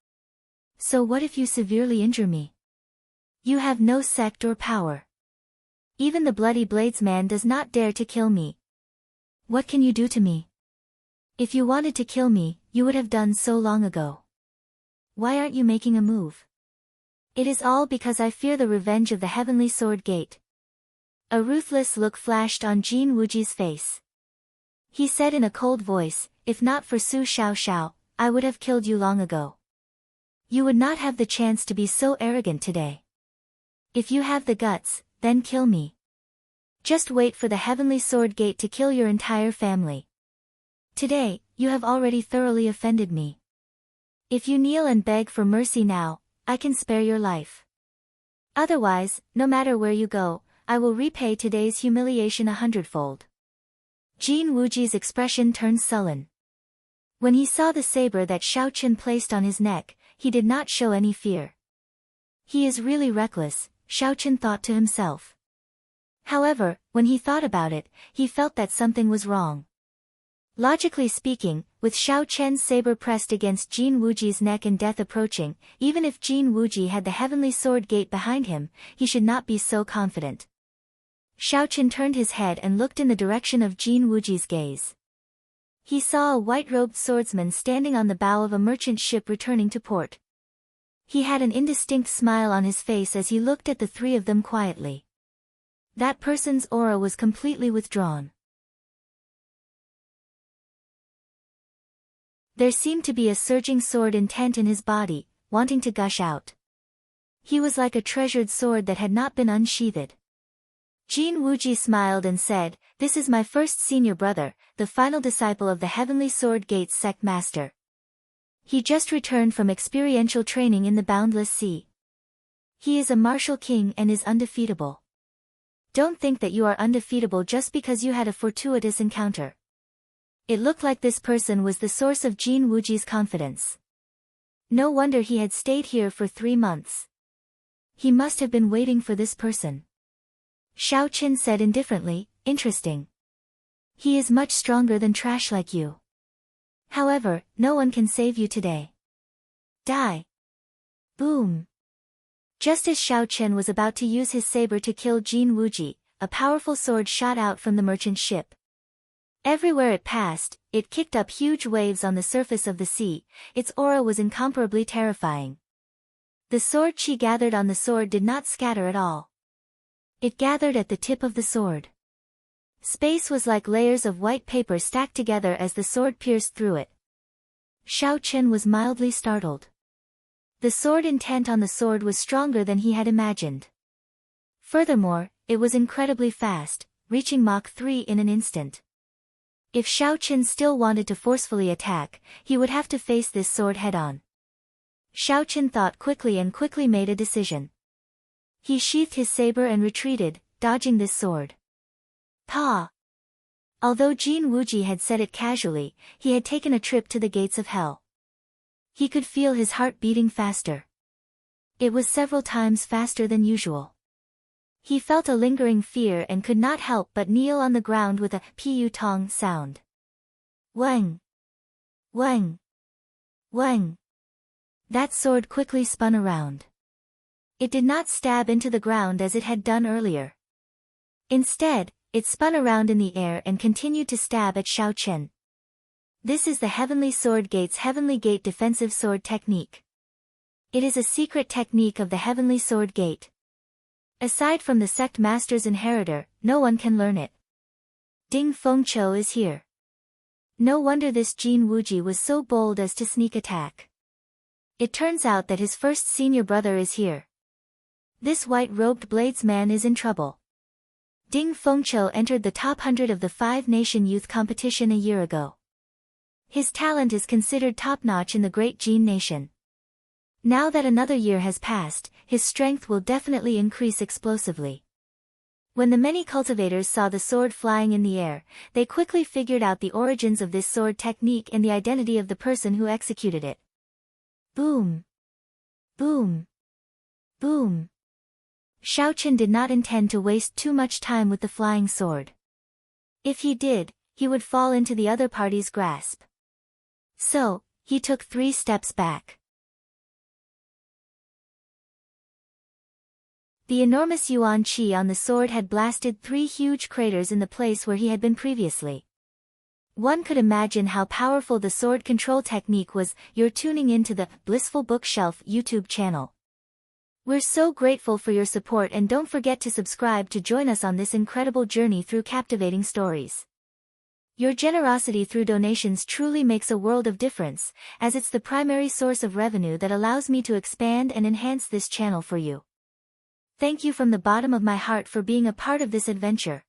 So what if you severely injure me? You have no sect or power. Even the Bloody Blades man does not dare to kill me. What can you do to me? If you wanted to kill me, you would have done so long ago. Why aren't you making a move?" "It is all because I fear the revenge of the Heavenly Sword Gate." A ruthless look flashed on Jin Wuji's face. He said in a cold voice, "If not for Su Xiao, I would have killed you long ago. You would not have the chance to be so arrogant today. If you have the guts, then kill me. Just wait for the Heavenly Sword Gate to kill your entire family. Today, you have already thoroughly offended me. If you kneel and beg for mercy now, I can spare your life. Otherwise, no matter where you go, I will repay today's humiliation 100-fold. Jin Wuji's expression turned sullen. When he saw the saber that Xiao Chen placed on his neck, he did not show any fear. He is really reckless, Xiao Chen thought to himself. However, when he thought about it, he felt that something was wrong. Logically speaking, with Xiao Chen's saber pressed against Jin Wuji's neck and death approaching, even if Jin Wuji had the Heavenly Sword Gate behind him, he should not be so confident. Xiao Chen turned his head and looked in the direction of Jin Wuji's gaze. He saw a white-robed swordsman standing on the bow of a merchant ship returning to port. He had an indistinct smile on his face as he looked at the three of them quietly. That person's aura was completely withdrawn. There seemed to be a surging sword intent in his body, wanting to gush out. He was like a treasured sword that had not been unsheathed. Jin Wuji smiled and said, "This is my first senior brother, the final disciple of the Heavenly Sword Gate's sect master. He just returned from experiential training in the Boundless Sea. He is a martial king and is undefeatable. Don't think that you are undefeatable just because you had a fortuitous encounter." It looked like this person was the source of Jin Wuji's confidence. No wonder he had stayed here for 3 months. He must have been waiting for this person. Xiao Chen said indifferently, "Interesting. He is much stronger than trash like you. However, no one can save you today. Die." Boom. Just as Xiao Chen was about to use his saber to kill Jin Wuji, a powerful sword shot out from the merchant ship. Everywhere it passed, it kicked up huge waves on the surface of the sea. Its aura was incomparably terrifying. The sword she gathered on the sword did not scatter at all. It gathered at the tip of the sword. Space was like layers of white paper stacked together as the sword pierced through it. Xiao Chen was mildly startled. The sword intent on the sword was stronger than he had imagined. Furthermore, it was incredibly fast, reaching Mach 3 in an instant. If Xiao Chen still wanted to forcefully attack, he would have to face this sword head-on. Xiao Chen thought quickly and quickly made a decision. He sheathed his saber and retreated, dodging this sword. Pa! Although Jin Wuji had said it casually, he had taken a trip to the gates of hell. He could feel his heart beating faster. It was several times faster than usual. He felt a lingering fear and could not help but kneel on the ground with a pu tong sound. Wang! Wang! Wang! That sword quickly spun around. It did not stab into the ground as it had done earlier. Instead, it spun around in the air and continued to stab at Xiao Chen. This is the Heavenly Sword Gate's Heavenly Gate defensive sword technique. It is a secret technique of the Heavenly Sword Gate. Aside from the sect master's inheritor, no one can learn it. Ding Fengqiu is here. No wonder this Jin Wuji was so bold as to sneak attack. It turns out that his first senior brother is here. This white-robed bladesman is in trouble. Ding Fengqiu entered the top 100 of the 5-nation youth competition a year ago. His talent is considered top-notch in the Great Jin Nation. Now that another year has passed, his strength will definitely increase explosively. When the many cultivators saw the sword flying in the air, they quickly figured out the origins of this sword technique and the identity of the person who executed it. Boom! Boom! Boom! Xiao Chen did not intend to waste too much time with the flying sword. If he did, he would fall into the other party's grasp. So, he took 3 steps back. The enormous yuan qi on the sword had blasted 3 huge craters in the place where he had been previously. One could imagine how powerful the sword control technique was. You're tuning into the Blissful Bookshelf YouTube channel. We're so grateful for your support, and don't forget to subscribe to join us on this incredible journey through captivating stories. Your generosity through donations truly makes a world of difference, as it's the primary source of revenue that allows me to expand and enhance this channel for you. Thank you from the bottom of my heart for being a part of this adventure.